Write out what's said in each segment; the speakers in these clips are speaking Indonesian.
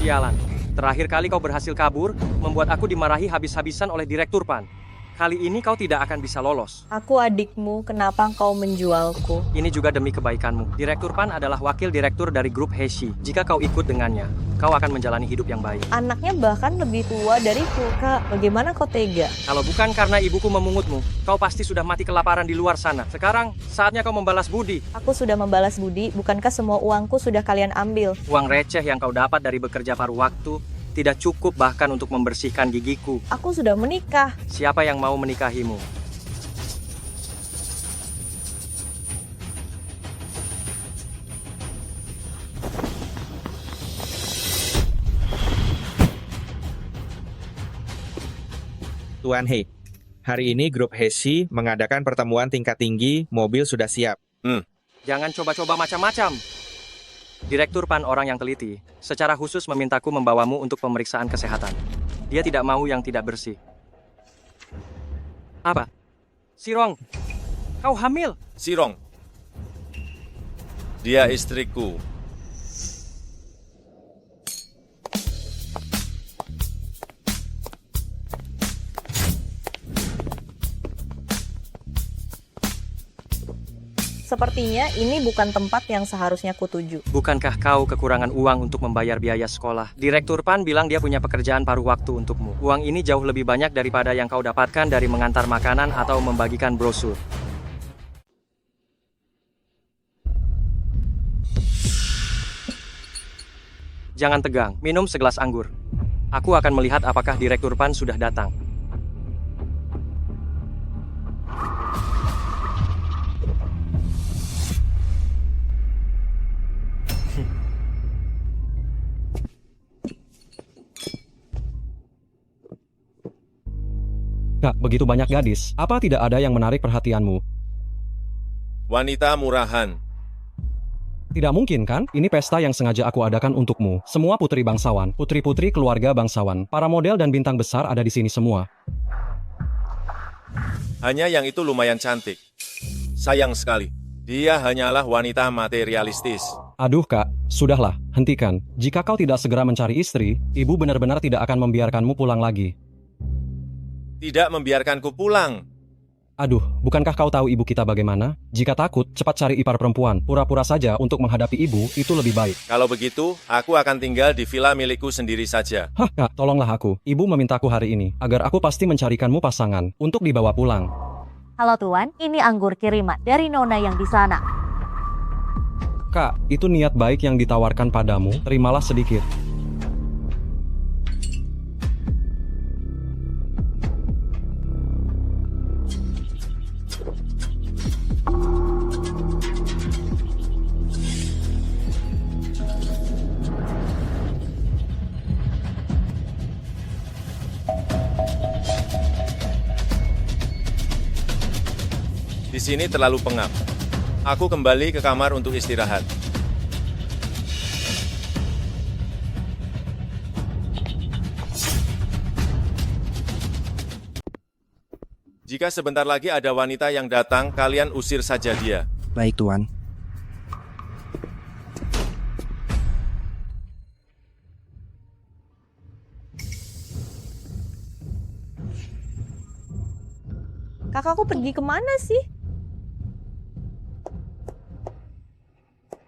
Sialan. Terakhir kali kau berhasil kabur, membuat aku dimarahi habis-habisan oleh Direktur Pan. Kali ini kau tidak akan bisa lolos. Aku adikmu, kenapa kau menjualku? Ini juga demi kebaikanmu. Direktur Pan adalah wakil direktur dari grup Heshi. Jika kau ikut dengannya, kau akan menjalani hidup yang baik. Anaknya bahkan lebih tua dariku. Kak, bagaimana kau tega? Kalau bukan karena ibuku memungutmu, kau pasti sudah mati kelaparan di luar sana. Sekarang, saatnya kau membalas budi. Aku sudah membalas budi, bukankah semua uangku sudah kalian ambil? Uang receh yang kau dapat dari bekerja paruh waktu tidak cukup bahkan untuk membersihkan gigiku. Aku sudah menikah. Siapa yang mau menikahimu? Tuan He, hari ini grup Heshi mengadakan pertemuan tingkat tinggi, mobil sudah siap. Jangan coba-coba macam-macam. Direktur Pan orang yang teliti, secara khusus memintaku membawamu untuk pemeriksaan kesehatan. Dia tidak mau yang tidak bersih. Apa? Sirong, kau hamil? Sirong. Dia istriku. Sepertinya ini bukan tempat yang seharusnya kutuju. Bukankah kau kekurangan uang untuk membayar biaya sekolah? Direktur Pan bilang dia punya pekerjaan paruh waktu untukmu. Uang ini jauh lebih banyak daripada yang kau dapatkan dari mengantar makanan atau membagikan brosur. Jangan tegang, minum segelas anggur. Aku akan melihat apakah Direktur Pan sudah datang. Kak, begitu banyak gadis. Apa tidak ada yang menarik perhatianmu? Wanita murahan. Tidak mungkin kan? Ini pesta yang sengaja aku adakan untukmu. Semua putri bangsawan, putri-putri keluarga bangsawan. Para model dan bintang besar ada di sini semua. Hanya yang itu lumayan cantik. Sayang sekali. Dia hanyalah wanita materialistis. Aduh kak, sudahlah, hentikan. Jika kau tidak segera mencari istri, ibu benar-benar tidak akan membiarkanmu pulang lagi. Tidak membiarkanku pulang. Aduh, bukankah kau tahu ibu kita bagaimana? Jika takut, cepat cari ipar perempuan. Pura-pura saja untuk menghadapi ibu, itu lebih baik. Kalau begitu, aku akan tinggal di villa milikku sendiri saja. Hah, kak, tolonglah aku. Ibu memintaku hari ini, agar aku pasti mencarikanmu pasangan, untuk dibawa pulang. Halo Tuan, ini anggur kiriman dari Nona yang di sana. Kak, itu niat baik yang ditawarkan padamu, terimalah sedikit. Di sini terlalu pengap. Aku kembali ke kamar untuk istirahat. Jika sebentar lagi ada wanita yang datang, kalian usir saja dia. Baik, Tuan. Kakakku pergi kemana sih?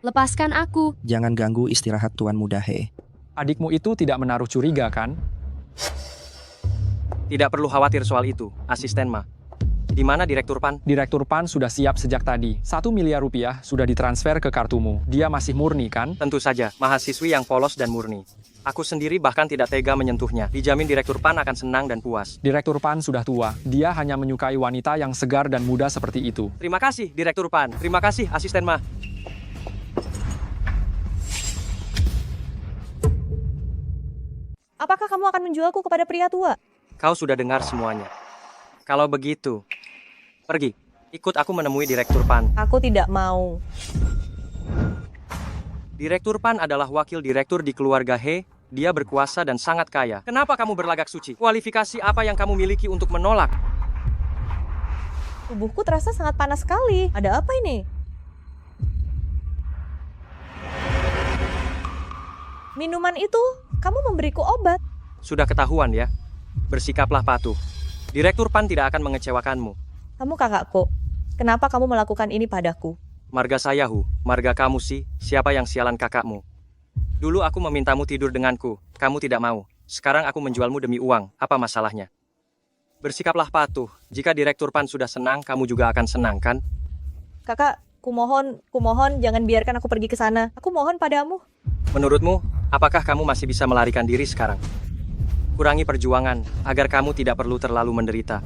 Lepaskan aku. Jangan ganggu istirahat Tuan Muda He. Adikmu itu tidak menaruh curiga, kan? Tidak perlu khawatir soal itu, Asisten Ma. Di mana Direktur Pan? Direktur Pan sudah siap sejak tadi. 1 miliar rupiah sudah ditransfer ke kartumu. Dia masih murni, kan? Tentu saja, mahasiswi yang polos dan murni. Aku sendiri bahkan tidak tega menyentuhnya. Dijamin Direktur Pan akan senang dan puas. Direktur Pan sudah tua. Dia hanya menyukai wanita yang segar dan muda seperti itu. Terima kasih, Direktur Pan. Terima kasih, Asisten Ma. Apakah kamu akan menjualku kepada pria tua? Kau sudah dengar semuanya. Kalau begitu, pergi. Ikut aku menemui Direktur Pan. Aku tidak mau. Direktur Pan adalah wakil direktur di keluarga He. Dia berkuasa dan sangat kaya. Kenapa kamu berlagak suci? Kualifikasi apa yang kamu miliki untuk menolak? Tubuhku terasa sangat panas sekali. Ada apa ini? Minuman itu Kamu memberiku obat. Sudah ketahuan ya. Bersikaplah patuh. Direktur PAN tidak akan mengecewakanmu. Kamu kakakku. Kenapa kamu melakukan ini padaku? Marga saya, Hu. Marga kamu sih. Siapa yang sialan kakakmu? Dulu aku memintamu tidur denganku. Kamu tidak mau. Sekarang aku menjualmu demi uang. Apa masalahnya? Bersikaplah patuh. Jika Direktur PAN sudah senang, kamu juga akan senang, kan? Kakak, kumohon jangan biarkan aku pergi ke sana. Aku mohon padamu. Menurutmu, apakah kamu masih bisa melarikan diri sekarang? Kurangi perjuangan, agar kamu tidak perlu terlalu menderita.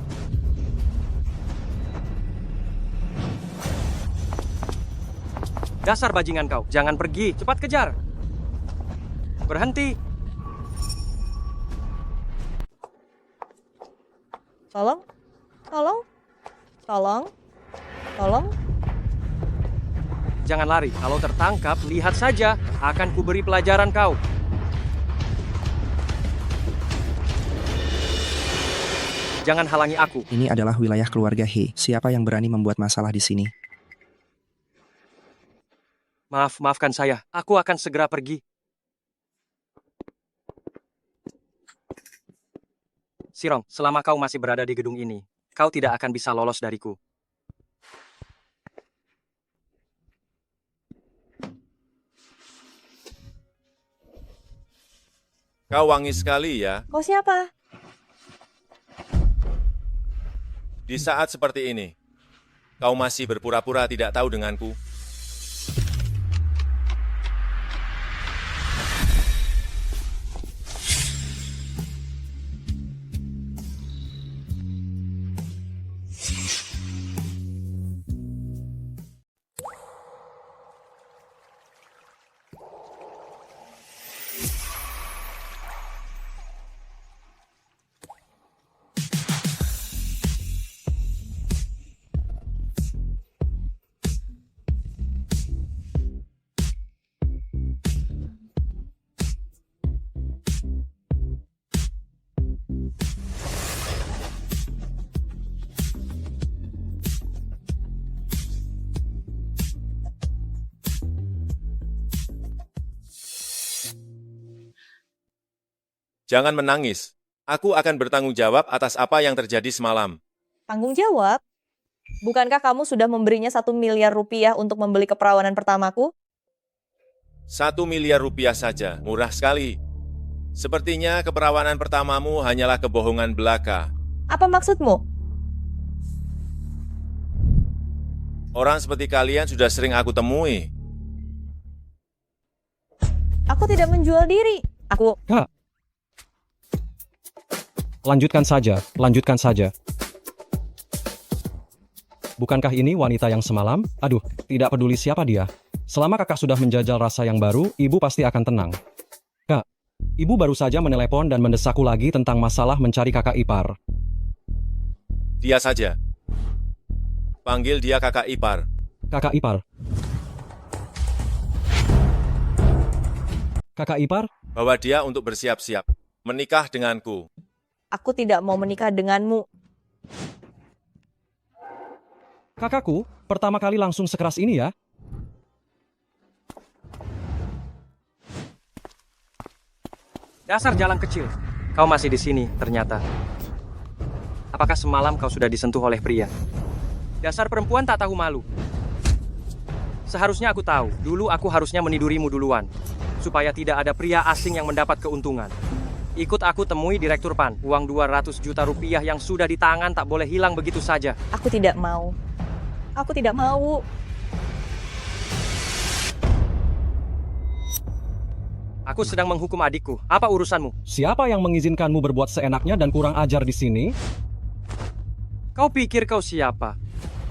Dasar bajingan kau, jangan pergi, cepat kejar. Berhenti. Tolong. Tolong. Tolong. Tolong. Jangan lari, kalau tertangkap, lihat saja. Akan kuberi pelajaran kau. Jangan halangi aku. Ini adalah wilayah keluarga He. Siapa yang berani membuat masalah di sini? Maafkan saya. Aku akan segera pergi. Sirong, selama kau masih berada di gedung ini, kau tidak akan bisa lolos dariku. Kau wangi sekali ya. Kau siapa? Di saat seperti ini, kau masih berpura-pura tidak tahu denganku. Jangan menangis. Aku akan bertanggung jawab atas apa yang terjadi semalam. Tanggung jawab? Bukankah kamu sudah memberinya 1 miliar rupiah untuk membeli keperawanan pertamaku? 1 miliar rupiah saja, murah sekali. Sepertinya keperawanan pertamamu hanyalah kebohongan belaka. Apa maksudmu? Orang seperti kalian sudah sering aku temui. Aku tidak menjual diri. Aku... Kak. Lanjutkan saja, lanjutkan saja. Bukankah ini wanita yang semalam? Aduh, tidak peduli siapa dia. Selama kakak sudah menjajal rasa yang baru, ibu pasti akan tenang. Kak, ibu baru saja menelepon dan mendesakku lagi tentang masalah mencari kakak ipar. Dia saja. Panggil dia kakak ipar. Kakak ipar. Kakak ipar? Bawa dia untuk bersiap-siap. Menikah denganku. Aku tidak mau menikah denganmu. Kakakku, pertama kali langsung sekeras ini ya? Dasar jalan kecil. Kau masih di sini, ternyata. Apakah semalam kau sudah disentuh oleh pria? Dasar perempuan tak tahu malu. Seharusnya aku tahu, dulu aku harusnya menidurimu duluan. Supaya tidak ada pria asing yang mendapat keuntungan. Ikut aku temui Direktur PAN. Uang 200 juta rupiah yang sudah di tangan tak boleh hilang begitu saja. Aku tidak mau. Aku tidak mau. Aku sedang menghukum adikku. Apa urusanmu? Siapa yang mengizinkanmu berbuat seenaknya dan kurang ajar di sini? Kau pikir kau siapa?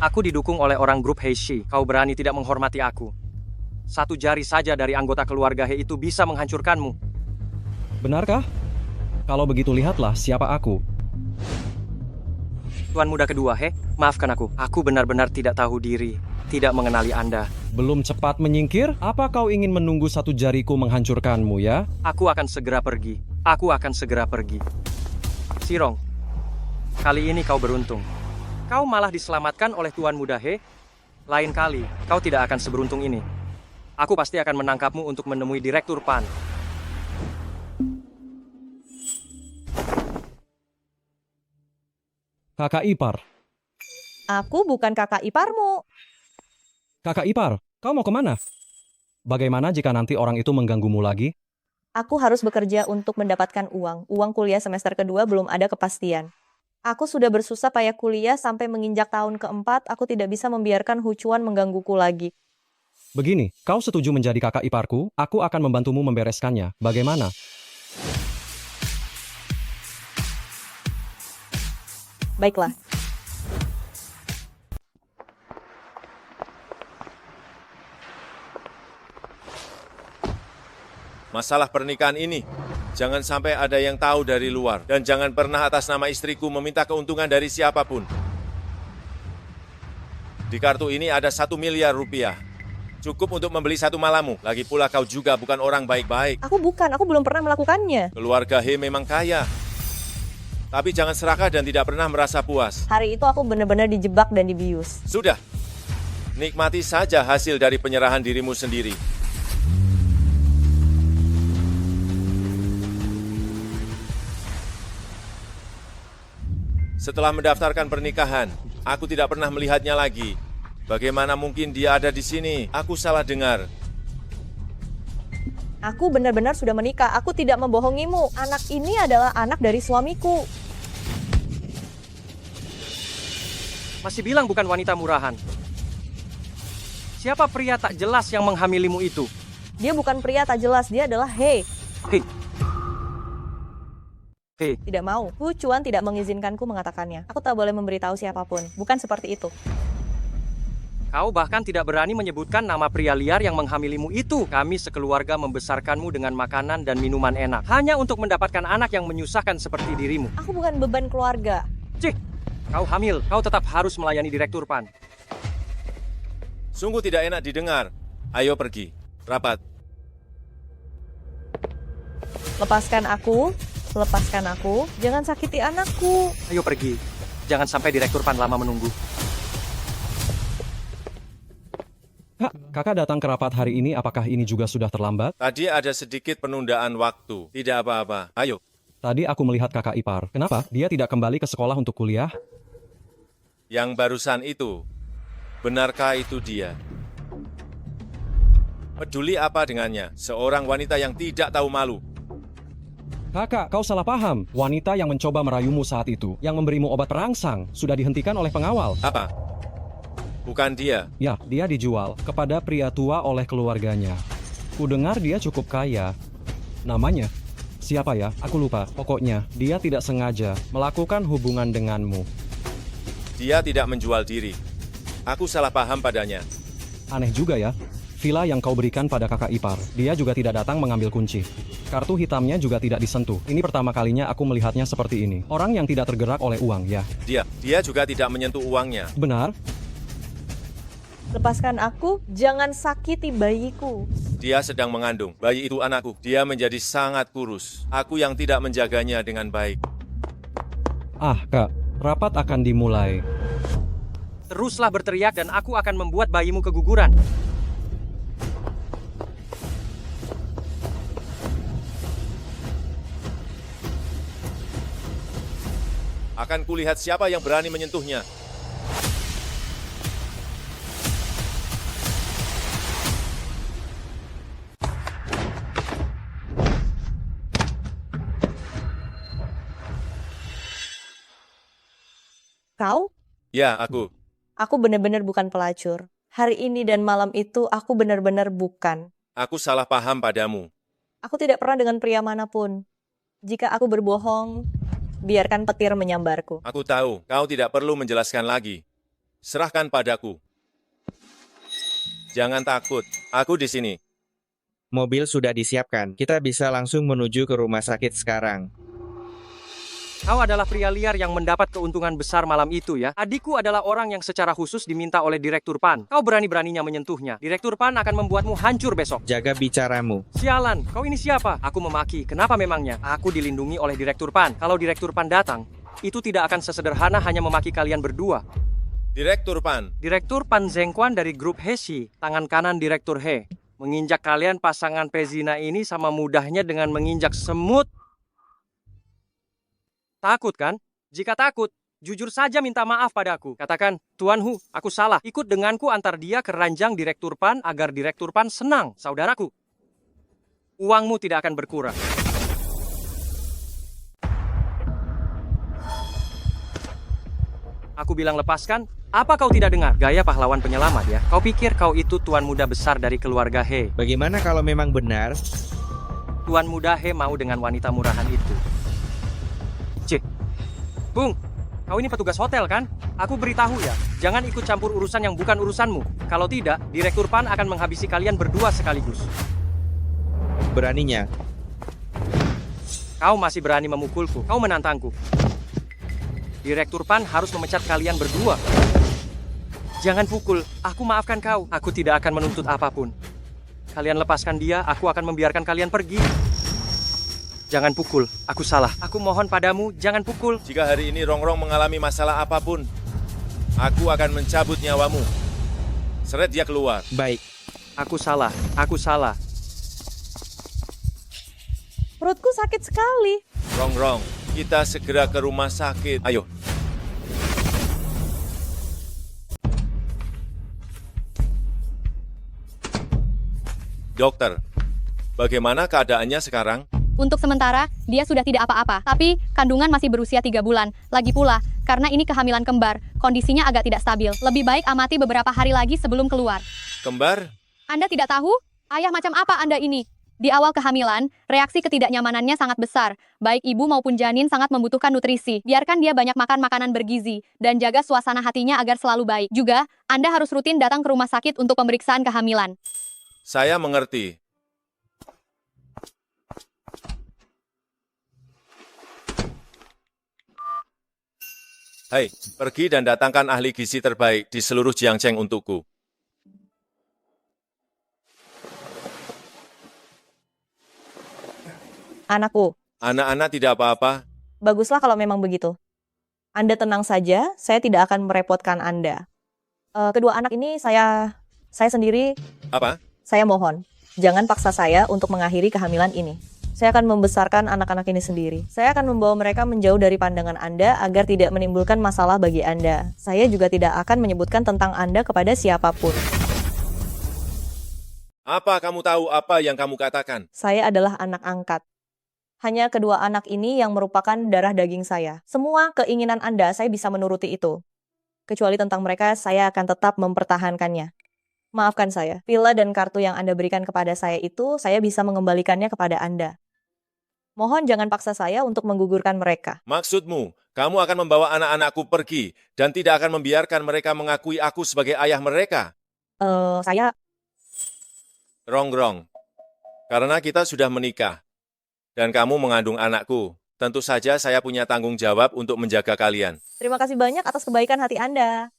Aku didukung oleh orang grup Heishi. Kau berani tidak menghormati aku. Satu jari saja dari anggota keluarga He itu bisa menghancurkanmu. Benarkah? Kalau begitu lihatlah siapa aku. Tuan muda kedua, He, maafkan aku. Aku benar-benar tidak tahu diri, tidak mengenali Anda. Belum cepat menyingkir? Apa kau ingin menunggu satu jariku menghancurkanmu ya? Aku akan segera pergi. Aku akan segera pergi. Sirong, kali ini kau beruntung. Kau malah diselamatkan oleh Tuan muda He. Lain kali, kau tidak akan seberuntung ini. Aku pasti akan menangkapmu untuk menemui Direktur PAN. Kakak ipar. Aku bukan kakak iparmu. Kakak ipar, kau mau kemana? Bagaimana jika nanti orang itu mengganggumu lagi? Aku harus bekerja untuk mendapatkan uang. Uang kuliah semester kedua belum ada kepastian. Aku sudah bersusah payah kuliah sampai menginjak tahun keempat. Aku tidak bisa membiarkan Hucuan menggangguku lagi. Begini, kau setuju menjadi kakak iparku? Aku akan membantumu membereskannya. Bagaimana? Baiklah. Masalah pernikahan ini, jangan sampai ada yang tahu dari luar. Dan jangan pernah atas nama istriku meminta keuntungan dari siapapun. Di kartu ini ada 1 miliar rupiah. Cukup untuk membeli satu malammu. Lagi pula kau juga bukan orang baik-baik. Aku belum pernah melakukannya. Keluarga He memang kaya. Tapi jangan serakah dan tidak pernah merasa puas. Hari itu aku benar-benar dijebak dan dibius. Sudah, nikmati saja hasil dari penyerahan dirimu sendiri. Setelah mendaftarkan pernikahan, aku tidak pernah melihatnya lagi. Bagaimana mungkin dia ada di sini? Aku salah dengar. Aku benar-benar sudah menikah. Aku tidak membohongimu. Anak ini adalah anak dari suamiku. Masih bilang bukan wanita murahan. Siapa pria tak jelas yang menghamilimu itu? Dia bukan pria tak jelas. Dia adalah He. Hei. Hei, Tidak mau. Hucuan tidak mengizinkanku mengatakannya. Aku tak boleh memberitahu siapapun. Bukan seperti itu. kau bahkan tidak berani menyebutkan nama pria liar yang menghamilimu itu. Kami sekeluarga membesarkanmu dengan makanan dan minuman enak. Hanya untuk mendapatkan anak yang menyusahkan seperti dirimu. Aku bukan beban keluarga. Cih, kau hamil. Kau tetap harus melayani Direktur Pan. Sungguh tidak enak didengar. Ayo pergi. Rapat. Lepaskan aku. Lepaskan aku. Jangan sakiti anakku. Ayo pergi. Jangan sampai Direktur Pan lama menunggu. Kak, kakak datang ke rapat hari ini, apakah ini juga sudah terlambat? Tadi ada sedikit penundaan waktu. Tidak apa-apa. Ayo. Tadi aku melihat kakak ipar. Kenapa? Dia tidak kembali ke sekolah untuk kuliah? Yang barusan itu. Benarkah itu dia? Peduli apa dengannya? Seorang wanita yang tidak tahu malu. Kakak, kau salah paham. Wanita yang mencoba merayumu saat itu, yang memberimu obat perangsang, sudah dihentikan oleh pengawal. Apa? Bukan dia. Ya, dia dijual kepada pria tua oleh keluarganya. Kudengar dia cukup kaya. Namanya? Siapa ya? Aku lupa. Pokoknya, dia tidak sengaja melakukan hubungan denganmu. Dia tidak menjual diri. Aku salah paham padanya. Aneh juga ya. Villa yang kau berikan pada kakak ipar, dia juga tidak datang mengambil kunci. Kartu hitamnya juga tidak disentuh. Ini pertama kalinya aku melihatnya seperti ini. Orang yang tidak tergerak oleh uang, ya. Dia juga tidak menyentuh uangnya. Benar? Lepaskan aku. Jangan sakiti bayiku. Dia sedang mengandung. Bayi itu anakku. Dia menjadi sangat kurus. Aku yang tidak menjaganya dengan baik. Ah, Kak. Rapat akan dimulai. Teruslah berteriak dan aku akan membuat bayimu keguguran. Akan kulihat siapa yang berani menyentuhnya. Kau? Ya, aku. Aku benar-benar bukan pelacur. Hari ini dan malam itu aku benar-benar bukan. Aku salah paham padamu. Aku tidak pernah dengan pria manapun. Jika aku berbohong, biarkan petir menyambarku. Aku tahu, kau tidak perlu menjelaskan lagi. Serahkan padaku. Jangan takut, aku di sini. Mobil sudah disiapkan. Kita bisa langsung menuju ke rumah sakit sekarang. Kau adalah pria liar yang mendapat keuntungan besar malam itu ya. Adikku adalah orang yang secara khusus diminta oleh Direktur Pan. Kau berani-beraninya menyentuhnya. Direktur Pan akan membuatmu hancur besok. Jaga bicaramu. Sialan, kau ini siapa? Aku memaki. Kenapa memangnya? Aku dilindungi oleh Direktur Pan. Kalau Direktur Pan datang, itu tidak akan sesederhana hanya memaki kalian berdua. Direktur Pan, Direktur Pan Zengquan dari grup Hesi, tangan kanan Direktur He. Menginjak kalian pasangan pezina ini sama mudahnya dengan menginjak semut. Takut kan? Jika takut, Jujur saja minta maaf padaku. Katakan, Tuan Hu, aku salah. Ikut denganku antar dia ke ranjang Direktur PAN agar Direktur PAN senang, saudaraku. Uangmu tidak akan berkurang. Aku bilang lepaskan, apa kau tidak dengar? Gaya pahlawan penyelamat ya. Kau pikir kau itu tuan muda besar dari keluarga He. Bagaimana kalau memang benar? Tuan muda He mau dengan wanita murahan itu. Cik, Bung, kau ini petugas hotel kan? Aku beritahu ya, jangan ikut campur urusan yang bukan urusanmu. Kalau tidak, Direktur PAN akan menghabisi kalian berdua sekaligus. Beraninya. Kau masih berani memukulku, kau menantangku. Direktur PAN harus memecat kalian berdua. Jangan pukul, aku maafkan kau. Aku tidak akan menuntut apapun. Kalian lepaskan dia, aku akan membiarkan kalian pergi. Jangan pukul, aku salah. Aku mohon padamu, jangan pukul. Jika hari ini Rongrong mengalami masalah apapun, aku akan mencabut nyawamu. Seret dia keluar. Baik. Aku salah, aku salah. Perutku sakit sekali. Rongrong, kita segera ke rumah sakit. Ayo. Dokter, bagaimana keadaannya sekarang? Untuk sementara, dia sudah tidak apa-apa. Tapi, kandungan masih berusia 3 bulan. Lagi pula, karena ini kehamilan kembar, kondisinya agak tidak stabil. Lebih baik amati beberapa hari lagi sebelum keluar. Kembar? Anda tidak tahu? Ayah macam apa Anda ini? Di awal kehamilan, reaksi ketidaknyamanannya sangat besar. Baik ibu maupun janin sangat membutuhkan nutrisi. Biarkan dia banyak makan makanan bergizi, dan jaga suasana hatinya agar selalu baik. Juga, Anda harus rutin datang ke rumah sakit untuk pemeriksaan kehamilan. Saya mengerti. Hai, pergi dan datangkan ahli gizi terbaik di seluruh Jiangcheng untukku. Anakku, Anak-anak tidak apa-apa. baguslah kalau memang begitu. Anda tenang saja, saya tidak akan merepotkan Anda. Kedua anak ini saya sendiri, Apa? saya mohon, jangan paksa saya untuk mengakhiri kehamilan ini. Saya akan membesarkan anak-anak ini sendiri. Saya akan membawa mereka menjauh dari pandangan Anda agar tidak menimbulkan masalah bagi Anda. Saya juga tidak akan menyebutkan tentang Anda kepada siapapun. Apa kamu tahu apa yang kamu katakan? Saya adalah anak angkat. Hanya kedua anak ini yang merupakan darah daging saya. Semua keinginan Anda, saya bisa menuruti itu. Kecuali tentang mereka, saya akan tetap mempertahankannya. Maafkan saya, villa dan kartu yang Anda berikan kepada saya itu, saya bisa mengembalikannya kepada Anda. Mohon jangan paksa saya untuk menggugurkan mereka. Maksudmu, kamu akan membawa anak-anakku pergi dan tidak akan membiarkan mereka mengakui aku sebagai ayah mereka? Saya... Rongrong, karena kita sudah menikah dan kamu mengandung anakku, tentu saja saya punya tanggung jawab untuk menjaga kalian. Terima kasih banyak atas kebaikan hati Anda.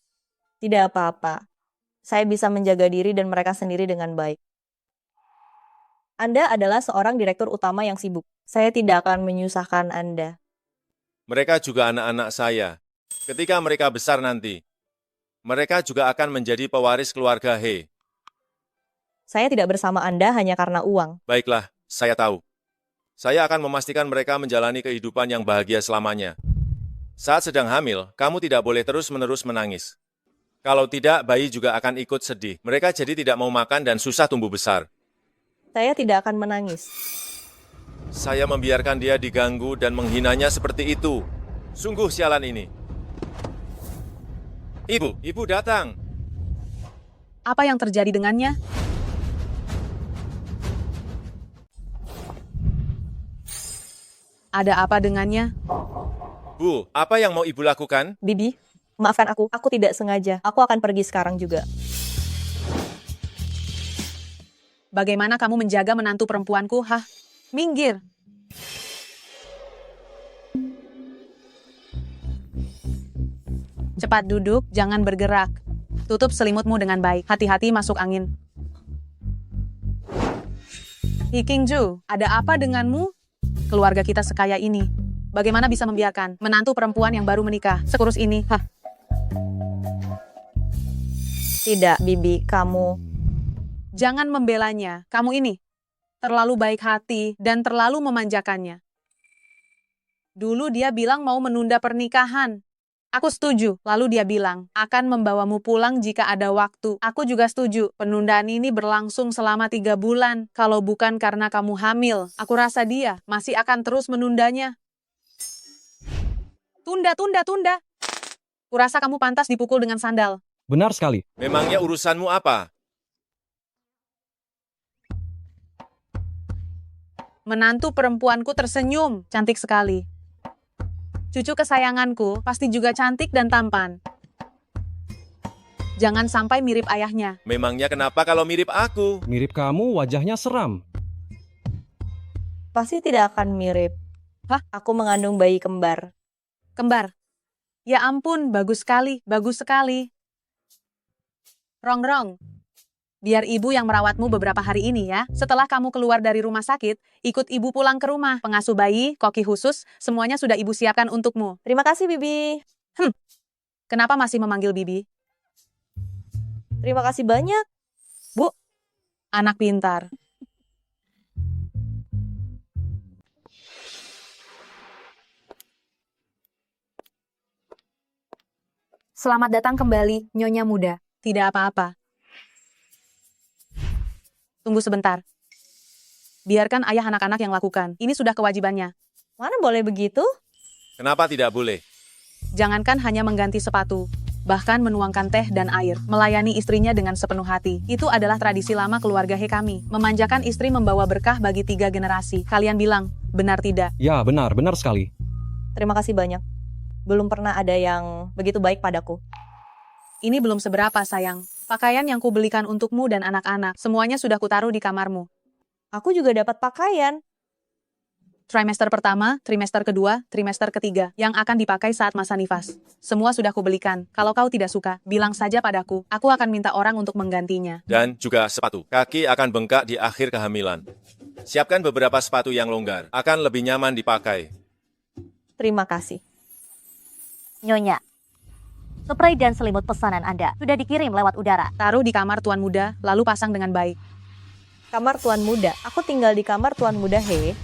Tidak apa-apa. Saya bisa menjaga diri dan mereka sendiri dengan baik. Anda adalah seorang direktur utama yang sibuk. Saya tidak akan menyusahkan Anda. Mereka juga anak-anak saya. Ketika mereka besar nanti, mereka juga akan menjadi pewaris keluarga He. Saya tidak bersama Anda hanya karena uang. Baiklah, saya tahu. Saya akan memastikan mereka menjalani kehidupan yang bahagia selamanya. Saat sedang hamil, kamu tidak boleh terus-menerus menangis. Kalau tidak, bayi juga akan ikut sedih. Mereka jadi tidak mau makan dan susah tumbuh besar. Saya tidak akan menangis. Saya membiarkan dia diganggu dan menghinanya seperti itu. Sungguh sialan ini. Ibu datang. Apa yang terjadi dengannya? Ada apa dengannya? Bu, apa yang mau ibu lakukan? Bibi, maafkan aku. Aku tidak sengaja. Aku akan pergi sekarang juga. Bagaimana kamu menjaga menantu perempuanku, hah? Minggir. Cepat duduk, jangan bergerak. Tutup selimutmu dengan baik. Hati-hati masuk angin. Hi Qingju, ada apa denganmu? Keluarga kita sekaya ini. Bagaimana bisa membiarkan menantu perempuan yang baru menikah sekurus ini? Hah? Tidak, Bibi, kamu... Jangan membelanya. Kamu ini terlalu baik hati dan terlalu memanjakannya. Dulu dia bilang mau menunda pernikahan. Aku setuju. Lalu dia bilang, akan membawamu pulang jika ada waktu. Aku juga setuju. Penundaan ini berlangsung selama 3 bulan. Kalau bukan karena kamu hamil, aku rasa dia masih akan terus menundanya. Tunda. Kurasa kamu pantas dipukul dengan sandal. Benar sekali. Memangnya urusanmu apa? Menantu perempuanku tersenyum. Cantik sekali. Cucu kesayanganku pasti juga cantik dan tampan. Jangan sampai mirip ayahnya. Memangnya kenapa kalau mirip aku? Mirip kamu, wajahnya seram. Pasti tidak akan mirip. Hah? Aku mengandung bayi kembar. Kembar. Ya ampun, bagus sekali. Rongrong. Biar ibu yang merawatmu beberapa hari ini ya. Setelah kamu keluar dari rumah sakit, ikut ibu pulang ke rumah. Pengasuh bayi, koki khusus, semuanya sudah ibu siapkan untukmu. Terima kasih, Bibi. Kenapa masih memanggil Bibi? Terima kasih banyak. Bu, Anak pintar. Selamat datang kembali, Nyonya Muda. Tidak apa-apa. Tunggu sebentar. Biarkan ayah anak-anak yang lakukan. Ini sudah kewajibannya. mana boleh begitu? Kenapa tidak boleh? Jangankan hanya mengganti sepatu, bahkan menuangkan teh dan air, melayani istrinya dengan sepenuh hati. Itu adalah tradisi lama keluarga He kami. Memanjakan istri membawa berkah bagi 3 generasi. Kalian bilang, benar tidak? Ya, benar sekali. Terima kasih banyak. Belum pernah ada yang begitu baik padaku. Ini belum seberapa, sayang. Pakaian yang kubelikan untukmu dan anak-anak, semuanya sudah kutaruh di kamarmu. Aku juga dapat pakaian. Trimester pertama, trimester kedua, trimester ketiga, yang akan dipakai saat masa nifas. Semua sudah kubelikan. Kalau kau tidak suka, bilang saja padaku. Aku akan minta orang untuk menggantinya. Dan juga sepatu. Kaki akan bengkak di akhir kehamilan. Siapkan beberapa sepatu yang longgar. Akan lebih nyaman dipakai. Terima kasih. Nyonya, spray dan selimut pesanan Anda sudah dikirim lewat udara. Taruh di kamar Tuan Muda, lalu pasang dengan baik. Kamar Tuan Muda. Aku tinggal di kamar Tuan Muda, He.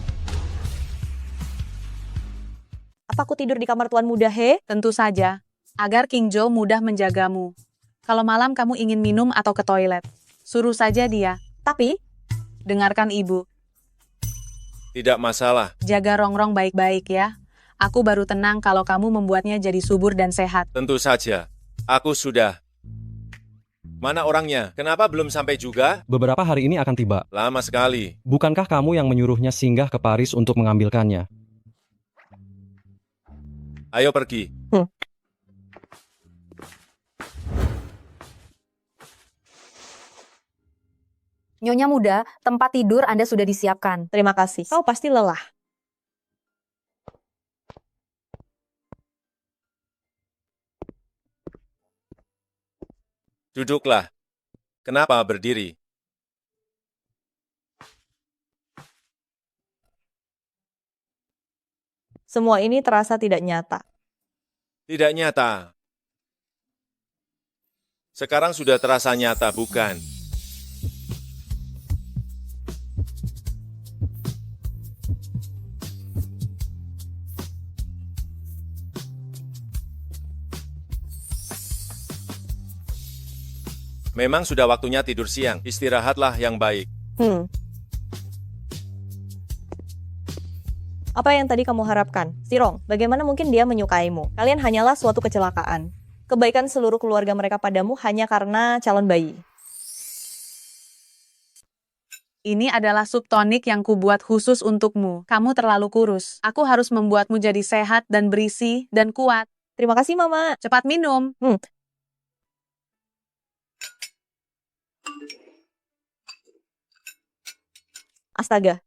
Apa aku tidur di kamar Tuan Muda, He? Tentu saja, agar King Jo mudah menjagamu. Kalau malam kamu ingin minum atau ke toilet, suruh saja dia. Tapi, Dengarkan ibu, Tidak masalah. jaga Rongrong baik-baik ya. Aku baru tenang kalau kamu membuatnya jadi subur dan sehat. Tentu saja. Aku sudah. Mana orangnya? Kenapa belum sampai juga? Beberapa hari ini akan tiba. Lama sekali. Bukankah kamu yang menyuruhnya singgah ke Paris untuk mengambilkannya? Ayo pergi. Nyonya Muda, tempat tidur Anda sudah disiapkan. terima kasih. Kau pasti lelah. Duduklah. Kenapa berdiri? Semua ini terasa tidak nyata. Tidak nyata. Sekarang sudah terasa nyata, bukan? Memang sudah waktunya tidur siang. Istirahatlah yang baik. Apa yang tadi kamu harapkan? Sirong, bagaimana mungkin dia menyukaimu? Kalian hanyalah suatu kecelakaan. Kebaikan seluruh keluarga mereka padamu hanya karena calon bayi. Ini adalah sup tonik yang kubuat khusus untukmu. Kamu terlalu kurus. Aku harus membuatmu jadi sehat dan berisi dan kuat. Terima kasih, Mama. Cepat minum. Astaga.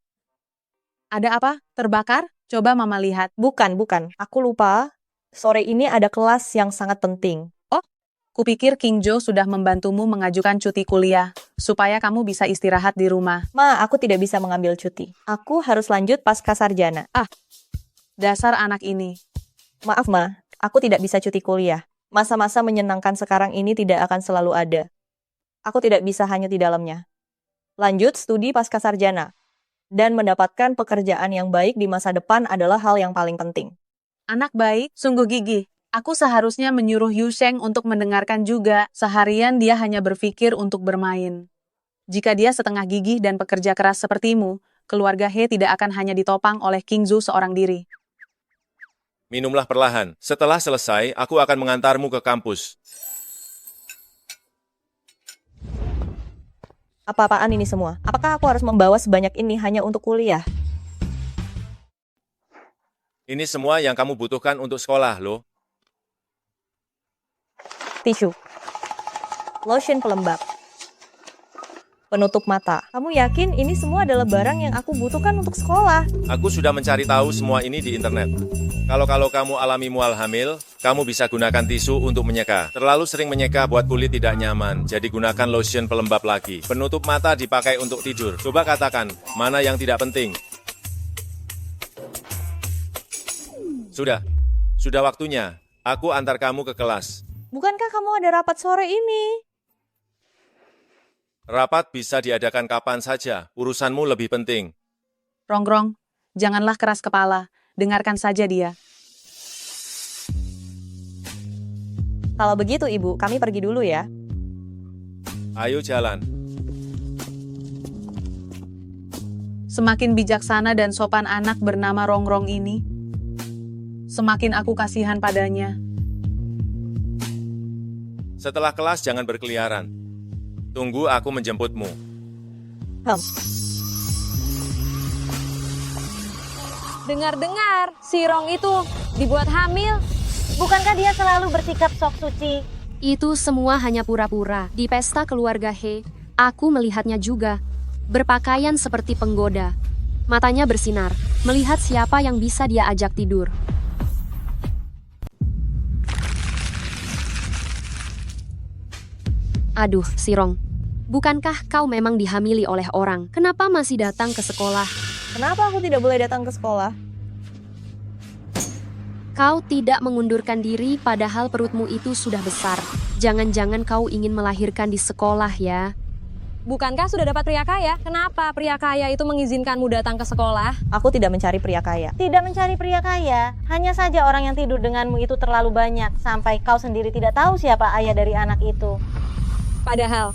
Ada apa? Terbakar? Coba Mama lihat. Bukan. Aku lupa. Sore ini ada kelas yang sangat penting. Kupikir King Jo sudah membantumu mengajukan cuti kuliah, supaya kamu bisa istirahat di rumah. Ma, aku tidak bisa mengambil cuti. Aku harus lanjut pasca sarjana. Dasar anak ini. Maaf, Ma. Aku tidak bisa cuti kuliah. Masa-masa menyenangkan sekarang ini tidak akan selalu ada. Aku tidak bisa hanya di dalamnya. Lanjut studi pasca sarjana. Dan mendapatkan pekerjaan yang baik di masa depan adalah hal yang paling penting. Anak baik, sungguh gigih. Aku seharusnya menyuruh Yu Sheng untuk mendengarkan juga. Seharian dia hanya berpikir untuk bermain. Jika dia setengah gigih dan pekerja keras sepertimu, keluarga He tidak akan hanya ditopang oleh King Zhu seorang diri. Minumlah perlahan. Setelah selesai, aku akan mengantarmu ke kampus. Apa-apaan ini semua? Apakah aku harus membawa sebanyak ini hanya untuk kuliah? Ini semua yang kamu butuhkan untuk sekolah, loh. Tisu. Lotion pelembab. Penutup mata. Kamu yakin ini semua adalah barang yang aku butuhkan untuk sekolah? Aku sudah mencari tahu semua ini di internet. Kalau kamu alami mual hamil, kamu bisa gunakan tisu untuk menyeka. Terlalu sering menyeka buat kulit tidak nyaman, jadi gunakan lotion pelembab lagi. Penutup mata dipakai untuk tidur. Coba katakan, mana yang tidak penting? Sudah waktunya. Aku antar kamu ke kelas. Bukankah kamu ada rapat sore ini? Rapat bisa diadakan kapan saja, urusanmu lebih penting. Rongrong, janganlah keras kepala. Dengarkan saja dia. Kalau begitu, Ibu, kami pergi dulu ya. Ayo jalan. Semakin bijaksana dan sopan anak bernama Rongrong ini, semakin aku kasihan padanya. Setelah kelas jangan berkeliaran. Tunggu aku menjemputmu. Dengar-dengar, si Rong itu dibuat hamil. Bukankah dia selalu bersikap sok suci? Itu semua hanya pura-pura. Di pesta keluarga He, aku melihatnya juga. Berpakaian seperti penggoda. Matanya bersinar, melihat siapa yang bisa dia ajak tidur. Aduh, si Rong. Bukankah kau memang dihamili oleh orang? Kenapa masih datang ke sekolah? Kenapa aku tidak boleh datang ke sekolah? Kau tidak mengundurkan diri padahal perutmu itu sudah besar. Jangan-jangan kau ingin melahirkan di sekolah ya? Bukankah sudah dapat pria kaya? Kenapa pria kaya itu mengizinkanmu datang ke sekolah? Aku tidak mencari pria kaya. Tidak mencari pria kaya. Hanya saja orang yang tidur denganmu itu terlalu banyak. Sampai kau sendiri tidak tahu siapa ayah dari anak itu. Padahal,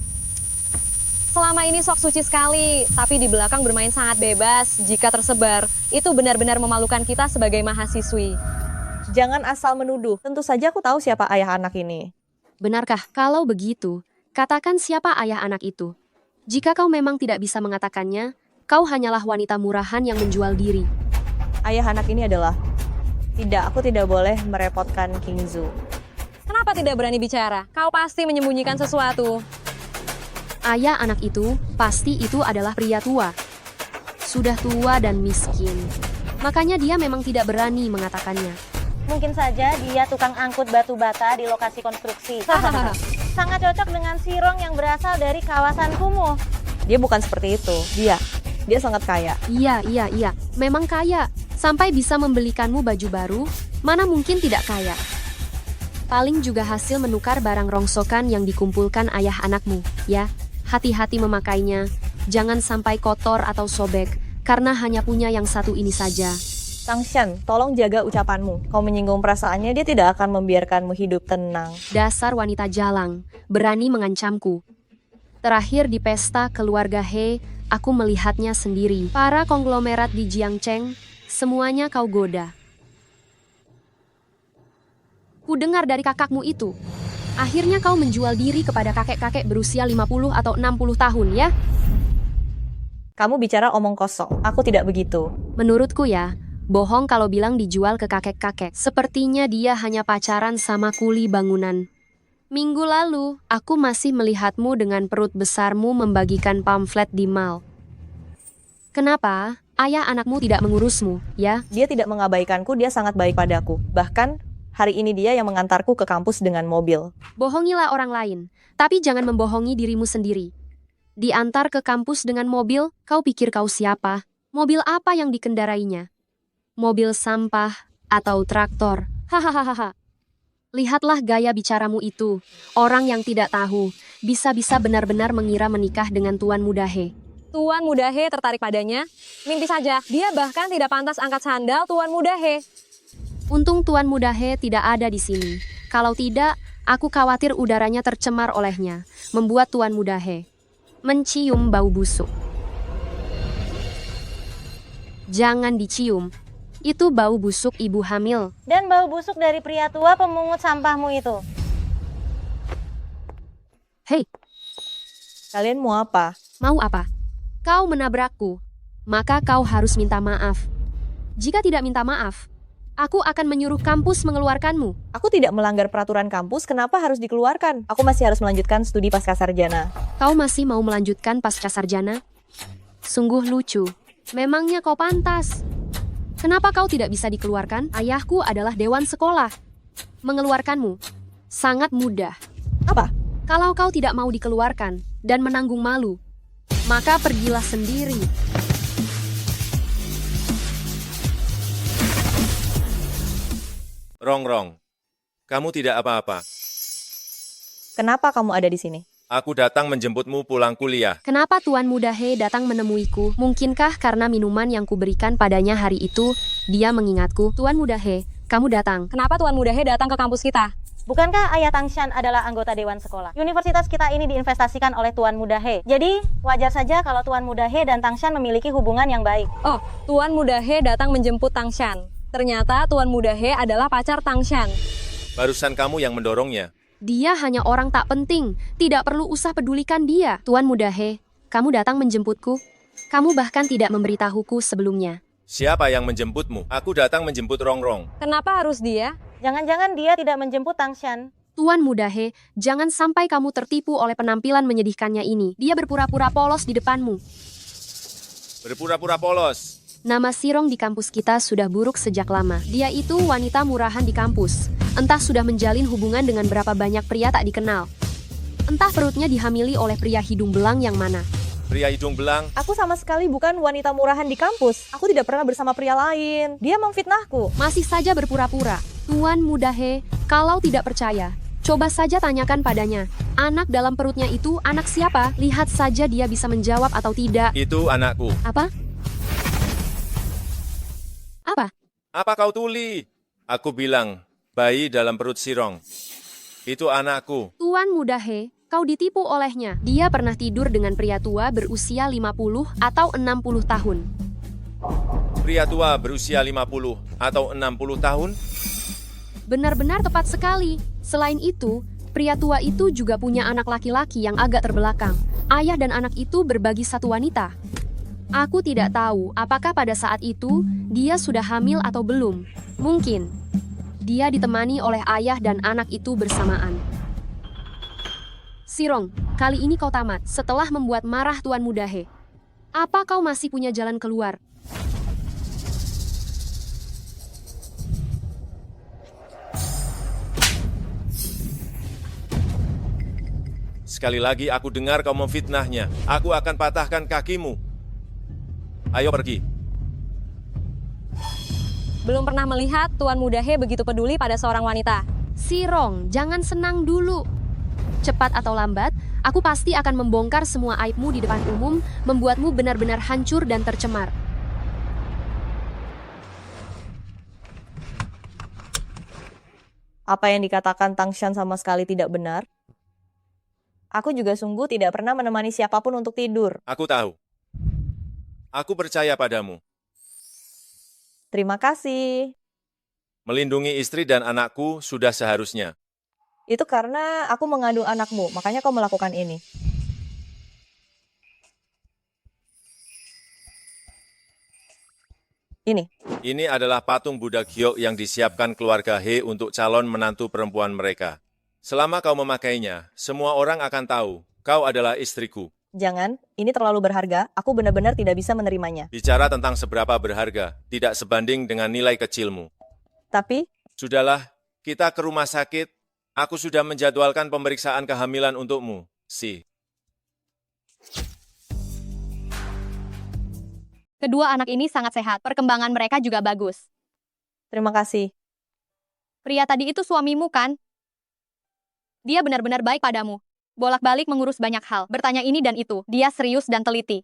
selama ini sok suci sekali, tapi di belakang bermain sangat bebas. Jika tersebar, itu benar-benar memalukan kita sebagai mahasiswi. Jangan asal menuduh. Tentu saja aku tahu siapa ayah anak ini. Benarkah? Kalau begitu, katakan siapa ayah anak itu. Jika kau memang tidak bisa mengatakannya, kau hanyalah wanita murahan yang menjual diri. Ayah anak ini adalah... Tidak, aku tidak boleh merepotkan King Zhu. Kenapa tidak berani bicara? Kau pasti menyembunyikan sesuatu. Ayah anak itu, pasti itu adalah pria tua. Sudah tua dan miskin. Makanya dia memang tidak berani mengatakannya. Mungkin saja dia tukang angkut batu bata di lokasi konstruksi. Sangat cocok dengan si Rong yang berasal dari kawasan kumuh. Dia bukan seperti itu. Dia sangat kaya. Iya. Memang kaya. Sampai bisa membelikanmu baju baru, mana mungkin tidak kaya. Paling juga hasil menukar barang rongsokan yang dikumpulkan ayah anakmu, ya. Hati-hati memakainya. Jangan sampai kotor atau sobek, karena hanya punya yang satu ini saja. Tangshan, tolong jaga ucapanmu. Kau menyinggung perasaannya, dia tidak akan membiarkanmu hidup tenang. Dasar wanita jalang, berani mengancamku. Terakhir di pesta keluarga He, aku melihatnya sendiri. Para konglomerat di Jiangcheng, semuanya kau goda. Ku dengar dari kakakmu itu. Akhirnya kau menjual diri kepada kakek-kakek berusia 50 atau 60 tahun, ya? Kamu bicara omong kosong. Aku tidak begitu. Menurutku ya, bohong kalau bilang dijual ke kakek-kakek. Sepertinya dia hanya pacaran sama kuli bangunan. Minggu lalu, aku masih melihatmu dengan perut besarmu membagikan pamflet di mall. Kenapa? Ayah anakmu tidak mengurusmu, ya? Dia tidak mengabaikanku, dia sangat baik padaku. Bahkan, hari ini dia yang mengantarku ke kampus dengan mobil. Bohongilah orang lain, tapi jangan membohongi dirimu sendiri. Diantar ke kampus dengan mobil, kau pikir kau siapa? Mobil apa yang dikendarainya? Mobil sampah atau traktor? Hahaha. Lihatlah gaya bicaramu itu. Orang yang tidak tahu, bisa-bisa benar-benar mengira menikah dengan Tuan Muda He. Tuan Muda He tertarik padanya? Mimpi saja, dia bahkan tidak pantas angkat sandal Tuan Muda He. Untung Tuan Muda He tidak ada di sini. Kalau tidak, aku khawatir udaranya tercemar olehnya, membuat Tuan Muda He mencium bau busuk. Jangan dicium. Itu bau busuk ibu hamil. Dan bau busuk dari pria tua pemungut sampahmu itu. Hei, Kalian mau apa? mau apa? Kau menabrakku, maka kau harus minta maaf. Jika tidak minta maaf, aku akan menyuruh kampus mengeluarkanmu. Aku tidak melanggar peraturan kampus, kenapa harus dikeluarkan? Aku masih harus melanjutkan studi pascasarjana. Kau masih mau melanjutkan pasca sarjana? Sungguh lucu. Memangnya kau pantas? Kenapa kau tidak bisa dikeluarkan? Ayahku adalah dewan sekolah. Mengeluarkanmu sangat mudah. Apa? Kalau kau tidak mau dikeluarkan dan menanggung malu, maka pergilah sendiri. Rongrong, kamu tidak apa-apa. Kenapa kamu ada di sini? Aku datang menjemputmu pulang kuliah. Kenapa Tuan Muda He datang menemuiku? Mungkinkah karena minuman yang kuberikan padanya hari itu, dia mengingatku? Tuan Muda He, kamu datang. Kenapa Tuan Muda He datang ke kampus kita? Bukankah Ayah Tangshan adalah anggota dewan sekolah? Universitas kita ini diinvestasikan oleh Tuan Muda He. Jadi, wajar saja kalau Tuan Muda He dan Tangshan memiliki hubungan yang baik. Oh, Tuan Muda He datang menjemput Tangshan. Ternyata Tuan Muda He adalah pacar Tangshan. Barusan kamu yang mendorongnya. Dia hanya orang tak penting, tidak perlu usah pedulikan dia. Tuan Muda He, kamu datang menjemputku? Kamu bahkan tidak memberitahuku sebelumnya. Siapa yang menjemputmu? Aku datang menjemput Rongrong. Kenapa harus dia? Jangan-jangan dia tidak menjemput Tangshan. Tuan Muda He, jangan sampai kamu tertipu oleh penampilan menyedihkannya ini. Dia berpura-pura polos di depanmu. Berpura-pura polos. Nama Sirong di kampus kita sudah buruk sejak lama. Dia itu wanita murahan di kampus. Entah sudah menjalin hubungan dengan berapa banyak pria tak dikenal. Entah perutnya dihamili oleh pria hidung belang yang mana. Pria hidung belang. Aku sama sekali bukan wanita murahan di kampus. Aku tidak pernah bersama pria lain. Dia memfitnahku. Masih saja berpura-pura. Tuan Muda He, kalau tidak percaya, coba saja tanyakan padanya. Anak dalam perutnya itu anak siapa? Lihat saja dia bisa menjawab atau tidak. Itu anakku. Apa? Apa? Apa kau tuli? Aku bilang, bayi dalam perut Sirong. Itu anakku. Tuan Muda He, kau ditipu olehnya. Dia pernah tidur dengan pria tua berusia 50 atau 60 tahun. Pria tua berusia 50 atau 60 tahun? Benar-benar tepat sekali. Selain itu, pria tua itu juga punya anak laki-laki yang agak terbelakang. Ayah dan anak itu berbagi satu wanita. Aku tidak tahu apakah pada saat itu dia sudah hamil atau belum. Mungkin dia ditemani oleh ayah dan anak itu bersamaan. Sirong, kali ini kau tamat setelah membuat marah Tuan Muda He. Apa kau masih punya jalan keluar? Sekali lagi aku dengar kau memfitnahnya. Aku akan patahkan kakimu. Ayo pergi. Belum pernah melihat Tuan Muda He begitu peduli pada seorang wanita. Sirong, jangan senang dulu. Cepat atau lambat, aku pasti akan membongkar semua aibmu di depan umum, membuatmu benar-benar hancur dan tercemar. Apa yang dikatakan Tangshan sama sekali tidak benar. Aku juga sungguh tidak pernah menemani siapapun untuk tidur. Aku tahu. Aku percaya padamu. Terima kasih. Melindungi istri dan anakku sudah seharusnya. Itu karena aku mengandung anakmu, makanya kau melakukan ini. Ini adalah patung Buddha Giok yang disiapkan keluarga He untuk calon menantu perempuan mereka. Selama kau memakainya, semua orang akan tahu kau adalah istriku. Jangan, ini terlalu berharga, aku benar-benar tidak bisa menerimanya. Bicara tentang seberapa berharga, tidak sebanding dengan nilai kecilmu. Tapi, Sudahlah, kita ke rumah sakit. Aku sudah menjadwalkan pemeriksaan kehamilan untukmu, Si. Kedua anak ini sangat sehat, perkembangan mereka juga bagus. terima kasih. Pria tadi itu suamimu kan? Dia benar-benar baik padamu. Bolak-balik mengurus banyak hal, bertanya ini dan itu. Dia serius dan teliti.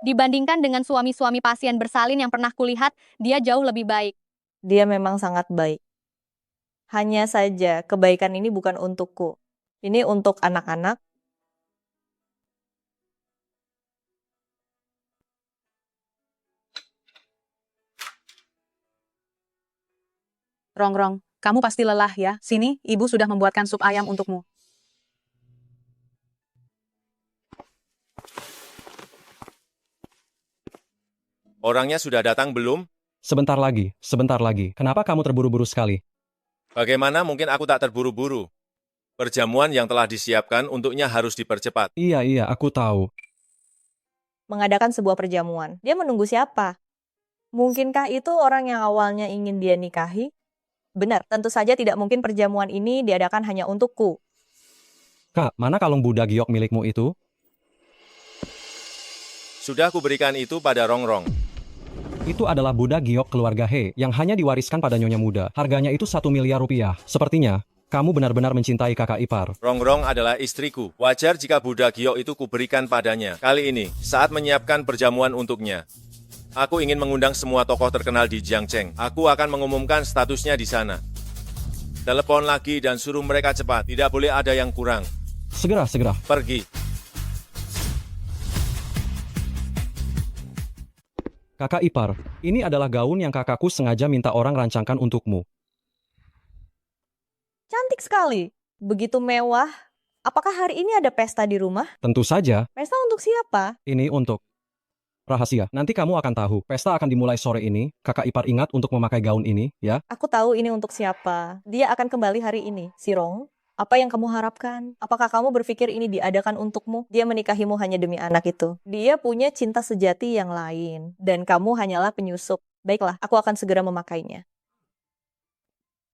Dibandingkan dengan suami-suami pasien bersalin yang pernah kulihat, dia jauh lebih baik. Dia memang sangat baik. Hanya saja kebaikan ini bukan untukku. Ini untuk anak-anak. Rongrong, kamu pasti lelah ya. Sini, ibu sudah membuatkan sup ayam untukmu. Orangnya sudah datang belum? Sebentar lagi, sebentar lagi. Kenapa kamu terburu-buru sekali? Bagaimana mungkin aku tak terburu-buru? Perjamuan yang telah disiapkan untuknya harus dipercepat. Iya, aku tahu. Mengadakan sebuah perjamuan. Dia menunggu siapa? Mungkinkah itu orang yang awalnya ingin dia nikahi? Benar, tentu saja tidak mungkin perjamuan ini diadakan hanya untukku. Kak, mana kalung Buddha giok milikmu itu? Sudah aku berikan itu pada Rongrong. Itu adalah Buddha giok keluarga He yang hanya diwariskan pada Nyonya Muda. Harganya itu 1 miliar rupiah. Sepertinya, kamu benar-benar mencintai kakak ipar. Rongrong adalah istriku. Wajar jika Buddha giok itu kuberikan padanya. Kali ini, saat menyiapkan perjamuan untuknya, aku ingin mengundang semua tokoh terkenal di Jiangcheng. Aku akan mengumumkan statusnya di sana. Telepon lagi dan suruh mereka cepat. Tidak boleh ada yang kurang. Segera. Pergi. Kakak ipar, ini adalah gaun yang kakakku sengaja minta orang rancangkan untukmu. Cantik sekali. Begitu mewah. Apakah hari ini ada pesta di rumah? Tentu saja, Pesta untuk siapa? ini untuk rahasia. Nanti kamu akan tahu. Pesta akan dimulai sore ini. Kakak ipar ingat untuk memakai gaun ini, ya. Aku tahu ini untuk siapa. Dia akan kembali hari ini. Sirong, apa yang kamu harapkan? Apakah kamu berpikir ini diadakan untukmu? Dia menikahimu hanya demi anak itu. Dia punya cinta sejati yang lain. Dan kamu hanyalah penyusup. Baiklah, aku akan segera memakainya.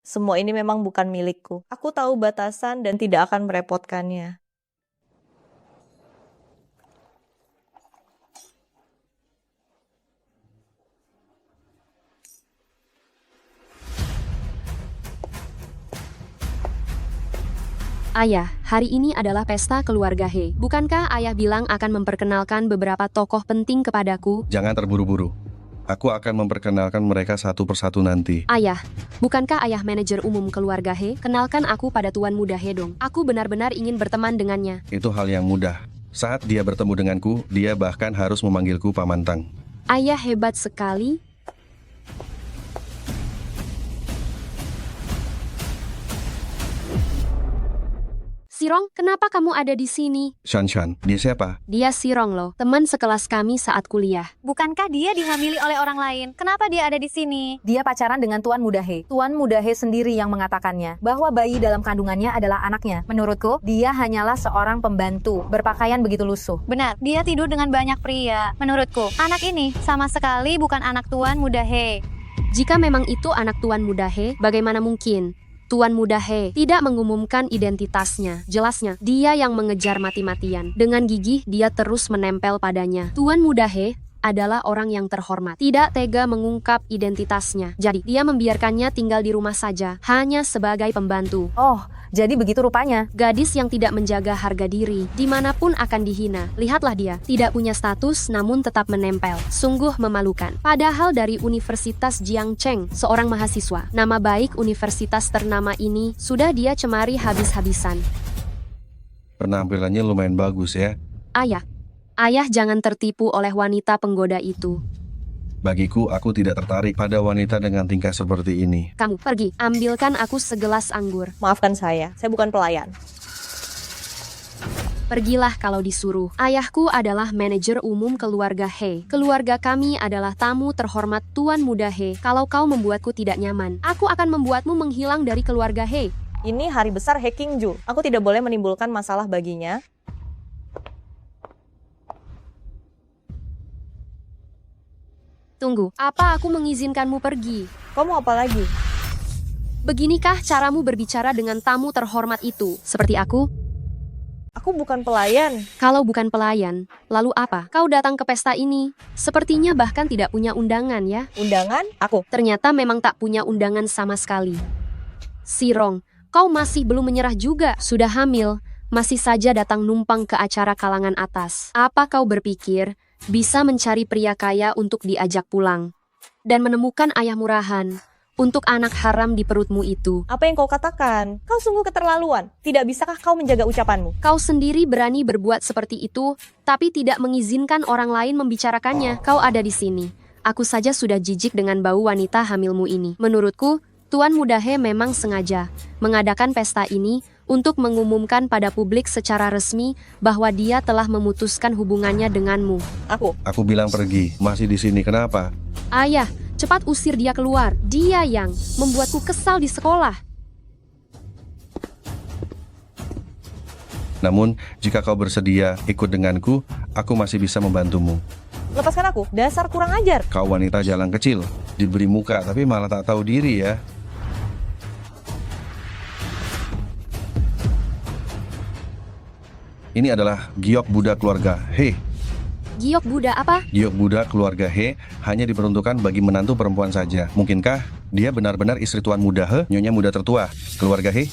Semua ini memang bukan milikku. Aku tahu batasan dan tidak akan merepotkannya. Ayah, hari ini adalah pesta keluarga He. Bukankah ayah bilang akan memperkenalkan beberapa tokoh penting kepadaku? Jangan terburu-buru. Aku akan memperkenalkan mereka satu persatu nanti. Ayah, bukankah ayah manajer umum keluarga He? Kenalkan aku pada Tuan Muda He dong. Aku benar-benar ingin berteman dengannya. Itu hal yang mudah. Saat dia bertemu denganku, dia bahkan harus memanggilku Paman Tang. Ayah hebat sekali. Sirong, kenapa kamu ada di sini? Shanshan, dia siapa? Dia Sirong loh, teman sekelas kami saat kuliah. Bukankah dia dihamili oleh orang lain? Kenapa dia ada di sini? Dia pacaran dengan Tuan Muda He. Tuan Muda He sendiri yang mengatakannya bahwa bayi dalam kandungannya adalah anaknya. Menurutku, dia hanyalah seorang pembantu, berpakaian begitu lusuh. Benar, dia tidur dengan banyak pria. Menurutku, anak ini sama sekali bukan anak Tuan Muda He. Jika memang itu anak Tuan Muda He, bagaimana mungkin Tuan Muda He tidak mengumumkan identitasnya? Jelasnya, dia yang mengejar mati-matian. Dengan gigih, dia terus menempel padanya. Tuan Muda He adalah orang yang terhormat, tidak tega mengungkap identitasnya. Jadi, dia membiarkannya tinggal di rumah saja, hanya sebagai pembantu. Oh, jadi begitu rupanya. Gadis yang tidak menjaga harga diri, dimanapun akan dihina. Lihatlah dia, tidak punya status namun tetap menempel. Sungguh memalukan. Padahal dari Universitas Jiangcheng, seorang mahasiswa, nama baik universitas ternama ini sudah dia cemari habis-habisan. Penampilannya lumayan bagus ya. Ayah jangan tertipu oleh wanita penggoda itu. Bagiku, aku tidak tertarik pada wanita dengan tingkah seperti ini. Kamu pergi, ambilkan aku segelas anggur. Maafkan saya bukan pelayan. Pergilah kalau disuruh. Ayahku adalah manajer umum keluarga He. Keluarga kami adalah tamu terhormat Tuan Muda He. Kalau kau membuatku tidak nyaman, aku akan membuatmu menghilang dari keluarga He. Ini hari besar He Qingju. Aku tidak boleh menimbulkan masalah baginya. Tunggu, apa aku mengizinkanmu pergi? Kau mau apa lagi? Beginikah caramu berbicara dengan tamu terhormat itu? Seperti aku? Aku bukan pelayan. Kalau bukan pelayan, lalu apa? Kau datang ke pesta ini. Sepertinya bahkan tidak punya undangan ya? Undangan? Aku. Ternyata memang tak punya undangan sama sekali. Sirong, kau masih belum menyerah juga. Sudah hamil, masih saja datang numpang ke acara kalangan atas. Apa kau berpikir bisa mencari pria kaya untuk diajak pulang dan menemukan ayah murahan untuk anak haram di perutmu itu. Apa yang kau katakan? Kau sungguh keterlaluan. Tidak bisakah kau menjaga ucapanmu? Kau sendiri berani berbuat seperti itu, tapi tidak mengizinkan orang lain membicarakannya. Kau ada di sini. Aku saja sudah jijik dengan bau wanita hamilmu ini. Menurutku, Tuan Muda He memang sengaja mengadakan pesta ini untuk mengumumkan pada publik secara resmi bahwa dia telah memutuskan hubungannya denganmu. Aku bilang pergi, masih di sini. Kenapa? Ayah, cepat usir dia keluar. Dia yang membuatku kesal di sekolah. Namun, jika kau bersedia ikut denganku, aku masih bisa membantumu. Lepaskan aku, dasar kurang ajar. Kau wanita jalan kecil, diberi muka tapi malah tak tahu diri ya. Ini adalah giok Buddha keluarga He. Giok Buddha apa? Giok Buddha keluarga He hanya diperuntukkan bagi menantu perempuan saja. Mungkinkah dia benar-benar istri Tuan Muda He, nyonya muda tertua, keluarga He?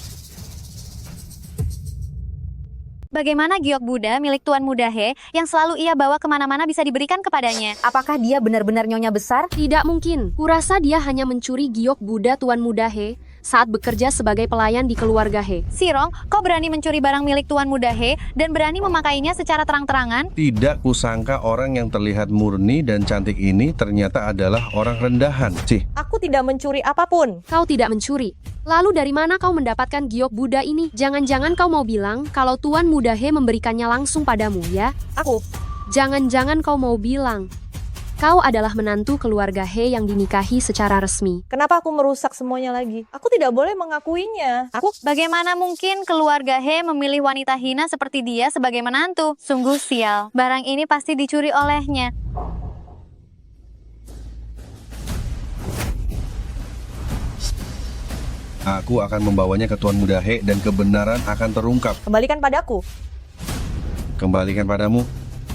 Bagaimana giok Buddha milik Tuan Muda He yang selalu ia bawa kemana-mana bisa diberikan kepadanya? Apakah dia benar-benar nyonya besar? Tidak mungkin. Kurasa dia hanya mencuri giok Buddha Tuan Muda He saat bekerja sebagai pelayan di keluarga He. Sirong, kau berani mencuri barang milik Tuan Muda He dan berani memakainya secara terang-terangan? Tidak kusangka orang yang terlihat murni dan cantik ini ternyata adalah orang rendahan. Cih, Aku tidak mencuri apapun. Kau tidak mencuri. Lalu dari mana kau mendapatkan giok Buddha ini? Jangan-jangan kau mau bilang kalau Tuan Muda He memberikannya langsung padamu, ya? Jangan-jangan kau mau bilang kau adalah menantu keluarga He yang dinikahi secara resmi. Kenapa aku merusak semuanya lagi? Aku tidak boleh mengakuinya. Bagaimana mungkin keluarga He memilih wanita hina seperti dia sebagai menantu? Sungguh sial. Barang ini pasti dicuri olehnya. aku akan membawanya ke Tuan Muda He dan kebenaran akan terungkap. Kembalikan padaku. Kembalikan padamu?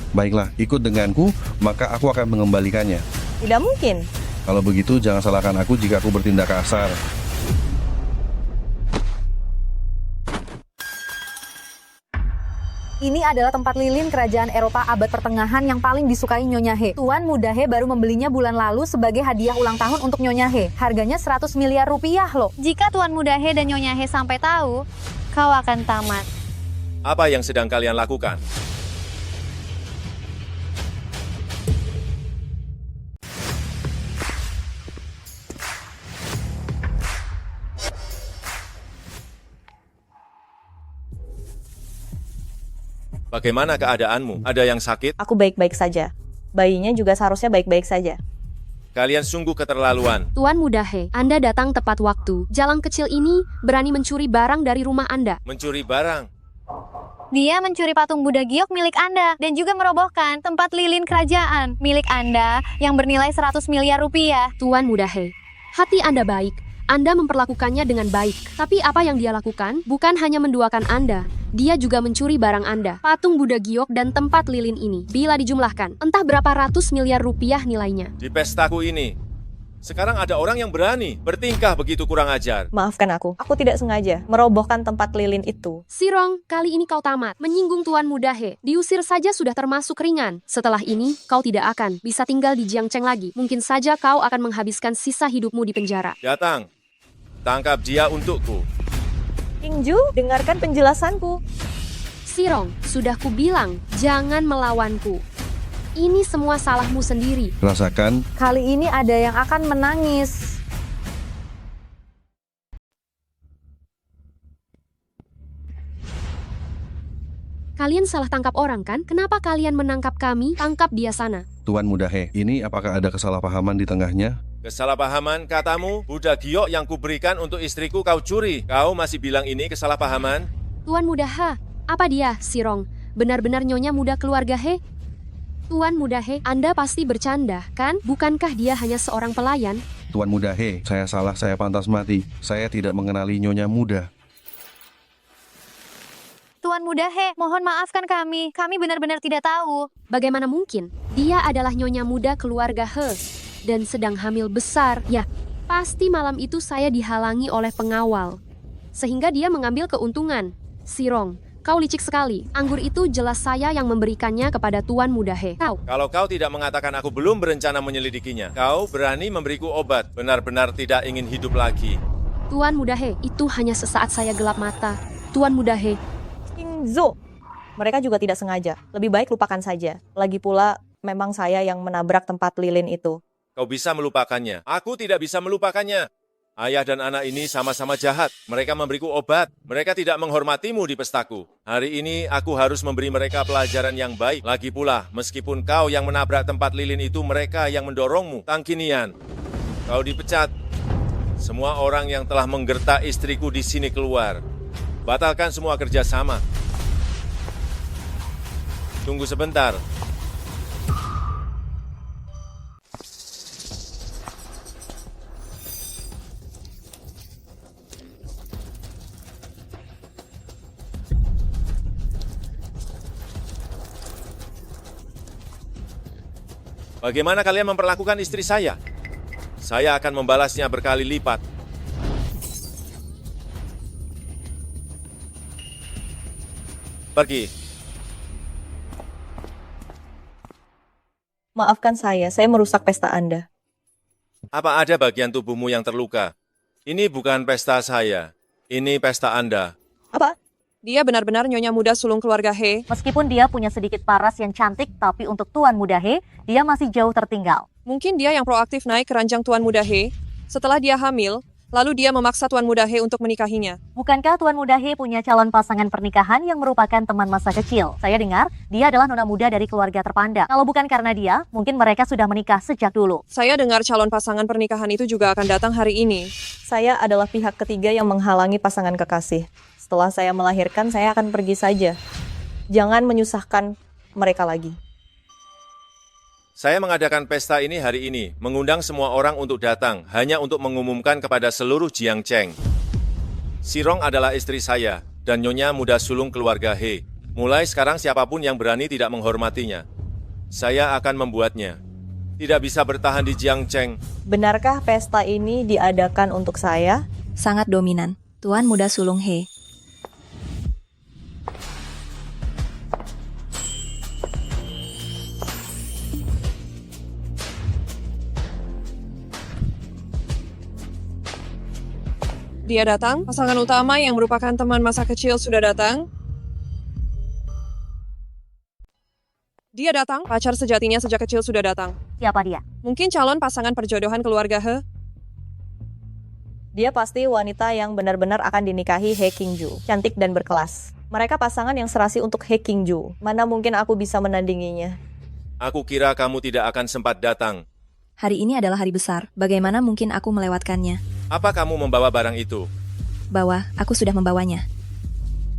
Baiklah, ikut denganku, maka aku akan mengembalikannya. Tidak mungkin. Kalau begitu, jangan salahkan aku jika aku bertindak kasar. Ini adalah tempat lilin kerajaan Eropa abad pertengahan yang paling disukai Nyonya He. Tuan Muda He baru membelinya bulan lalu sebagai hadiah ulang tahun untuk Nyonya He. Harganya 100 miliar rupiah loh. Jika Tuan Muda He dan Nyonya He sampai tahu, kau akan tamat. Apa yang sedang kalian lakukan? Bagaimana keadaanmu? Ada yang sakit? Aku baik-baik saja. Bayinya juga seharusnya baik-baik saja. Kalian sungguh keterlaluan. Tuan Muda He, Anda datang tepat waktu. Jalang kecil ini berani mencuri barang dari rumah Anda. Mencuri barang? Dia mencuri patung Buddha giok milik Anda dan juga merobohkan tempat lilin kerajaan milik Anda yang bernilai 100 miliar rupiah. Tuan Muda He, hati Anda baik. Anda memperlakukannya dengan baik. Tapi apa yang dia lakukan bukan hanya menduakan Anda. Dia juga mencuri barang Anda. Patung Buddha giok dan tempat lilin ini, bila dijumlahkan, entah berapa ratus miliar rupiah nilainya. Di pestaku ini, sekarang ada orang yang berani bertingkah begitu kurang ajar. Maafkan aku tidak sengaja merobohkan tempat lilin itu. Sirong, kali ini kau tamat. Menyinggung Tuan Muda He, diusir saja sudah termasuk ringan. Setelah ini, kau tidak akan bisa tinggal di Jiangcheng lagi. Mungkin saja kau akan menghabiskan sisa hidupmu di penjara. Datang, tangkap dia untukku. Kingju, dengarkan penjelasanku. Sirong, sudah kubilang, jangan melawanku. Ini semua salahmu sendiri. Rasakan. Kali ini ada yang akan menangis. Kalian salah tangkap orang kan? Kenapa kalian menangkap kami? Tangkap dia sana. Tuan Muda He, ini apakah ada kesalahpahaman di tengahnya? Kesalahpahaman katamu, Buddha giok yang kuberikan untuk istriku kau curi. Kau masih bilang ini kesalahpahaman? Tuan Muda He, apa dia, Sirong? Benar-benar nyonya muda keluarga He? Tuan Muda He, Anda pasti bercanda, kan? Bukankah dia hanya seorang pelayan? Tuan Muda He, saya salah, saya pantas mati. Saya tidak mengenali Nyonya Muda. Tuan Muda He, mohon maafkan kami. Kami benar-benar tidak tahu. Bagaimana mungkin? Dia adalah nyonya muda keluarga He dan sedang hamil besar. Ya, pasti malam itu saya dihalangi oleh pengawal. Sehingga dia mengambil keuntungan. Sirong, Kau licik sekali. Anggur itu jelas saya yang memberikannya kepada Tuan Muda He. Kalau kau tidak mengatakan aku belum berencana menyelidikinya, kau berani memberiku obat. Benar-benar tidak ingin hidup lagi. Tuan Muda He, itu hanya sesaat saya gelap mata. Tuan Muda He. Kingzo. Mereka juga tidak sengaja. Lebih baik lupakan saja. Lagi pula, memang saya yang menabrak tempat lilin itu. Kau bisa melupakannya. Aku tidak bisa melupakannya. Ayah dan anak ini sama-sama jahat. Mereka memberiku obat. Mereka tidak menghormatimu di pestaku. Hari ini aku harus memberi mereka pelajaran yang baik. Lagi pula, meskipun kau yang menabrak tempat lilin itu, mereka yang mendorongmu. Tangkinian, kau dipecat. Semua orang yang telah menggertak istriku di sini keluar. Batalkan semua kerjasama. Tunggu sebentar. Bagaimana kalian memperlakukan istri saya? Saya akan membalasnya berkali lipat. Pergi. Maafkan saya merusak pesta Anda. Apa ada bagian tubuhmu yang terluka? Ini bukan pesta saya. Ini pesta Anda. Apa? Dia benar-benar nyonya muda sulung keluarga He. Meskipun dia punya sedikit paras yang cantik, tapi untuk Tuan Muda He, dia masih jauh tertinggal. Mungkin dia yang proaktif naik ke ranjang Tuan Muda He. Setelah dia hamil, lalu dia memaksa Tuan Muda He untuk menikahinya. Bukankah Tuan Muda He punya calon pasangan pernikahan yang merupakan teman masa kecil? Saya dengar, dia adalah nona muda dari keluarga terpandang. Kalau bukan karena dia, mungkin mereka sudah menikah sejak dulu. Saya dengar calon pasangan pernikahan itu juga akan datang hari ini. Saya adalah pihak ketiga yang menghalangi pasangan kekasih. Setelah saya melahirkan, saya akan pergi saja. Jangan menyusahkan mereka lagi. Saya mengadakan pesta ini hari ini, mengundang semua orang untuk datang, hanya untuk mengumumkan kepada seluruh Jiangcheng. Sirong adalah istri saya, dan nyonya muda sulung keluarga He. Mulai sekarang siapapun yang berani tidak menghormatinya, saya akan membuatnya tidak bisa bertahan di Jiangcheng. Benarkah pesta ini diadakan untuk saya? Sangat dominan, Tuan Muda Sulung He. Dia datang, pasangan utama yang merupakan teman masa kecil sudah datang. Dia datang, pacar sejatinya sejak kecil sudah datang. Siapa dia? Mungkin calon pasangan perjodohan keluarga He. Dia pasti wanita yang benar-benar akan dinikahi He Qingju, cantik dan berkelas. Mereka pasangan yang serasi untuk He Qingju. Mana mungkin aku bisa menandinginya? Aku kira kamu tidak akan sempat datang. Hari ini adalah hari besar. Bagaimana mungkin aku melewatkannya? Apa kamu membawa barang itu? Bawa, aku sudah membawanya.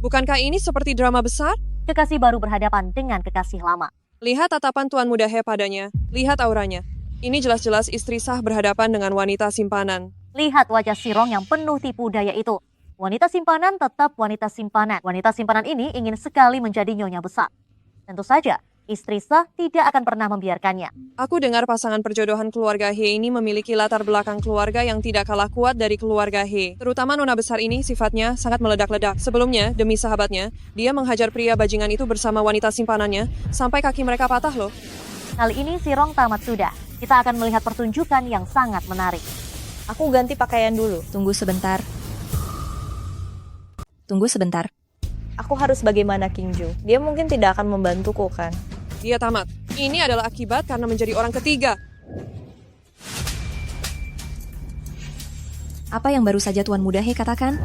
Bukankah ini seperti drama besar? Kekasih baru berhadapan dengan kekasih lama. Lihat tatapan Tuan Muda He padanya. Lihat auranya. Ini jelas-jelas istri sah berhadapan dengan wanita simpanan. Lihat wajah Sirong yang penuh tipu daya itu. Wanita simpanan tetap wanita simpanan. Wanita simpanan ini ingin sekali menjadi nyonya besar. Tentu saja, istri sah tidak akan pernah membiarkannya. Aku dengar pasangan perjodohan keluarga He ini memiliki latar belakang keluarga yang tidak kalah kuat dari keluarga He. Terutama nona besar ini sifatnya sangat meledak-ledak. Sebelumnya, demi sahabatnya, dia menghajar pria bajingan itu bersama wanita simpanannya sampai kaki mereka patah loh. Kali ini Sirong tamat sudah. Kita akan melihat pertunjukan yang sangat menarik. Aku ganti pakaian dulu. Tunggu sebentar. Tunggu sebentar. Aku harus bagaimana Qingju? Dia mungkin tidak akan membantuku kan? Dia tamat. Ini adalah akibat karena menjadi orang ketiga. Apa yang baru saja Tuan Muda He katakan?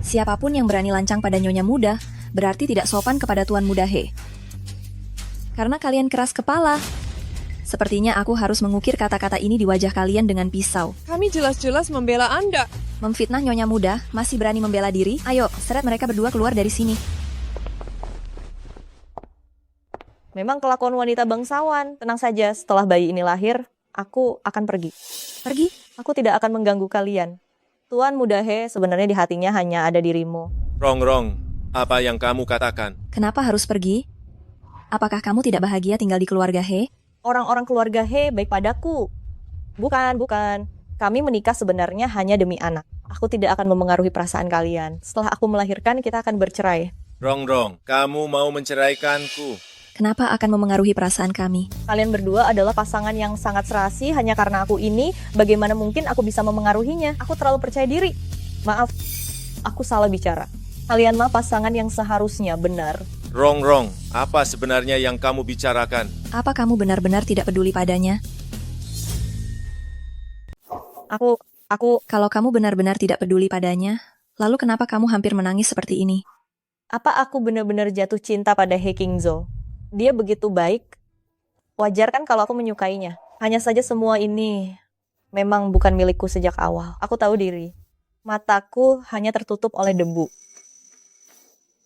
Siapapun yang berani lancang pada nyonya muda, berarti tidak sopan kepada Tuan Muda He. Karena kalian keras kepala. Sepertinya aku harus mengukir kata-kata ini di wajah kalian dengan pisau. Kami jelas-jelas membela Anda. Memfitnah nyonya muda, masih berani membela diri? Ayo, seret mereka berdua keluar dari sini. Memang kelakuan wanita bangsawan. Tenang saja, setelah bayi ini lahir, aku akan pergi. Pergi? Aku tidak akan mengganggu kalian. Tuan Muda He sebenarnya di hatinya hanya ada dirimu. Rong, apa yang kamu katakan? Kenapa harus pergi? Apakah kamu tidak bahagia tinggal di keluarga He? Orang-orang keluarga He baik padaku. Bukan. Kami menikah sebenarnya hanya demi anak. Aku tidak akan memengaruhi perasaan kalian. Setelah aku melahirkan, kita akan bercerai. Rongrong, kamu mau menceraikanku? Kenapa akan memengaruhi perasaan kami? Kalian berdua adalah pasangan yang sangat serasi. Hanya karena aku ini, bagaimana mungkin aku bisa memengaruhinya? Aku terlalu percaya diri. Maaf, aku salah bicara. Kalianlah pasangan yang seharusnya benar. Rongrong, apa sebenarnya yang kamu bicarakan? Apa kamu benar-benar tidak peduli padanya? Kalau kamu benar-benar tidak peduli padanya, lalu kenapa kamu hampir menangis seperti ini? Apa aku benar-benar jatuh cinta pada He Kingzo? Dia begitu baik. Wajar kan kalau aku menyukainya. Hanya saja semua ini memang bukan milikku sejak awal. Aku tahu diri. Mataku hanya tertutup oleh debu.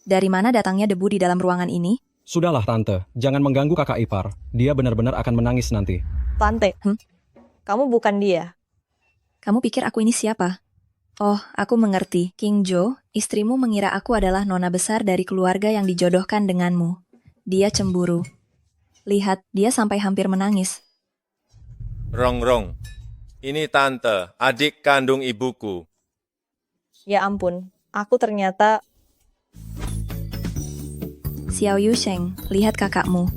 Dari mana datangnya debu di dalam ruangan ini? Sudahlah Tante, jangan mengganggu kakak ipar. Dia benar-benar akan menangis nanti. Tante, kamu bukan dia. Kamu pikir aku ini siapa? Oh, aku mengerti. King Jo, istrimu mengira aku adalah nona besar dari keluarga yang dijodohkan denganmu. Dia cemburu. Lihat, dia sampai hampir menangis. Rongrong, ini Tante, adik kandung ibuku. Ya ampun, aku ternyata... Xiao Yusheng, lihat kakakmu.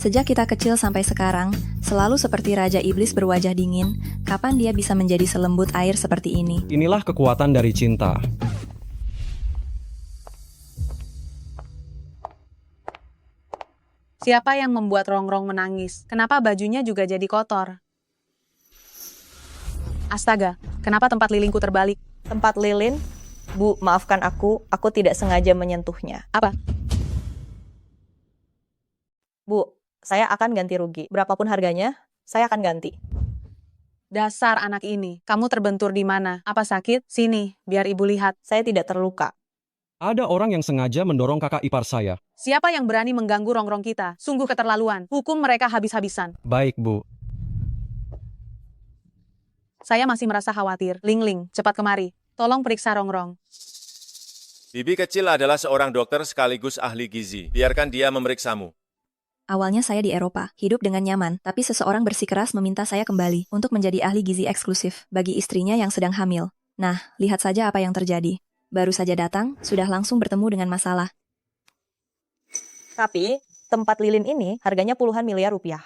Sejak kita kecil sampai sekarang, selalu seperti Raja Iblis berwajah dingin, kapan dia bisa menjadi selembut air seperti ini? Inilah kekuatan dari cinta. Siapa yang membuat Rongrong menangis? Kenapa bajunya juga jadi kotor? Astaga, kenapa tempat lilinku terbalik? Tempat lilin? Bu, maafkan aku tidak sengaja menyentuhnya. Apa? Bu, saya akan ganti rugi. Berapapun harganya, saya akan ganti. Dasar anak ini, kamu terbentur di mana? Apa sakit? Sini, biar ibu lihat. Saya tidak terluka. Ada orang yang sengaja mendorong kakak ipar saya. Siapa yang berani mengganggu Rongrong kita? Sungguh keterlaluan. Hukum mereka habis-habisan. Baik, Bu. Saya masih merasa khawatir. Ling Ling, cepat kemari. Tolong periksa Rongrong. Bibi kecil adalah seorang dokter sekaligus ahli gizi. Biarkan dia memeriksamu. Awalnya saya di Eropa, hidup dengan nyaman, tapi seseorang bersikeras meminta saya kembali untuk menjadi ahli gizi eksklusif bagi istrinya yang sedang hamil. Nah, lihat saja apa yang terjadi. Baru saja datang, sudah langsung bertemu dengan masalah. Tapi, tempat lilin ini harganya puluhan miliar rupiah.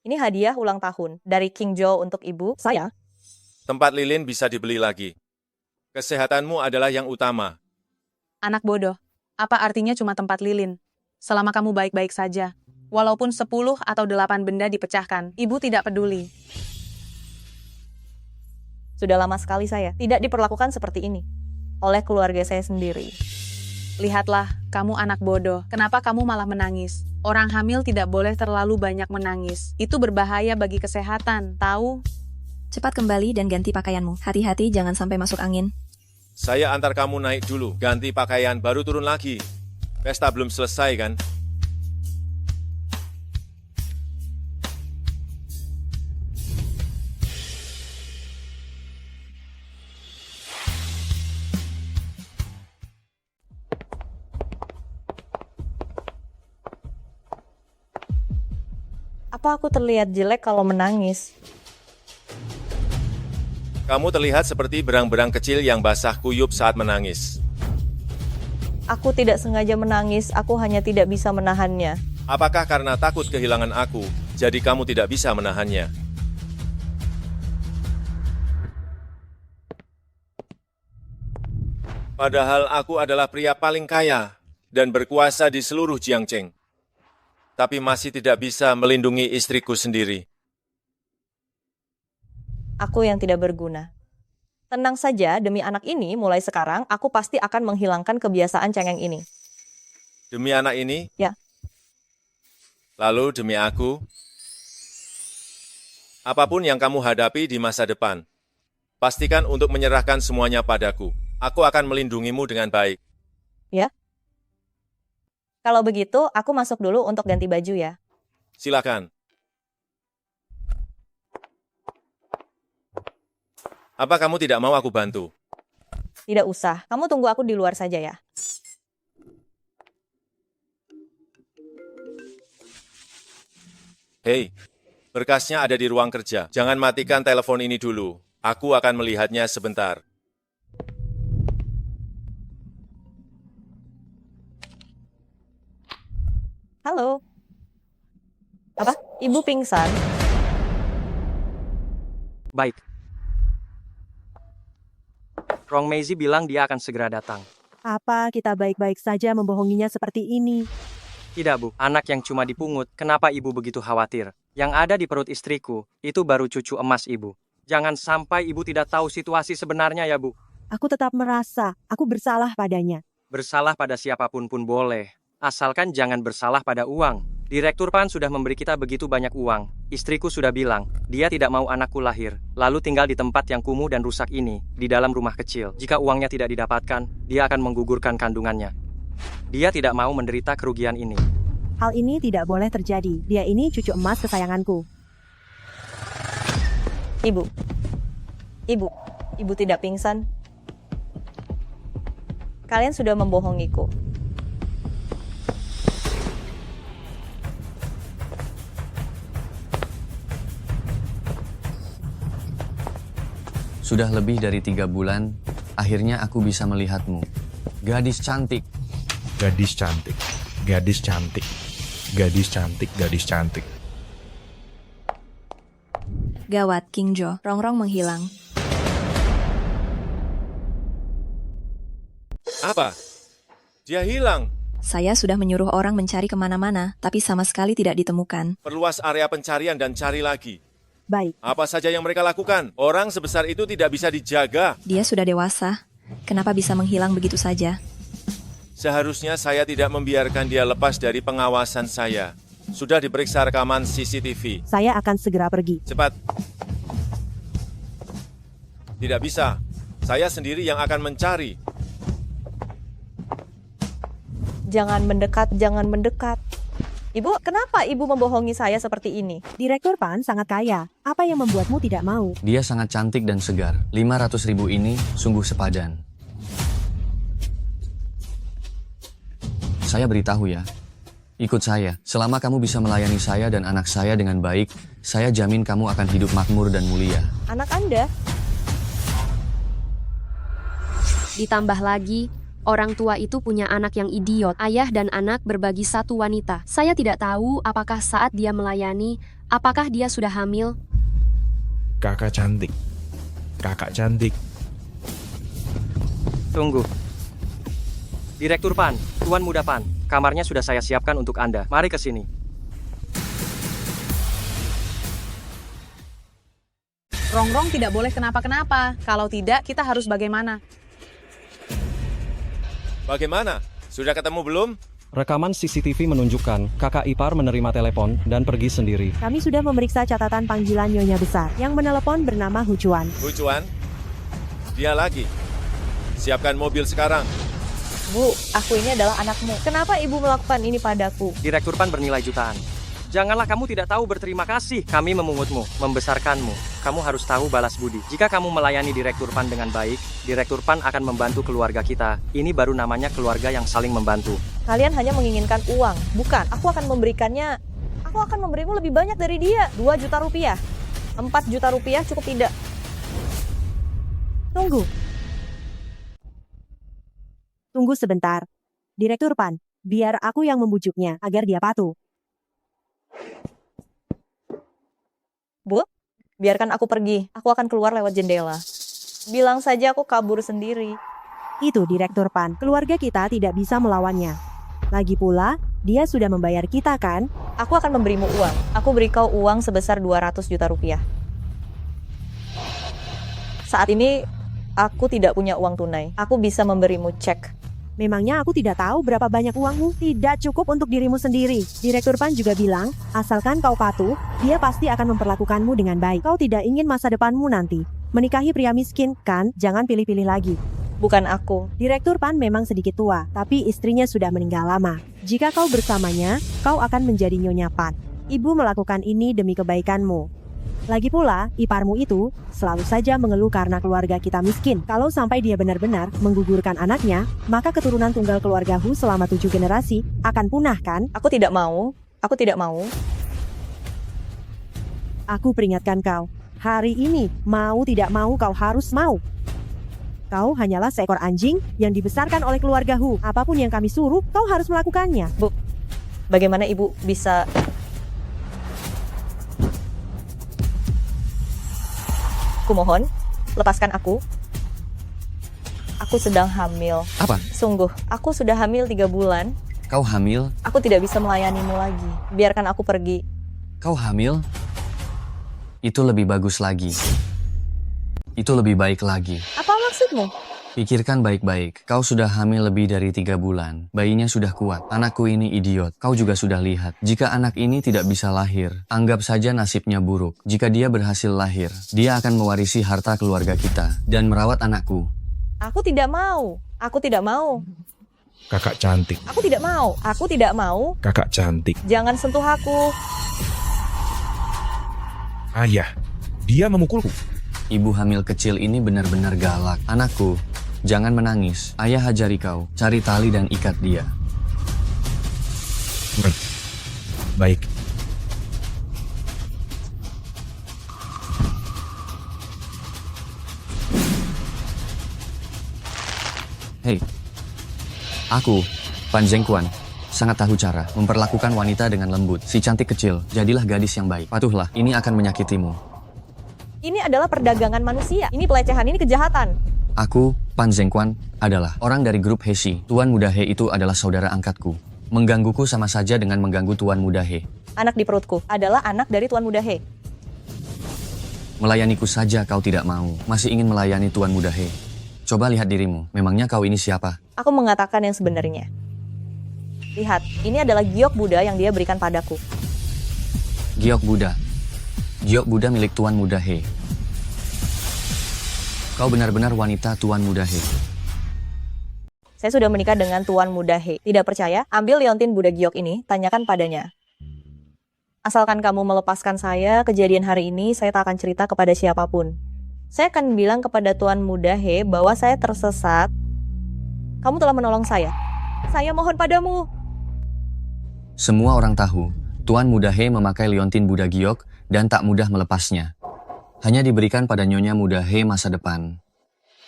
Ini hadiah ulang tahun dari King Jo untuk ibu saya. Tempat lilin bisa dibeli lagi. Kesehatanmu adalah yang utama. Anak bodoh, apa artinya cuma tempat lilin? Selama kamu baik-baik saja. Walaupun 10 atau 8 benda dipecahkan, ibu tidak peduli. Sudah lama sekali saya tidak diperlakukan seperti ini oleh keluarga saya sendiri. Lihatlah, kamu anak bodoh. Kenapa kamu malah menangis? Orang hamil tidak boleh terlalu banyak menangis. Itu berbahaya bagi kesehatan, tahu? Cepat kembali dan ganti pakaianmu. Hati-hati jangan sampai masuk angin. Saya antar kamu naik dulu, ganti pakaian, baru turun lagi. Pesta belum selesai kan? Apa aku terlihat jelek kalau menangis? Kamu terlihat seperti berang-berang kecil yang basah kuyup saat menangis. Aku tidak sengaja menangis, aku hanya tidak bisa menahannya. Apakah karena takut kehilangan aku, jadi kamu tidak bisa menahannya? Padahal aku adalah pria paling kaya dan berkuasa di seluruh Jiangcheng. Tapi masih tidak bisa melindungi istriku sendiri. Aku yang tidak berguna. Tenang saja, demi anak ini, mulai sekarang, aku pasti akan menghilangkan kebiasaan cengeng ini. Demi anak ini? Ya. Lalu demi aku? Apapun yang kamu hadapi di masa depan, pastikan untuk menyerahkan semuanya padaku. Aku akan melindungimu dengan baik. Ya? Kalau begitu, aku masuk dulu untuk ganti baju ya. Silakan. Apa kamu tidak mau aku bantu? Tidak usah, kamu tunggu aku di luar saja ya. Hei, berkasnya ada di ruang kerja. Jangan matikan telepon ini dulu. Aku akan melihatnya sebentar. Halo. Apa? Ibu pingsan? Baik. Rong Meizi bilang dia akan segera datang. Apa kita baik-baik saja membohonginya seperti ini? Tidak, Bu. Anak yang cuma dipungut, kenapa ibu begitu khawatir? Yang ada di perut istriku, itu baru cucu emas ibu. Jangan sampai ibu tidak tahu situasi sebenarnya ya, Bu. Aku tetap merasa aku bersalah padanya. Bersalah pada siapapun pun boleh. Asalkan jangan bersalah pada uang. Direktur PAN sudah memberi kita begitu banyak uang. Istriku sudah bilang, dia tidak mau anakku lahir, lalu tinggal di tempat yang kumuh dan rusak ini, di dalam rumah kecil. Jika uangnya tidak didapatkan, dia akan menggugurkan kandungannya. Dia tidak mau menderita kerugian ini. Hal ini tidak boleh terjadi. Dia ini cucu emas kesayanganku. Ibu tidak pingsan. Kalian sudah membohongiku. Sudah lebih dari 3 bulan, akhirnya aku bisa melihatmu. Gadis cantik. Gadis cantik. Gadis cantik. Gadis cantik, gadis cantik. Gawat, King Jo. Rongrong menghilang. Apa? Dia hilang. Saya sudah menyuruh orang mencari kemana-mana, tapi sama sekali tidak ditemukan. Perluas area pencarian dan cari lagi. Baik. Apa saja yang mereka lakukan? Orang sebesar itu tidak bisa dijaga. Dia sudah dewasa. Kenapa bisa menghilang begitu saja? Seharusnya saya tidak membiarkan dia lepas dari pengawasan saya. Sudah diperiksa rekaman CCTV. Saya akan segera pergi. Cepat. Tidak bisa. Saya sendiri yang akan mencari. Jangan mendekat, jangan mendekat. Ibu, kenapa ibu membohongi saya seperti ini? Direktur PAN sangat kaya. Apa yang membuatmu tidak mau? Dia sangat cantik dan segar. 500.000 ini sungguh sepadan. Saya beritahu ya. Ikut saya. Selama kamu bisa melayani saya dan anak saya dengan baik, saya jamin kamu akan hidup makmur dan mulia. Anak Anda? Ditambah lagi, orang tua itu punya anak yang idiot. Ayah dan anak berbagi satu wanita. Saya tidak tahu apakah saat dia melayani, apakah dia sudah hamil. Kakak cantik. Kakak cantik. Tunggu. Direktur PAN, Tuan Muda PAN, kamarnya sudah saya siapkan untuk Anda. Mari ke sini. Rongrong tidak boleh kenapa-kenapa. Kalau tidak, kita harus bagaimana? Bagaimana? Sudah ketemu belum? Rekaman CCTV menunjukkan kakak ipar menerima telepon dan pergi sendiri. Kami sudah memeriksa catatan panggilan Nyonya Besar. Yang menelepon bernama Hu Chuan. Hu Chuan? Dia lagi. Siapkan mobil sekarang. Bu, aku ini adalah anakmu. Kenapa ibu melakukan ini padaku? Direktur PAN bernilai jutaan. Janganlah kamu tidak tahu berterima kasih. Kami memungutmu, membesarkanmu. Kamu harus tahu balas budi. Jika kamu melayani Direktur PAN dengan baik, Direktur PAN akan membantu keluarga kita. Ini baru namanya keluarga yang saling membantu. Kalian hanya menginginkan uang. Bukan, aku akan memberikannya. Aku akan memberimu lebih banyak dari dia. 2 juta rupiah. 4 juta rupiah cukup tidak? Tunggu. Tunggu sebentar. Direktur PAN, biar aku yang membujuknya agar dia patuh. Bu, biarkan aku pergi. Aku akan keluar lewat jendela. Bilang saja aku kabur sendiri. Itu Direktur PAN. Keluarga kita tidak bisa melawannya. Lagi pula, dia sudah membayar kita kan? Aku akan memberimu uang. Aku beri kau uang sebesar 200 juta rupiah. Saat ini, aku tidak punya uang tunai. Aku bisa memberimu cek. Memangnya aku tidak tahu berapa banyak uangmu? Tidak cukup untuk dirimu sendiri. Direktur PAN juga bilang, asalkan kau patuh, dia pasti akan memperlakukanmu dengan baik. Kau tidak ingin masa depanmu nanti menikahi pria miskin, kan? Jangan pilih-pilih lagi. Bukan aku. Direktur PAN memang sedikit tua, tapi istrinya sudah meninggal lama. Jika kau bersamanya, kau akan menjadi Nyonya PAN. Ibu melakukan ini demi kebaikanmu. Lagi pula, iparmu itu selalu saja mengeluh karena keluarga kita miskin. Kalau sampai dia benar-benar menggugurkan anaknya, maka keturunan tunggal keluarga Hu selama 7 generasi akan punah kan? Aku tidak mau. Aku tidak mau. Aku peringatkan kau. Hari ini, mau tidak mau kau harus mau. Kau hanyalah seekor anjing yang dibesarkan oleh keluarga Hu. Apapun yang kami suruh, kau harus melakukannya. Bagaimana ibu bisa... Aku mohon, lepaskan aku. Aku sedang hamil. Apa? Sungguh, aku sudah hamil 3 bulan. Kau hamil? Aku tidak bisa melayanimu lagi. Biarkan aku pergi. Kau hamil? Itu lebih bagus lagi. Itu lebih baik lagi. Apa maksudmu? Pikirkan baik-baik. Kau sudah hamil lebih dari 3 bulan. Bayinya sudah kuat. Anakku ini idiot. Kau juga sudah lihat. Jika anak ini tidak bisa lahir, anggap saja nasibnya buruk. Jika dia berhasil lahir, dia akan mewarisi harta keluarga kita dan merawat anakku. Aku tidak mau. Aku tidak mau. Kakak cantik. Aku tidak mau. Aku tidak mau. Kakak cantik. Jangan sentuh aku. Ayah, dia memukulku. Ibu hamil kecil ini benar-benar galak. Anakku, jangan menangis. Ayah ajari kau. Cari tali dan ikat dia. Baik. Hei, aku, Pan Zhengquan, sangat tahu cara memperlakukan wanita dengan lembut. Si cantik kecil, jadilah gadis yang baik. Patuhlah, ini akan menyakitimu. Ini adalah perdagangan manusia. Ini pelecehan, ini kejahatan. Aku, Pan Zhengquan, adalah orang dari grup Heshi. Tuan Muda He itu adalah saudara angkatku. Menggangguku sama saja dengan mengganggu Tuan Muda He. Anak di perutku adalah anak dari Tuan Muda He. Melayaniku saja kau tidak mau. Masih ingin melayani Tuan Muda He. Coba lihat dirimu. Memangnya kau ini siapa? Aku mengatakan yang sebenarnya. Lihat, ini adalah giok Buddha yang dia berikan padaku. Giok Buddha. Giok Buddha milik Tuan Muda He. Kau benar-benar wanita Tuan Muda He. Saya sudah menikah dengan Tuan Muda He. Tidak percaya? Ambil liontin Buddha giok ini, tanyakan padanya. Asalkan kamu melepaskan saya, kejadian hari ini saya tak akan cerita kepada siapapun. Saya akan bilang kepada Tuan Muda He bahwa saya tersesat. Kamu telah menolong saya. Saya mohon padamu. Semua orang tahu, Tuan Muda He memakai liontin Buddha giok dan tak mudah melepasnya. Hanya diberikan pada Nyonya Muda He masa depan.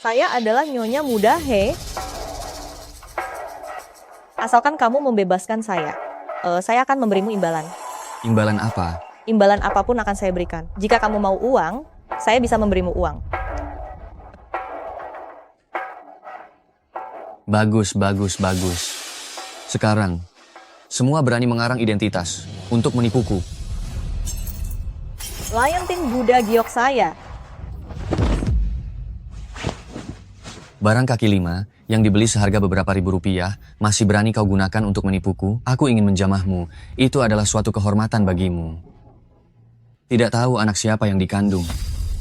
Saya adalah Nyonya Muda He. Asalkan kamu membebaskan saya akan memberimu imbalan. Imbalan apa? Imbalan apapun akan saya berikan. Jika kamu mau uang, saya bisa memberimu uang. Bagus, bagus, bagus. Sekarang, semua berani mengarang identitas untuk menipuku. Liontin Buddha giok saya. Barang kaki 5 yang dibeli seharga beberapa ribu rupiah masih berani kau gunakan untuk menipuku? Aku ingin menjamahmu. Itu adalah suatu kehormatan bagimu. Tidak tahu anak siapa yang dikandung.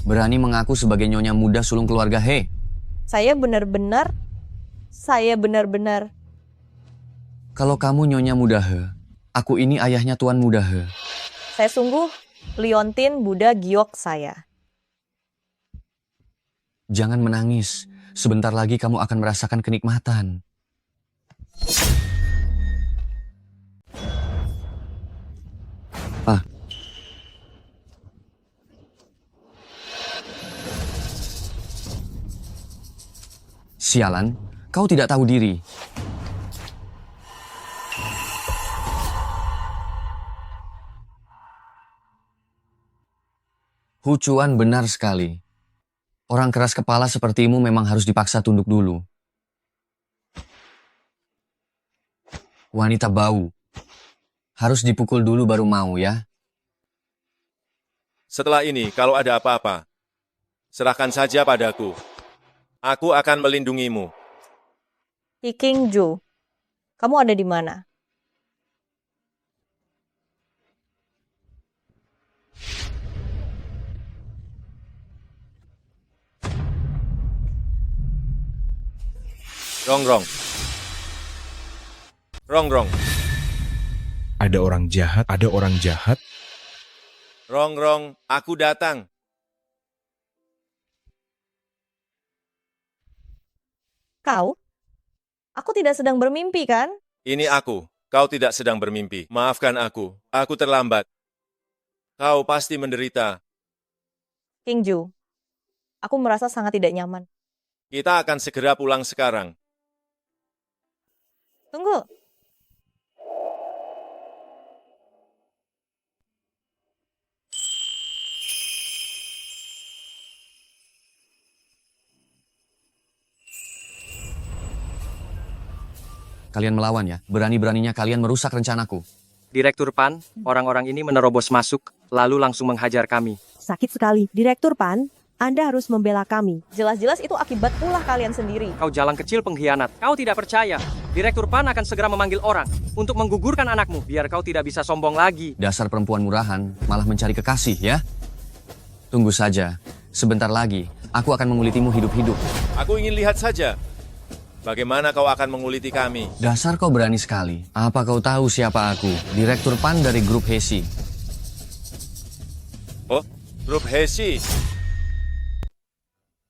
Berani mengaku sebagai Nyonya Muda sulung keluarga He. Saya benar-benar. Kalau kamu Nyonya Muda He, aku ini ayahnya Tuan Muda He. Saya sungguh liontin Buddha giok saya. Jangan menangis. Sebentar lagi kamu akan merasakan kenikmatan. Ah. Sialan, kau tidak tahu diri. Hucuan benar sekali. Orang keras kepala sepertimu memang harus dipaksa tunduk dulu. Wanita bau. Harus dipukul dulu baru mau ya. Setelah ini, kalau ada apa-apa, serahkan saja padaku. Aku akan melindungimu. King Ju, kamu ada di mana? Rongrong. Rongrong. Ada orang jahat, ada orang jahat. Rongrong, aku datang. Kau? Aku tidak sedang bermimpi, kan? Ini aku. Kau tidak sedang bermimpi. Maafkan aku. Aku terlambat. Kau pasti menderita. King Ju, aku merasa sangat tidak nyaman. Kita akan segera pulang sekarang. Tunggu. Kalian melawan ya, berani-beraninya kalian merusak rencanaku. Direktur Pan, orang-orang ini menerobos masuk, lalu langsung menghajar kami. Sakit sekali. Direktur Pan, Anda harus membela kami. Jelas-jelas itu akibat ulah kalian sendiri. Kau jalang kecil pengkhianat. Kau tidak percaya. Direktur Pan akan segera memanggil orang untuk menggugurkan anakmu, biar kau tidak bisa sombong lagi. Dasar perempuan murahan, malah mencari kekasih ya. Tunggu saja, sebentar lagi, aku akan mengulitimu hidup-hidup. Aku ingin lihat saja. Bagaimana kau akan menguliti kami? Dasar kau berani sekali. Apa kau tahu siapa aku? Direktur Pan dari grup Hesi. Oh, grup Hesi.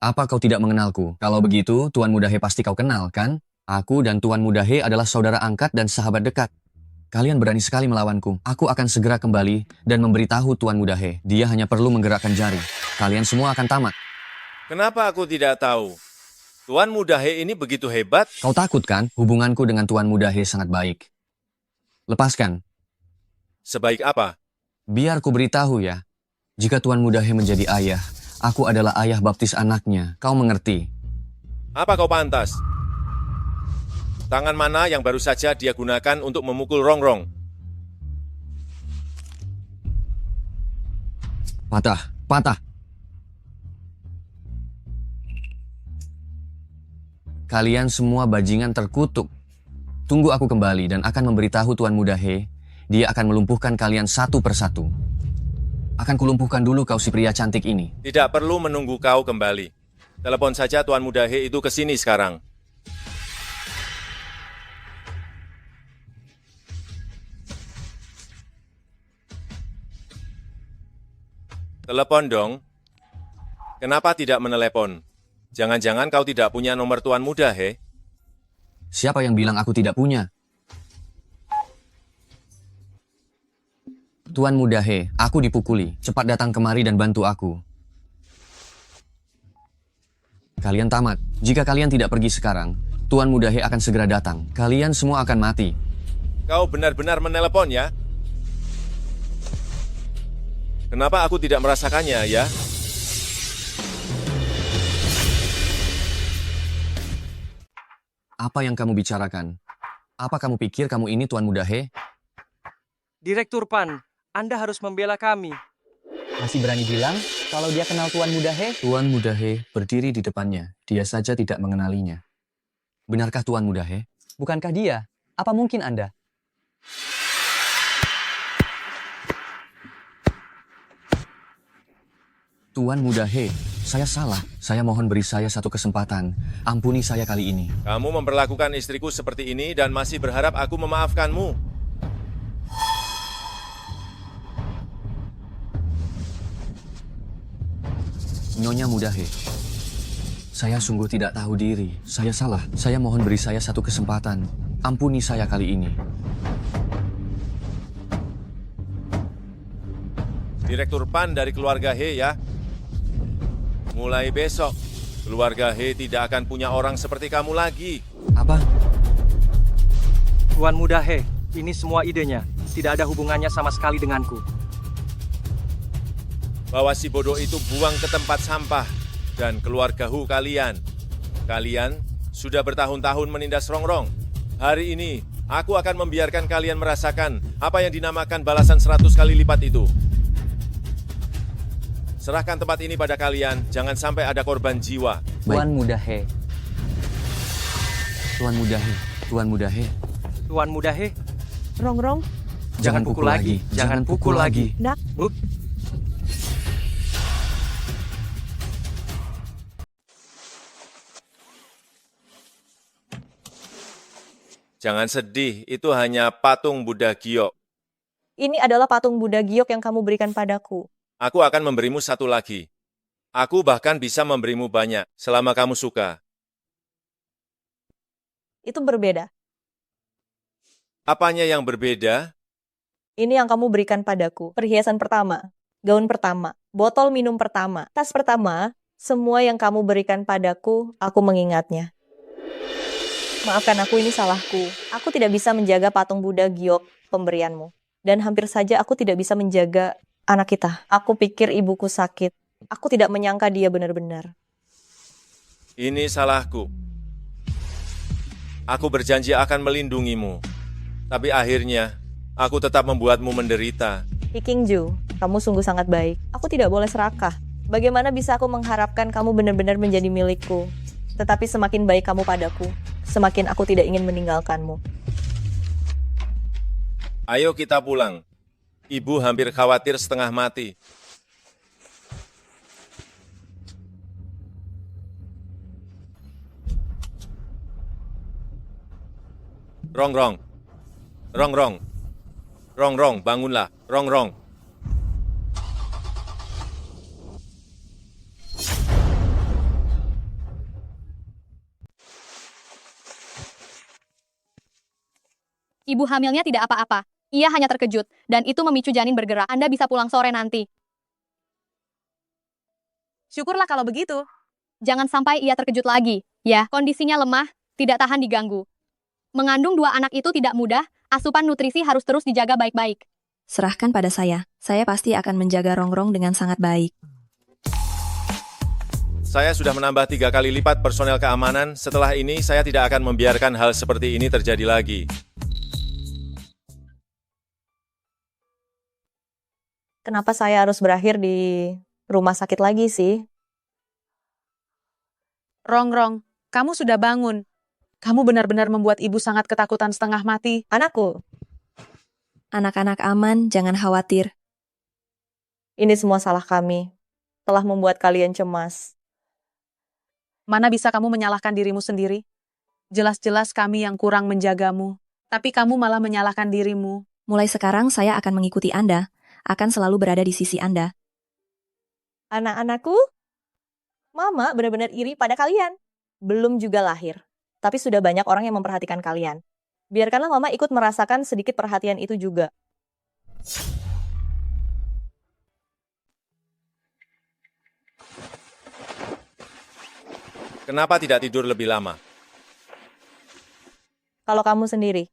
Apa kau tidak mengenalku? Kalau begitu, Tuan Mudahe pasti kau kenal, kan? Aku dan Tuan Mudahe adalah saudara angkat dan sahabat dekat. Kalian berani sekali melawanku. Aku akan segera kembali dan memberitahu Tuan Mudahe. Dia hanya perlu menggerakkan jari. Kalian semua akan tamat. Kenapa aku tidak tahu? Tuan Mudahe ini begitu hebat. Kau takut kan? Hubunganku dengan Tuan Mudahe sangat baik. Lepaskan. Sebaik apa? Biar ku beritahu ya. Jika Tuan Mudahe menjadi ayah, aku adalah ayah baptis anaknya. Kau mengerti? Apa kau pantas? Tangan mana yang baru saja dia gunakan untuk memukul Rongrong? Patah, patah. Kalian semua bajingan terkutuk. Tunggu aku kembali dan akan memberitahu Tuan Mudahe. Dia akan melumpuhkan kalian satu persatu. Akan kulumpuhkan dulu kau si pria cantik ini. Tidak perlu menunggu kau kembali. Telepon saja Tuan Mudahe itu ke sini sekarang. Telepon dong. Kenapa tidak menelepon? Jangan-jangan kau tidak punya nomor Tuan Mudahe? Siapa yang bilang aku tidak punya? Tuan Mudahe, aku dipukuli. Cepat datang kemari dan bantu aku. Kalian tamat. Jika kalian tidak pergi sekarang, Tuan Mudahe akan segera datang. Kalian semua akan mati. Kau benar-benar menelepon ya? Kenapa aku tidak merasakannya ya? Apa yang kamu bicarakan? Apa kamu pikir kamu ini Tuan Mudahe? Direktur Pan, Anda harus membela kami. Masih berani bilang kalau dia kenal Tuan Mudahe? Tuan Mudahe berdiri di depannya. Dia saja tidak mengenalinya. Benarkah Tuan Mudahe? Bukankah dia? Apa mungkin Anda? Tuan Mudahe, saya salah. Saya mohon beri saya satu kesempatan. Ampuni saya kali ini. Kamu memperlakukan istriku seperti ini dan masih berharap aku memaafkanmu. Nyonya Mudahe, saya sungguh tidak tahu diri. Saya salah. Saya mohon beri saya satu kesempatan. Ampuni saya kali ini. Direktur Pan dari keluarga He ya. Mulai besok, keluarga He tidak akan punya orang seperti kamu lagi. Apa? Tuan Mudahe, ini semua idenya. Tidak ada hubungannya sama sekali denganku. Bawa si bodoh itu buang ke tempat sampah. Dan keluarga Hu kalian. Kalian sudah bertahun-tahun menindas Rongrong. Hari ini, aku akan membiarkan kalian merasakan apa yang dinamakan balasan 100 kali lipat itu. Serahkan tempat ini pada kalian, jangan sampai ada korban jiwa. Tuan Mudahe. Tuan Mudahe, Tuan Mudahe. Tuan Mudahe. Rongrong. Jangan pukul lagi. Jangan pukul lagi. Nak. Jangan sedih, itu hanya patung Buddha Giok. Ini adalah patung Buddha Giok yang kamu berikan padaku. Aku akan memberimu satu lagi. Aku bahkan bisa memberimu banyak, selama kamu suka. Itu berbeda. Apanya yang berbeda? Ini yang kamu berikan padaku. Perhiasan pertama, gaun pertama, botol minum pertama, tas pertama, semua yang kamu berikan padaku, aku mengingatnya. Maafkan aku, ini salahku. Aku tidak bisa menjaga patung Buddha Giok pemberianmu. Dan hampir saja aku tidak bisa menjaga anak kita. Aku pikir ibuku sakit. Aku tidak menyangka dia benar-benar. Ini salahku. Aku berjanji akan melindungimu. Tapi akhirnya, aku tetap membuatmu menderita. Kingju, kamu sungguh sangat baik. Aku tidak boleh serakah. Bagaimana bisa aku mengharapkan kamu benar-benar menjadi milikku? Tetapi semakin baik kamu padaku, semakin aku tidak ingin meninggalkanmu. Ayo kita pulang. Ibu hampir khawatir setengah mati. Rongrong. Rongrong. Rongrong, bangunlah. Rongrong. Ibu hamilnya tidak apa-apa. Ia hanya terkejut, dan itu memicu janin bergerak. Anda bisa pulang sore nanti. Syukurlah kalau begitu. Jangan sampai ia terkejut lagi. Ya, kondisinya lemah, tidak tahan diganggu. Mengandung 2 anak itu tidak mudah, asupan nutrisi harus terus dijaga baik-baik. Serahkan pada saya pasti akan menjaga Rongrong dengan sangat baik. Saya sudah menambah 3 kali lipat personel keamanan. Setelah ini, saya tidak akan membiarkan hal seperti ini terjadi lagi. Kenapa saya harus berakhir di rumah sakit lagi sih? Rongrong, kamu sudah bangun. Kamu benar-benar membuat ibu sangat ketakutan setengah mati. Anakku. Anak-anak aman, jangan khawatir. Ini semua salah kami. Telah membuat kalian cemas. Mana bisa kamu menyalahkan dirimu sendiri? Jelas-jelas kami yang kurang menjagamu. Tapi kamu malah menyalahkan dirimu. Mulai sekarang saya akan mengikuti Anda, akan selalu berada di sisi Anda. Anak-anakku, Mama benar-benar iri pada kalian. Belum juga lahir. Tapi sudah banyak orang yang memperhatikan kalian. Biarkanlah Mama ikut merasakan sedikit perhatian itu juga. Kenapa tidak tidur lebih lama? Kalau kamu sendiri,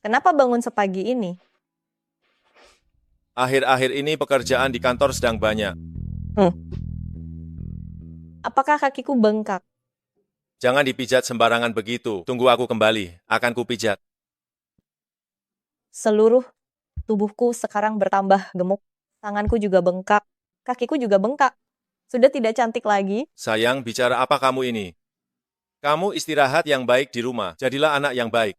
kenapa bangun sepagi ini? Akhir-akhir ini pekerjaan di kantor sedang banyak. Apakah kakiku bengkak? Jangan dipijat sembarangan begitu. Tunggu aku kembali, akan kupijat. Seluruh tubuhku sekarang bertambah gemuk. Tanganku juga bengkak. Kakiku juga bengkak. Sudah tidak cantik lagi. Sayang, bicara apa kamu ini? Kamu istirahat yang baik di rumah. Jadilah anak yang baik.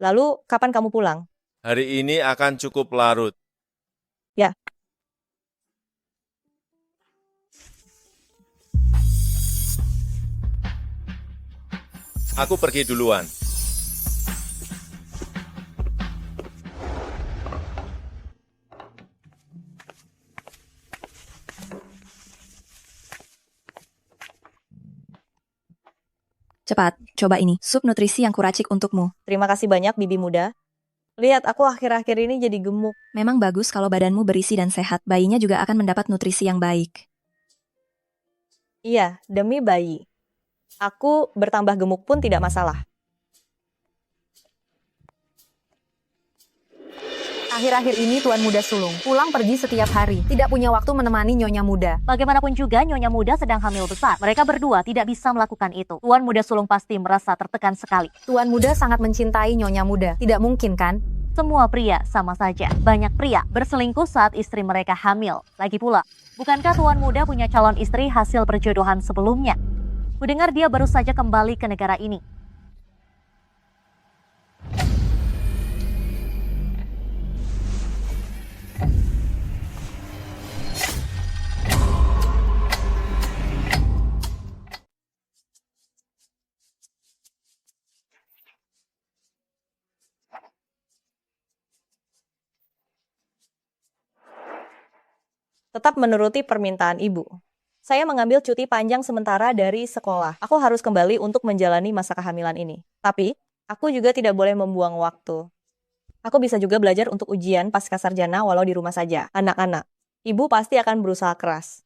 Lalu, kapan kamu pulang? Hari ini akan cukup larut. Ya. Aku pergi duluan. Cepat, coba ini, sup nutrisi yang kuracik untukmu. Terima kasih banyak, Bibi muda. Lihat, aku akhir-akhir ini jadi gemuk. Memang bagus kalau badanmu berisi dan sehat. Bayinya juga akan mendapat nutrisi yang baik. Iya, demi bayi. Aku bertambah gemuk pun tidak masalah. Akhir-akhir ini Tuan Muda Sulung pulang pergi setiap hari, tidak punya waktu menemani Nyonya Muda. Bagaimanapun juga Nyonya Muda sedang hamil besar. Mereka berdua tidak bisa melakukan itu. Tuan Muda Sulung pasti merasa tertekan sekali. Tuan Muda sangat mencintai Nyonya Muda. Tidak mungkin kan? Semua pria sama saja. Banyak pria berselingkuh saat istri mereka hamil. Lagi pula, bukankah Tuan Muda punya calon istri hasil perjodohan sebelumnya? Kudengar dia baru saja kembali ke negara ini. Tetap menuruti permintaan ibu. Saya mengambil cuti panjang sementara dari sekolah. Aku harus kembali untuk menjalani masa kehamilan ini. Tapi, aku juga tidak boleh membuang waktu. Aku bisa juga belajar untuk ujian pasca sarjana walau di rumah saja. Anak-anak, ibu pasti akan berusaha keras.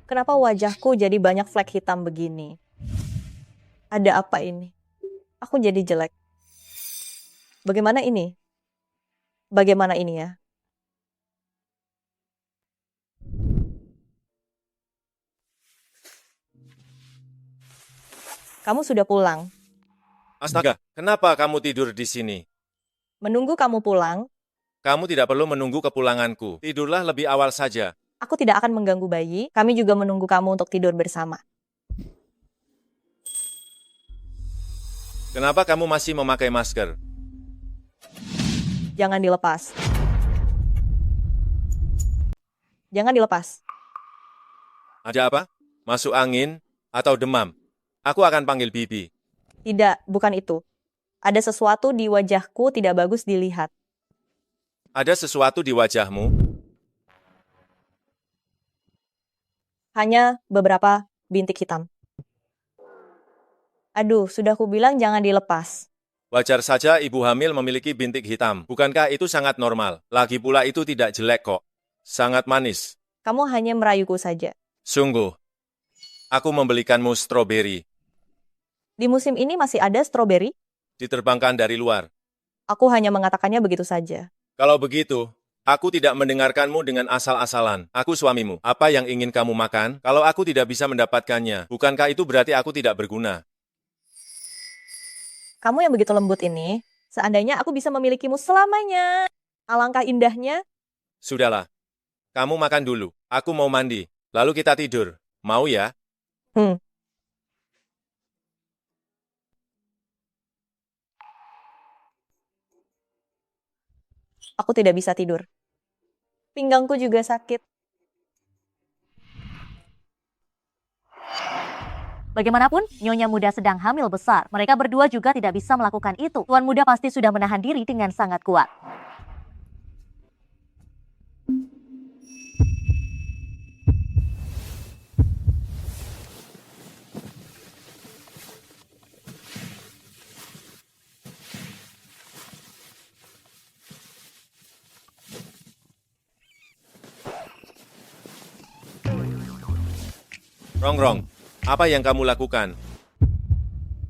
Kenapa wajahku jadi banyak flek hitam begini? Ada apa ini? Aku jadi jelek. Bagaimana ini? Bagaimana ini ya? Kamu sudah pulang. Astaga, kenapa kamu tidur di sini? Menunggu kamu pulang, Kamu tidak perlu menunggu kepulanganku. Tidurlah lebih awal saja. aku tidak akan mengganggu bayi. Kami juga menunggu kamu untuk tidur bersama. Kenapa kamu masih memakai masker? Jangan dilepas. Jangan dilepas. Ada apa? Masuk angin atau demam? Aku akan panggil Bibi. Tidak, bukan itu. Ada sesuatu di wajahku tidak bagus dilihat. Ada sesuatu di wajahmu? Hanya beberapa bintik hitam. Aduh, sudah kubilang jangan dilepas. Wajar saja ibu hamil memiliki bintik hitam. Bukankah itu sangat normal? Lagi pula itu tidak jelek kok. Sangat manis. Kamu hanya merayuku saja. Sungguh. Aku membelikanmu stroberi. Di musim ini masih ada stroberi? Diterbangkan dari luar. Aku hanya mengatakannya begitu saja. Kalau begitu, aku tidak mendengarkanmu dengan asal-asalan. Aku suamimu. Apa yang ingin kamu makan? Kalau aku tidak bisa mendapatkannya, bukankah itu berarti aku tidak berguna? Kamu yang begitu lembut ini, seandainya aku bisa memilikimu selamanya. Alangkah indahnya. Sudahlah. Kamu makan dulu. Aku mau mandi. Lalu kita tidur. Mau ya? Aku tidak bisa tidur. Pinggangku juga sakit. Bagaimanapun, Nyonya Muda sedang hamil besar. Mereka berdua juga tidak bisa melakukan itu. Tuan Muda pasti sudah menahan diri dengan sangat kuat. Rongrong, apa yang kamu lakukan?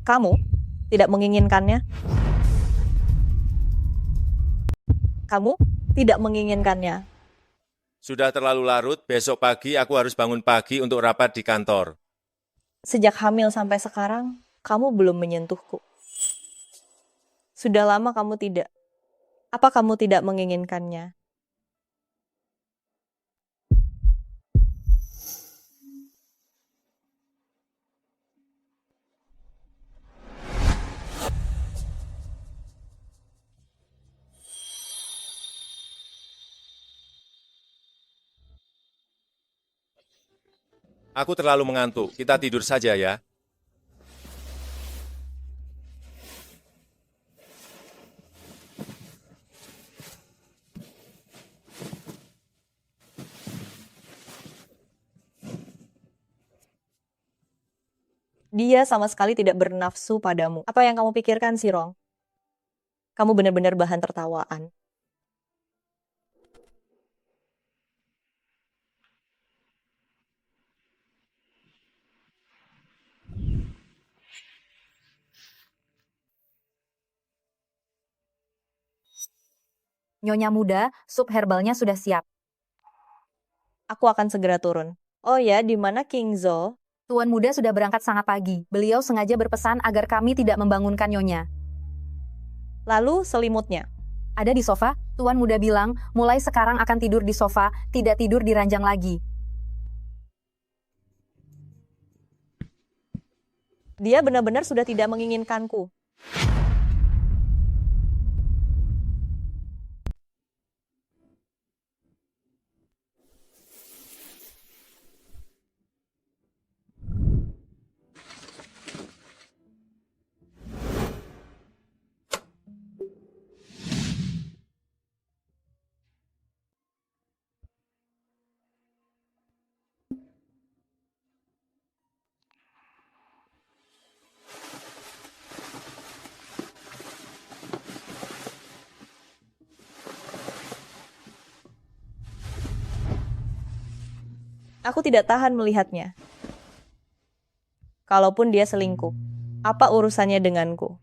Kamu tidak menginginkannya. Kamu tidak menginginkannya. Sudah terlalu larut, besok pagi aku harus bangun pagi untuk rapat di kantor. Sejak hamil sampai sekarang, kamu belum menyentuhku. Sudah lama kamu tidak. Apa kamu tidak menginginkannya? Aku terlalu mengantuk. Kita tidur saja ya. Dia sama sekali tidak bernafsu padamu. Apa yang kamu pikirkan, Sirong? Kamu benar-benar bahan tertawaan. Nyonya Muda, sup herbalnya sudah siap. Aku akan segera turun. Oh ya, di mana King Zo? Tuan Muda sudah berangkat sangat pagi. Beliau sengaja berpesan agar kami tidak membangunkan Nyonya. Lalu selimutnya? Ada di sofa. Tuan Muda bilang, mulai sekarang akan tidur di sofa, tidak tidur di ranjang lagi. Dia benar-benar sudah tidak menginginkanku. Aku tidak tahan melihatnya. Kalaupun dia selingkuh, apa urusannya denganku?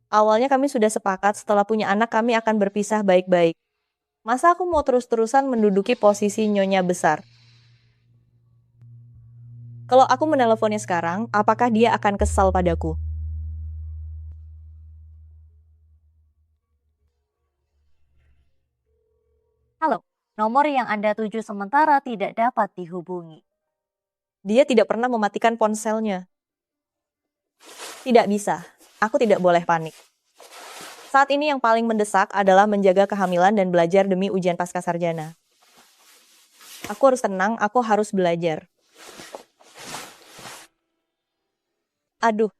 Awalnya kami sudah sepakat setelah punya anak kami akan berpisah baik-baik. Masa aku mau terus-terusan menduduki posisi nyonya besar? Kalau aku meneleponnya sekarang, apakah dia akan kesal padaku? Halo, nomor yang Anda tuju sementara tidak dapat dihubungi. Dia tidak pernah mematikan ponselnya. Tidak bisa. Aku tidak boleh panik. Saat ini yang paling mendesak adalah menjaga kehamilan dan belajar demi ujian pascasarjana. Aku harus tenang, aku harus belajar. Aduh.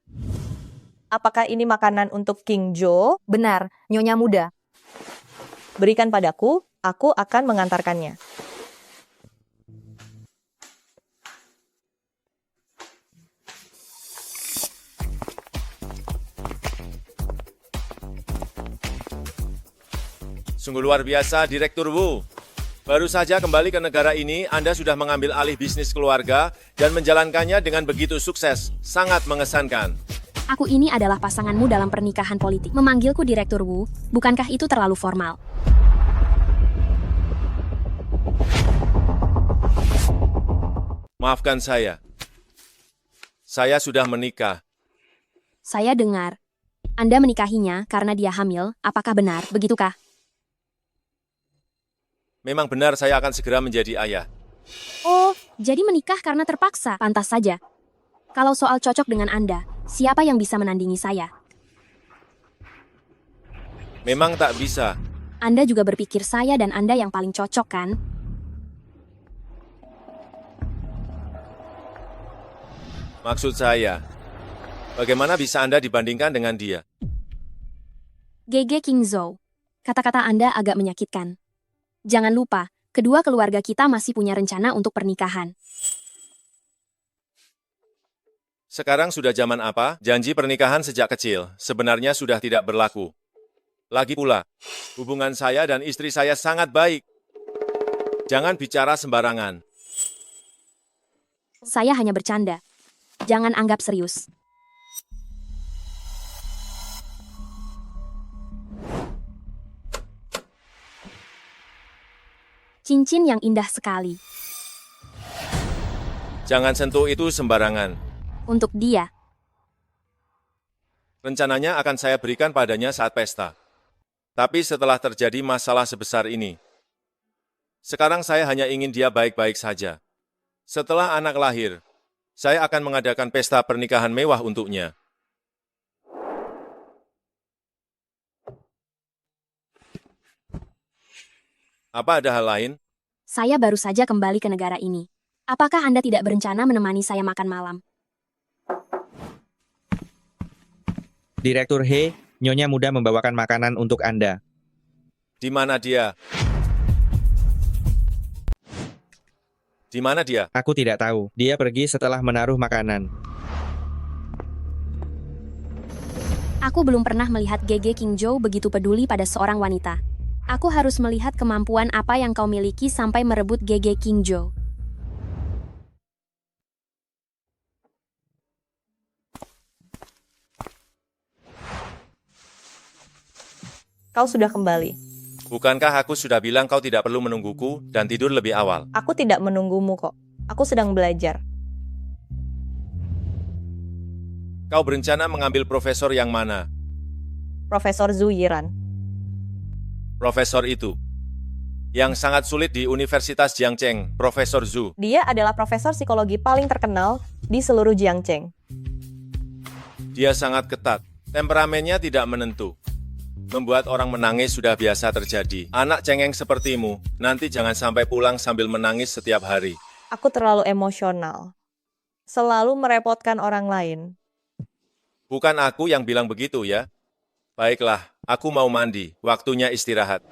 Apakah ini makanan untuk King Joe? Benar, Nyonya Muda. Berikan padaku, aku akan mengantarkannya. Sungguh luar biasa, Direktur Wu. Baru saja kembali ke negara ini, Anda sudah mengambil alih bisnis keluarga dan menjalankannya dengan begitu sukses. Sangat mengesankan. Aku ini adalah pasanganmu dalam pernikahan politik. Memanggilku Direktur Wu, bukankah itu terlalu formal? Maafkan saya. Saya sudah menikah. Saya dengar. Anda menikahinya karena dia hamil, apakah benar, begitukah? Memang benar saya akan segera menjadi ayah. Oh, jadi menikah karena terpaksa. Pantas saja. Kalau soal cocok dengan Anda, siapa yang bisa menandingi saya? Memang tak bisa. Anda juga berpikir saya dan Anda yang paling cocok, kan? Maksud saya, bagaimana bisa Anda dibandingkan dengan dia? GG King Zhou. Kata-kata Anda agak menyakitkan. Jangan lupa, kedua keluarga kita masih punya rencana untuk pernikahan. Sekarang sudah zaman apa? Janji pernikahan sejak kecil sebenarnya sudah tidak berlaku. Lagi pula, hubungan saya dan istri saya sangat baik. Jangan bicara sembarangan. Saya hanya bercanda. Jangan anggap serius. Cincin yang indah sekali. Jangan sentuh itu sembarangan. Untuk dia. Rencananya akan saya berikan padanya saat pesta. Tapi setelah terjadi masalah sebesar ini, sekarang saya hanya ingin dia baik-baik saja. Setelah anak lahir, saya akan mengadakan pesta pernikahan mewah untuknya. Apa ada hal lain? Saya baru saja kembali ke negara ini. Apakah Anda tidak berencana menemani saya makan malam? Direktur He, Nyonya Muda membawakan makanan untuk Anda. Di mana dia? Di mana dia? Aku tidak tahu. Dia pergi setelah menaruh makanan. Aku belum pernah melihat GG King Zhou begitu peduli pada seorang wanita. Aku harus melihat kemampuan apa yang kau miliki sampai merebut GG King Zhou. Kau sudah kembali. Bukankah aku sudah bilang kau tidak perlu menungguku dan tidur lebih awal? Aku tidak menunggumu kok. Aku sedang belajar. Kau berencana mengambil profesor yang mana? Profesor Zhu Yiran. Profesor itu. Yang sangat sulit di Universitas Jiangcheng, Profesor Zhu. Dia adalah profesor psikologi paling terkenal di seluruh Jiangcheng. Dia sangat ketat. Temperamennya tidak menentu. Membuat orang menangis sudah biasa terjadi. Anak cengeng sepertimu, nanti jangan sampai pulang sambil menangis setiap hari. Aku terlalu emosional. Selalu merepotkan orang lain. Bukan aku yang bilang begitu ya. Baiklah, aku mau mandi. Waktunya istirahat.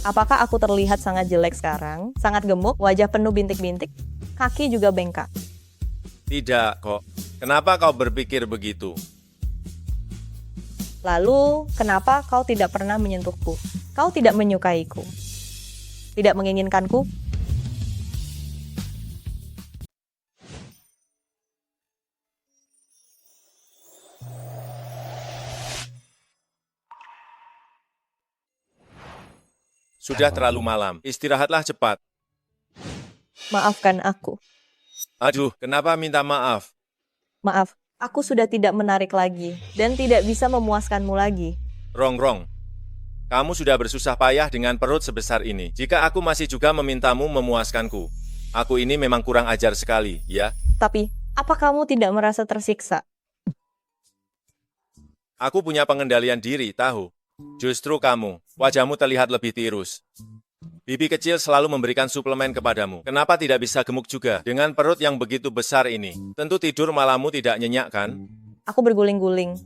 Apakah aku terlihat sangat jelek sekarang? Sangat gemuk, wajah penuh bintik-bintik, kaki juga bengkak. Tidak kok. Kenapa kau berpikir begitu? Lalu, kenapa kau tidak pernah menyentuhku? Kau tidak menyukaiku? Tidak menginginkanku? Sudah terlalu malam, istirahatlah cepat. Maafkan aku. Aduh, kenapa minta maaf? Maaf, aku sudah tidak menarik lagi dan tidak bisa memuaskanmu lagi. Rong. Kamu sudah bersusah payah dengan perut sebesar ini. Jika aku masih juga memintamu memuaskanku, aku ini memang kurang ajar sekali, ya? Tapi, apa kamu tidak merasa tersiksa? Aku punya pengendalian diri, tahu? Justru kamu, wajahmu terlihat lebih tirus. Bibi kecil selalu memberikan suplemen kepadamu. Kenapa tidak bisa gemuk juga? Dengan perut yang begitu besar ini, tentu tidur malammu tidak nyenyak, kan? Aku berguling-guling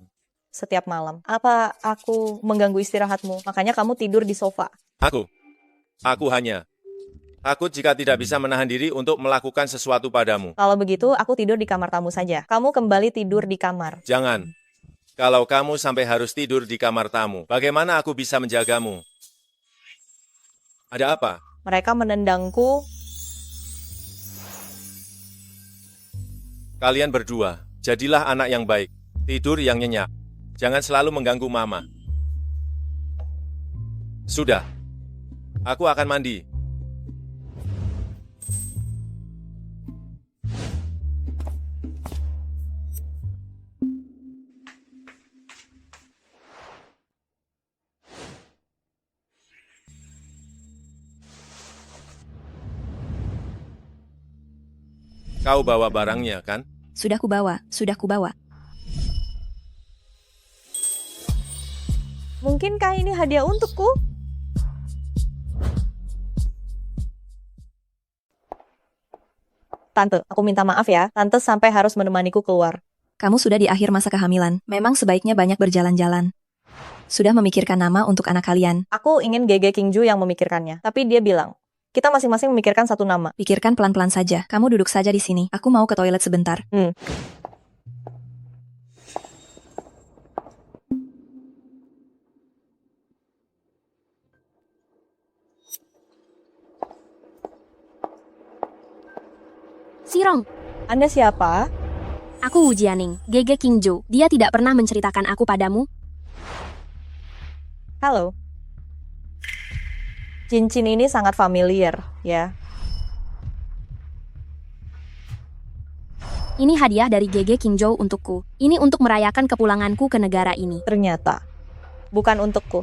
setiap malam. Apa aku mengganggu istirahatmu? Makanya kamu tidur di sofa. Aku hanya takut jika tidak bisa menahan diri untuk melakukan sesuatu padamu. Kalau begitu, aku tidur di kamar tamu saja. Kamu kembali tidur di kamar. Jangan. Kalau kamu sampai harus tidur di kamar tamu, bagaimana aku bisa menjagamu? Ada apa? Mereka menendangku. Kalian berdua, jadilah anak yang baik. Tidur yang nyenyak. Jangan selalu mengganggu mama. Sudah. Aku akan mandi. Kau bawa barangnya, kan? Sudah kubawa. Mungkinkah ini hadiah untukku? Tante, aku minta maaf ya. Tante sampai harus menemaniku keluar. Kamu sudah di akhir masa kehamilan. Memang sebaiknya banyak berjalan-jalan. Sudah memikirkan nama untuk anak kalian. Aku ingin Gege Kingju yang memikirkannya. Tapi dia bilang, kita masing-masing memikirkan satu nama. Pikirkan pelan-pelan saja. Kamu duduk saja di sini. Aku mau ke toilet sebentar. Sirong, Anda siapa? aku Wu Jianing, Gege Kingju. Dia tidak pernah menceritakan aku padamu. Halo. Cincin ini sangat familiar, ya. Ini hadiah dari Gege Kingju untukku. Ini untuk merayakan kepulanganku ke negara ini. Ternyata, bukan untukku.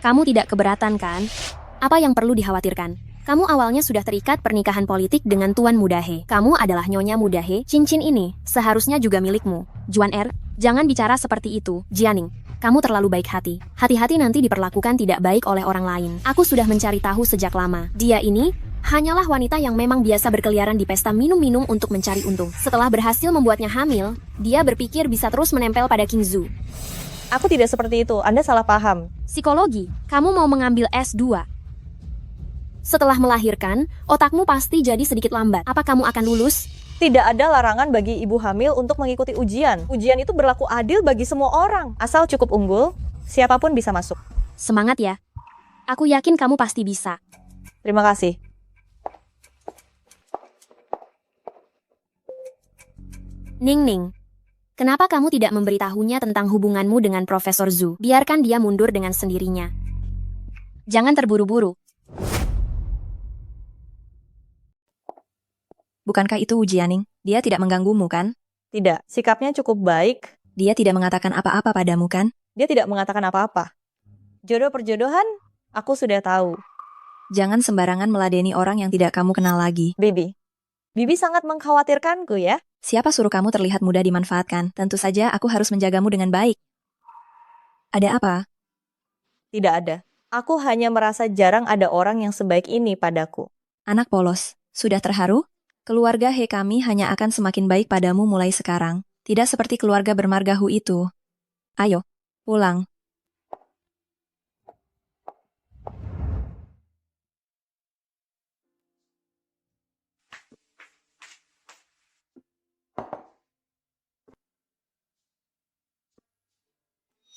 Kamu tidak keberatan, kan? Apa yang perlu dikhawatirkan? Kamu awalnya sudah terikat pernikahan politik dengan Tuan Mudahe. Kamu adalah Nyonya Mudahe. Cincin ini seharusnya juga milikmu. Juan Er, jangan bicara seperti itu. Jianing, kamu terlalu baik hati. Hati-hati nanti diperlakukan tidak baik oleh orang lain. Aku sudah mencari tahu sejak lama. Dia ini hanyalah wanita yang memang biasa berkeliaran di pesta minum-minum untuk mencari untung. Setelah berhasil membuatnya hamil, dia berpikir bisa terus menempel pada King Zhu. Aku tidak seperti itu. Anda salah paham. Psikologi, kamu mau mengambil S2. Setelah melahirkan, otakmu pasti jadi sedikit lambat. Apa kamu akan lulus? Tidak ada larangan bagi ibu hamil untuk mengikuti ujian. Ujian itu berlaku adil bagi semua orang. Asal cukup unggul, siapapun bisa masuk. Semangat ya. Aku yakin kamu pasti bisa. Terima kasih. Ning Ning, kenapa kamu tidak memberitahunya tentang hubunganmu dengan Profesor Zhu? Biarkan dia mundur dengan sendirinya. Jangan terburu-buru. Bukankah itu Wu Jianing? Dia tidak mengganggumu, kan? Tidak, sikapnya cukup baik. Dia tidak mengatakan apa-apa padamu, kan? Dia tidak mengatakan apa-apa. Jodoh perjodohan, aku sudah tahu. Jangan sembarangan meladeni orang yang tidak kamu kenal lagi. Bibi sangat mengkhawatirkanku ya. Siapa suruh kamu terlihat mudah dimanfaatkan? Tentu saja aku harus menjagamu dengan baik. Ada apa? Tidak ada. Aku hanya merasa jarang ada orang yang sebaik ini padaku. Anak polos, sudah terharu? Keluarga He kami hanya akan semakin baik padamu mulai sekarang. Tidak seperti keluarga bermargahu itu. Ayo, pulang.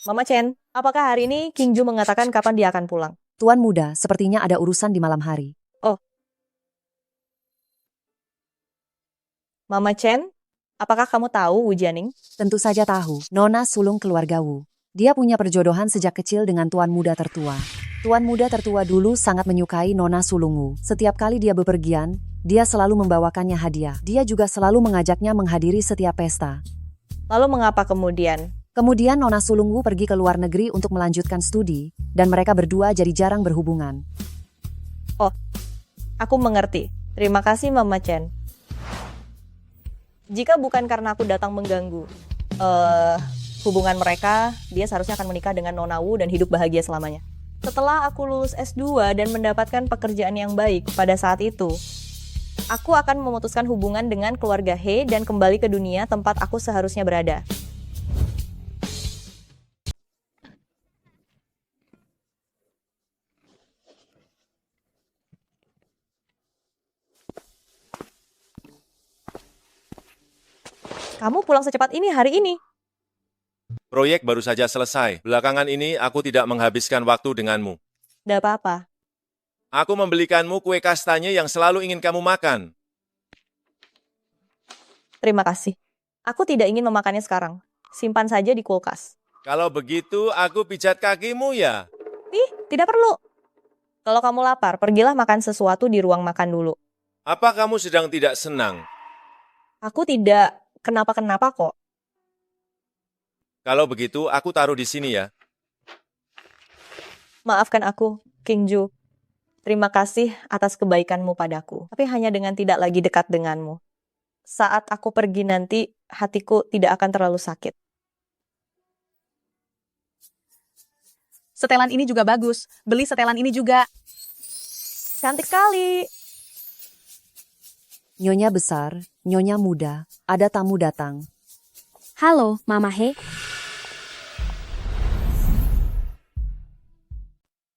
Mama Chen, apakah hari ini King Ju mengatakan kapan dia akan pulang? Tuan muda, sepertinya ada urusan di malam hari. Oh. Mama Chen, apakah kamu tahu Wu Jianing? Tentu saja tahu, Nona sulung keluarga Wu. Dia punya perjodohan sejak kecil dengan tuan muda tertua. Tuan muda tertua dulu sangat menyukai Nona sulung Wu. Setiap kali dia bepergian, dia selalu membawakannya hadiah. Dia juga selalu mengajaknya menghadiri setiap pesta. Lalu mengapa kemudian? Kemudian Nona sulung Wu pergi ke luar negeri untuk melanjutkan studi, dan mereka berdua jadi jarang berhubungan. Oh, aku mengerti. Terima kasih Mama Chen. Jika bukan karena aku datang mengganggu hubungan mereka, dia seharusnya akan menikah dengan Nona Wu dan hidup bahagia selamanya. Setelah aku lulus S2 dan mendapatkan pekerjaan yang baik pada saat itu, aku akan memutuskan hubungan dengan keluarga He dan kembali ke dunia tempat aku seharusnya berada. Kamu pulang secepat ini hari ini? Proyek baru saja selesai. Belakangan ini aku tidak menghabiskan waktu denganmu. Tidak apa-apa. Aku membelikanmu kue kastanye yang selalu ingin kamu makan. Terima kasih. Aku tidak ingin memakannya sekarang. Simpan saja di kulkas. Kalau begitu, aku pijat kakimu ya. Tidak perlu. Kalau kamu lapar, pergilah makan sesuatu di ruang makan dulu. Apa kamu sedang tidak senang? Aku tidak kenapa-kenapa kok. Kalau begitu, aku taruh di sini ya. Maafkan aku, King Ju. Terima kasih atas kebaikanmu padaku. Tapi hanya dengan tidak lagi dekat denganmu. Saat aku pergi nanti, hatiku tidak akan terlalu sakit. Setelan ini juga bagus. Beli setelan ini juga. Cantik sekali. Nyonya besar, Nyonya muda, ada tamu datang. Halo, Mama He.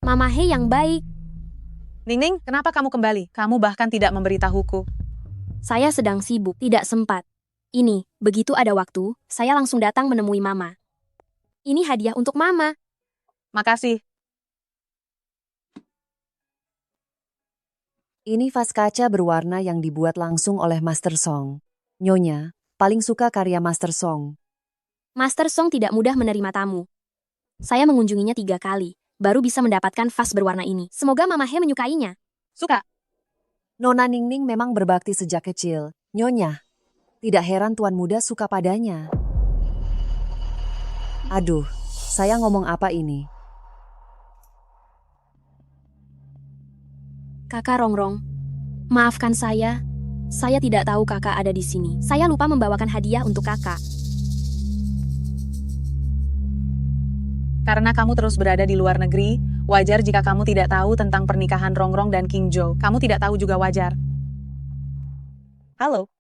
Mama He yang baik. Ningning, kenapa kamu kembali? Kamu bahkan tidak memberitahuku. Saya sedang sibuk, tidak sempat. Ini, begitu ada waktu, saya langsung datang menemui Mama. Ini hadiah untuk Mama. Makasih. Ini vas kaca berwarna yang dibuat langsung oleh Master Song. Nyonya, paling suka karya Master Song. Master Song tidak mudah menerima tamu. Saya mengunjunginya 3 kali, baru bisa mendapatkan vas berwarna ini. Semoga Mama He menyukainya. Suka. Nona Ningning memang berbakti sejak kecil. Nyonya, tidak heran tuan muda suka padanya. Aduh, saya ngomong apa ini? Kakak Rongrong, maafkan saya tidak tahu kakak ada di sini. Saya lupa membawakan hadiah untuk kakak. Karena kamu terus berada di luar negeri, wajar jika kamu tidak tahu tentang pernikahan Rongrong dan King Jo. Kamu tidak tahu juga wajar. Halo.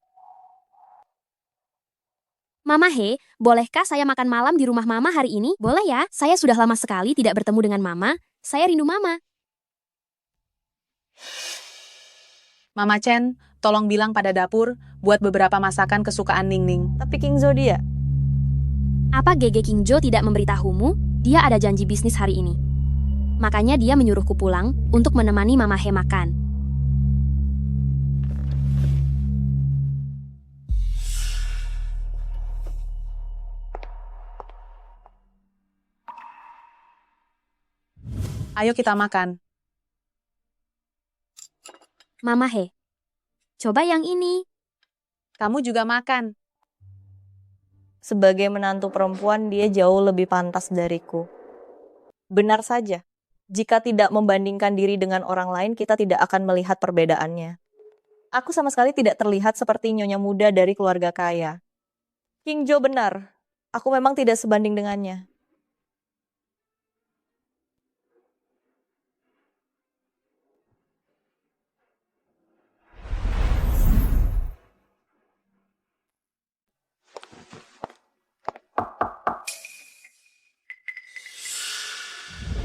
Mama He, bolehkah saya makan malam di rumah Mama hari ini? Boleh ya? Saya sudah lama sekali tidak bertemu dengan Mama. Saya rindu Mama. Mama Chen, tolong bilang pada dapur, buat beberapa masakan kesukaan Ningning. Tapi King Jo dia. Apa Gege King Jo tidak memberitahumu? Dia ada janji bisnis hari ini. Makanya dia menyuruhku pulang untuk menemani Mama He makan. Ayo kita makan. Mama He, coba yang ini. Kamu juga makan. Sebagai menantu perempuan, dia jauh lebih pantas dariku. Benar saja. Jika tidak membandingkan diri dengan orang lain, kita tidak akan melihat perbedaannya. Aku sama sekali tidak terlihat seperti nyonya muda dari keluarga kaya. King Jo benar. Aku memang tidak sebanding dengannya.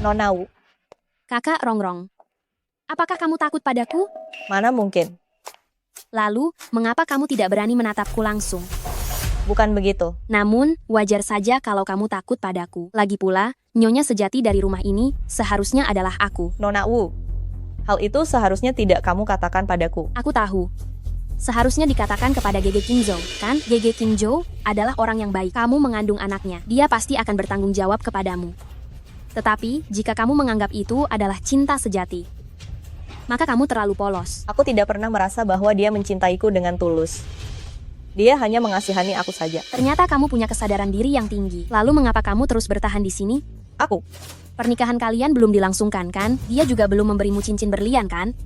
Nona Wu. Kakak Rongrong, apakah kamu takut padaku? Mana mungkin. Lalu, mengapa kamu tidak berani menatapku langsung? Bukan begitu. Namun, wajar saja kalau kamu takut padaku. Lagi pula, nyonya sejati dari rumah ini seharusnya adalah aku. Nona Wu, hal itu seharusnya tidak kamu katakan padaku. Aku tahu. Seharusnya dikatakan kepada Gege Qingzhou, kan? Gege Qingzhou adalah orang yang baik. Kamu mengandung anaknya. Dia pasti akan bertanggung jawab kepadamu. Tetapi, jika kamu menganggap itu adalah cinta sejati, maka kamu terlalu polos. Aku tidak pernah merasa bahwa dia mencintaiku dengan tulus. Dia hanya mengasihani aku saja. Ternyata kamu punya kesadaran diri yang tinggi. Lalu mengapa kamu terus bertahan di sini? Aku. Pernikahan kalian belum dilangsungkan, kan? Dia juga belum memberimu cincin berlian, kan?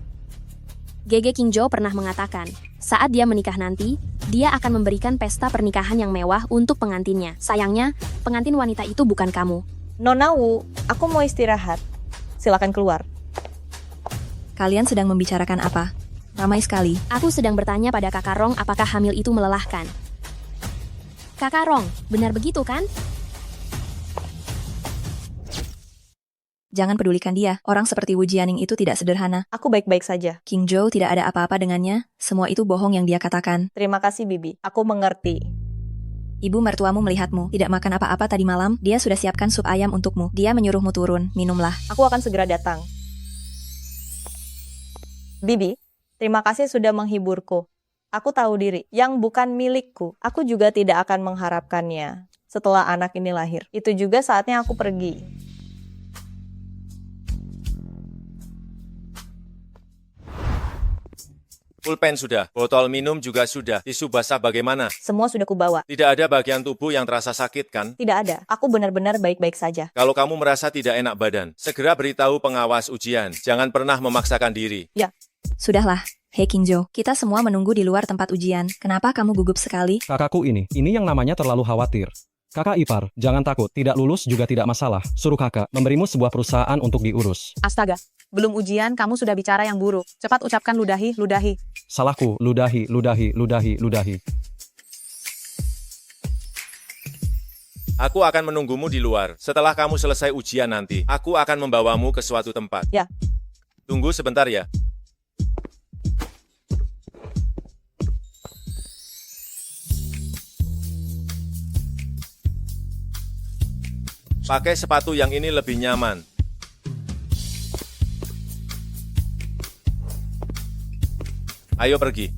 Gege Qingzhou pernah mengatakan, saat dia menikah nanti, dia akan memberikan pesta pernikahan yang mewah untuk pengantinnya. Sayangnya, pengantin wanita itu bukan kamu. Nona Wu, aku mau istirahat. Silakan keluar. Kalian sedang membicarakan apa? Ramai sekali. Aku sedang bertanya pada Kakak Rong apakah hamil itu melelahkan. Kakak Rong, benar begitu kan? Jangan pedulikan dia. Orang seperti Wu Jianing itu tidak sederhana. Aku baik-baik saja. Qingzhou tidak ada apa-apa dengannya. Semua itu bohong yang dia katakan. Terima kasih, Bibi. Aku mengerti. Ibu mertuamu melihatmu tidak makan apa-apa tadi malam. Dia sudah siapkan sup ayam untukmu. Dia menyuruhmu turun. Minumlah. Aku akan segera datang. Bibi, terima kasih sudah menghiburku. Aku tahu diri, yang bukan milikku, aku juga tidak akan mengharapkannya setelah anak ini lahir. Itu juga saatnya aku pergi. Pulpen sudah, botol minum juga sudah, tisu basah bagaimana? Semua sudah kubawa. Tidak ada bagian tubuh yang terasa sakit, kan? Tidak ada, aku benar-benar baik-baik saja. Kalau kamu merasa tidak enak badan, segera beritahu pengawas ujian. Jangan pernah memaksakan diri. Ya. Sudahlah. Hei Qingzhou, kita semua menunggu di luar tempat ujian. Kenapa kamu gugup sekali? Kakakku ini yang namanya terlalu khawatir. Kakak ipar, jangan takut. Tidak lulus juga tidak masalah. Suruh kakak memberimu sebuah perusahaan untuk diurus. Astaga, belum ujian kamu sudah bicara yang buruk. Cepat ucapkan ludahi, ludahi. Salahku, ludahi, ludahi, ludahi, ludahi. Aku akan menunggumu di luar. Setelah kamu selesai ujian nanti, aku akan membawamu ke suatu tempat. Ya. Tunggu sebentar ya. Pakai sepatu yang ini lebih nyaman. Ayo pergi.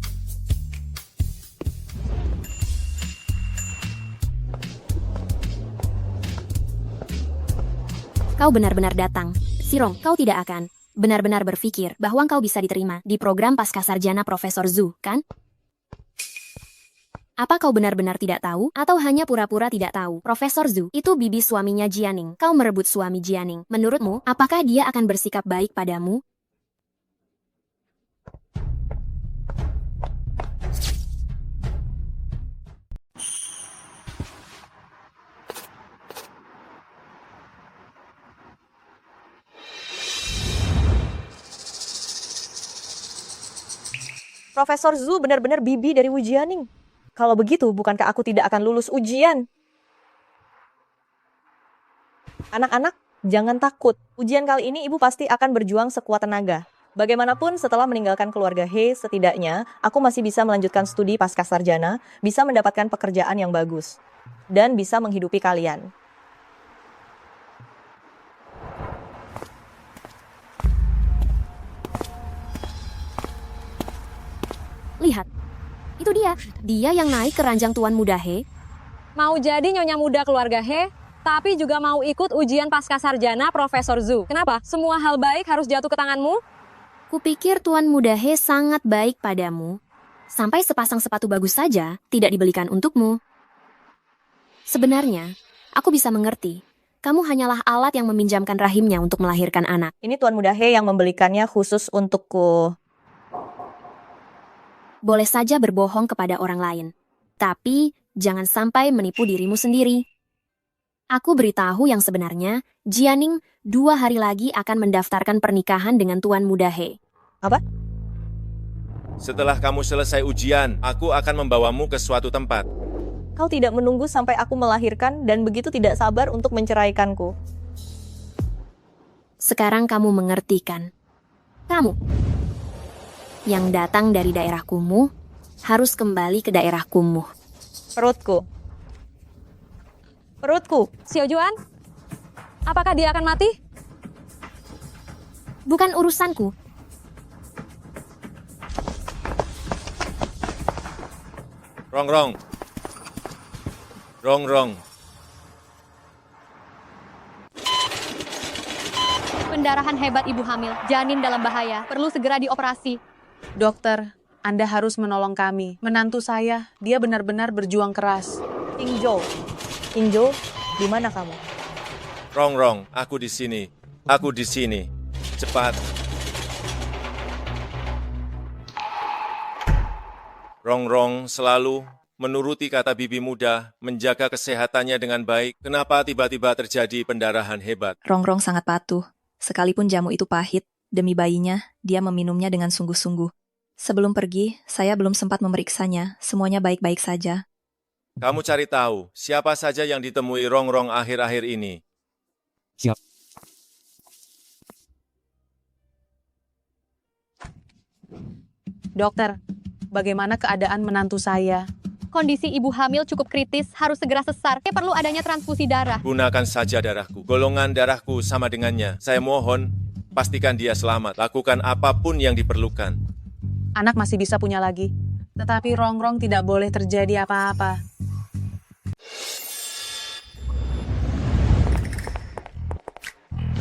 Kau benar-benar datang. Sirong, kau tidak akan benar-benar berpikir bahwa kau bisa diterima di program Pascasarjana Profesor Zhu, kan? Apa kau benar-benar tidak tahu? Atau hanya pura-pura tidak tahu? Profesor Zhu, itu bibi suaminya Jianing. Kau merebut suami Jianing. Menurutmu, apakah dia akan bersikap baik padamu? Profesor Zhu benar-benar bibi dari Wu Jianing. Kalau begitu, bukankah aku tidak akan lulus ujian? Anak-anak, jangan takut. Ujian kali ini ibu pasti akan berjuang sekuat tenaga. Bagaimanapun setelah meninggalkan keluarga He, setidaknya aku masih bisa melanjutkan studi pascasarjana, bisa mendapatkan pekerjaan yang bagus, dan bisa menghidupi kalian. Lihat. Itu dia. Dia yang naik ke ranjang Tuan Muda He. Mau jadi nyonya muda keluarga He, tapi juga mau ikut ujian pascasarjana Profesor Zhu. Kenapa? Semua hal baik harus jatuh ke tanganmu? Kupikir Tuan Muda He sangat baik padamu. Sampai sepasang sepatu bagus saja tidak dibelikan untukmu. Sebenarnya, aku bisa mengerti. Kamu hanyalah alat yang meminjamkan rahimnya untuk melahirkan anak. Ini Tuan Muda He yang membelikannya khusus untukku. Boleh saja berbohong kepada orang lain. Tapi, jangan sampai menipu dirimu sendiri. Aku beritahu yang sebenarnya, Jianing 2 hari lagi akan mendaftarkan pernikahan dengan Tuan Muda He. Apa? Setelah kamu selesai ujian, aku akan membawamu ke suatu tempat. Kau tidak menunggu sampai aku melahirkan dan begitu tidak sabar untuk menceraikanku. Sekarang kamu mengerti kan? Kamu yang datang dari daerah kumuh harus kembali ke daerah kumuh. Perutku. Perutku. Xiao Juan, apakah dia akan mati? Bukan urusanku. Rong. Pendarahan hebat ibu hamil, janin dalam bahaya, perlu segera dioperasi. Dokter, Anda harus menolong kami. Menantu saya, dia benar-benar berjuang keras. King Jo, di mana kamu? Rong, aku di sini. Cepat. Rong selalu menuruti kata bibi muda, menjaga kesehatannya dengan baik. Kenapa tiba-tiba terjadi pendarahan hebat? Rongrong sangat patuh. Sekalipun jamu itu pahit, demi bayinya, dia meminumnya dengan sungguh-sungguh. Sebelum pergi, saya belum sempat memeriksanya. Semuanya baik-baik saja. Kamu cari tahu, siapa saja yang ditemui Rong akhir-akhir ini. Siap. Dokter, bagaimana keadaan menantu saya? Kondisi ibu hamil cukup kritis, harus segera sesar. Perlu adanya transfusi darah. Gunakan saja darahku. Golongan darahku sama dengannya. Saya mohon, pastikan dia selamat. Lakukan apapun yang diperlukan. Anak masih bisa punya lagi. Tetapi Rong tidak boleh terjadi apa-apa.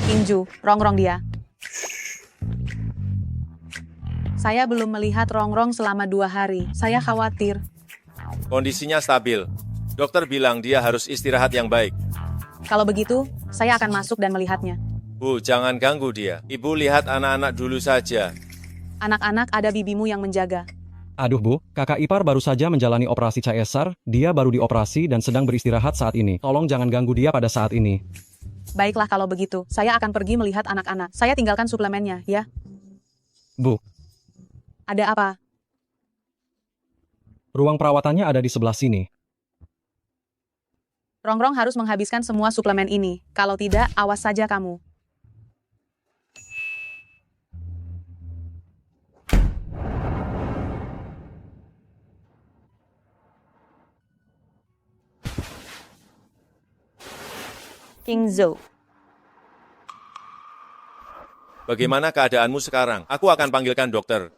Inju, Rong dia. Saya belum melihat Rong selama 2 hari. Saya khawatir. Kondisinya stabil. Dokter bilang dia harus istirahat yang baik. Kalau begitu, saya akan masuk dan melihatnya. Bu, jangan ganggu dia. Ibu lihat anak-anak dulu saja. Anak-anak ada bibimu yang menjaga. Aduh Bu, kakak ipar baru saja menjalani operasi caesar, dia baru dioperasi dan sedang beristirahat saat ini. Tolong jangan ganggu dia pada saat ini. Baiklah kalau begitu, saya akan pergi melihat anak-anak. Saya tinggalkan suplemennya, ya. Bu, Ada apa? ruang perawatannya ada di sebelah sini. Rong harus menghabiskan semua suplemen ini. Kalau tidak, awas saja kamu. King Zhou. Bagaimana keadaanmu sekarang? Aku akan panggilkan dokter.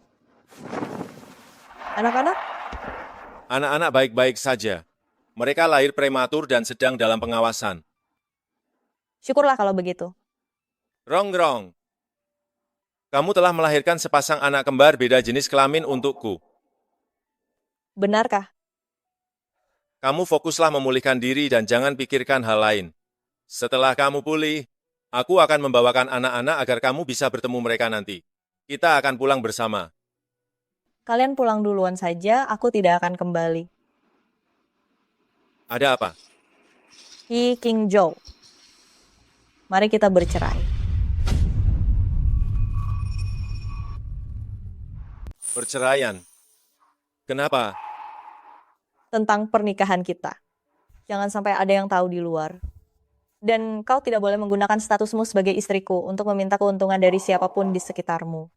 Anak-anak? Anak-anak baik-baik saja. Mereka lahir prematur dan sedang dalam pengawasan. Syukurlah kalau begitu. Rong. Kamu telah melahirkan sepasang anak kembar beda jenis kelamin untukku. Benarkah? Kamu fokuslah memulihkan diri dan jangan pikirkan hal lain. Setelah kamu pulih, aku akan membawakan anak-anak agar kamu bisa bertemu mereka nanti. Kita akan pulang bersama. Kalian pulang duluan saja, aku tidak akan kembali. Ada apa? King Zhou. Mari kita bercerai. Perceraian. Kenapa? Tentang pernikahan kita. Jangan sampai ada yang tahu di luar. Dan kau tidak boleh menggunakan statusmu sebagai istriku untuk meminta keuntungan dari siapapun di sekitarmu.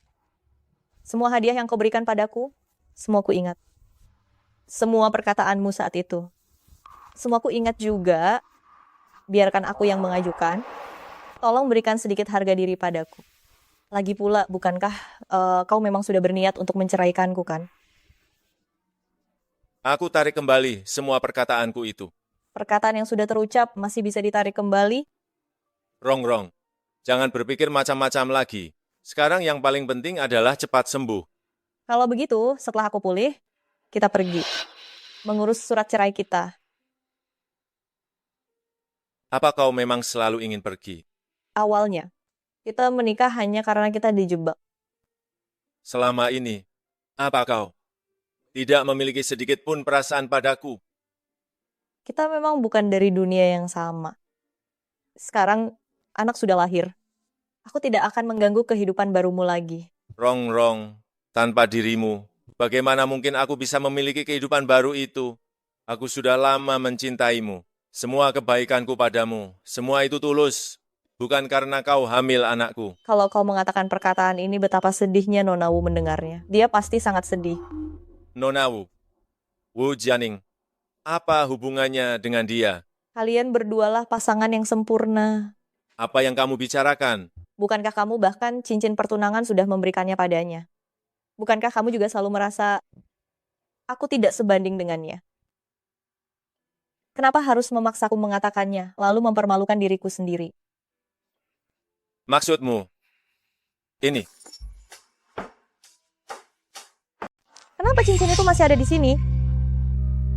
Semua hadiah yang kau berikan padaku, semua ku ingat. Semua perkataanmu saat itu. Semua ku ingat juga, biarkan aku yang mengajukan. Tolong berikan sedikit harga diri padaku. Lagi pula, bukankah kau memang sudah berniat untuk menceraikanku kan? Aku tarik kembali semua perkataanku itu. Perkataan yang sudah terucap masih bisa ditarik kembali? Rong. Jangan berpikir macam-macam lagi. Sekarang yang paling penting adalah cepat sembuh. Kalau begitu, setelah aku pulih, kita pergi. Mengurus surat cerai kita. Apa kau memang selalu ingin pergi? Awalnya, kita menikah hanya karena kita dijebak. Selama ini, apa kau? Tidak memiliki sedikit pun perasaan padaku. Kita memang bukan dari dunia yang sama. Sekarang, anak sudah lahir. Aku tidak akan mengganggu kehidupan barumu lagi. Rong, tanpa dirimu, bagaimana mungkin aku bisa memiliki kehidupan baru itu? Aku sudah lama mencintaimu. Semua kebaikanku padamu, semua itu tulus. Bukan karena kau hamil anakku. Kalau kau mengatakan perkataan ini, betapa sedihnya Nona Wu mendengarnya. Dia pasti sangat sedih. Nona Wu, Wu Jianing, Apa hubungannya dengan dia? Kalian berdualah pasangan yang sempurna. Apa yang kamu bicarakan? Bukankah kamu bahkan cincin pertunangan sudah memberikannya padanya? Bukankah kamu juga selalu merasa, aku tidak sebanding dengannya? Kenapa harus memaksaku mengatakannya, lalu mempermalukan diriku sendiri? Maksudmu? Ini. Kenapa cincin itu masih ada di sini?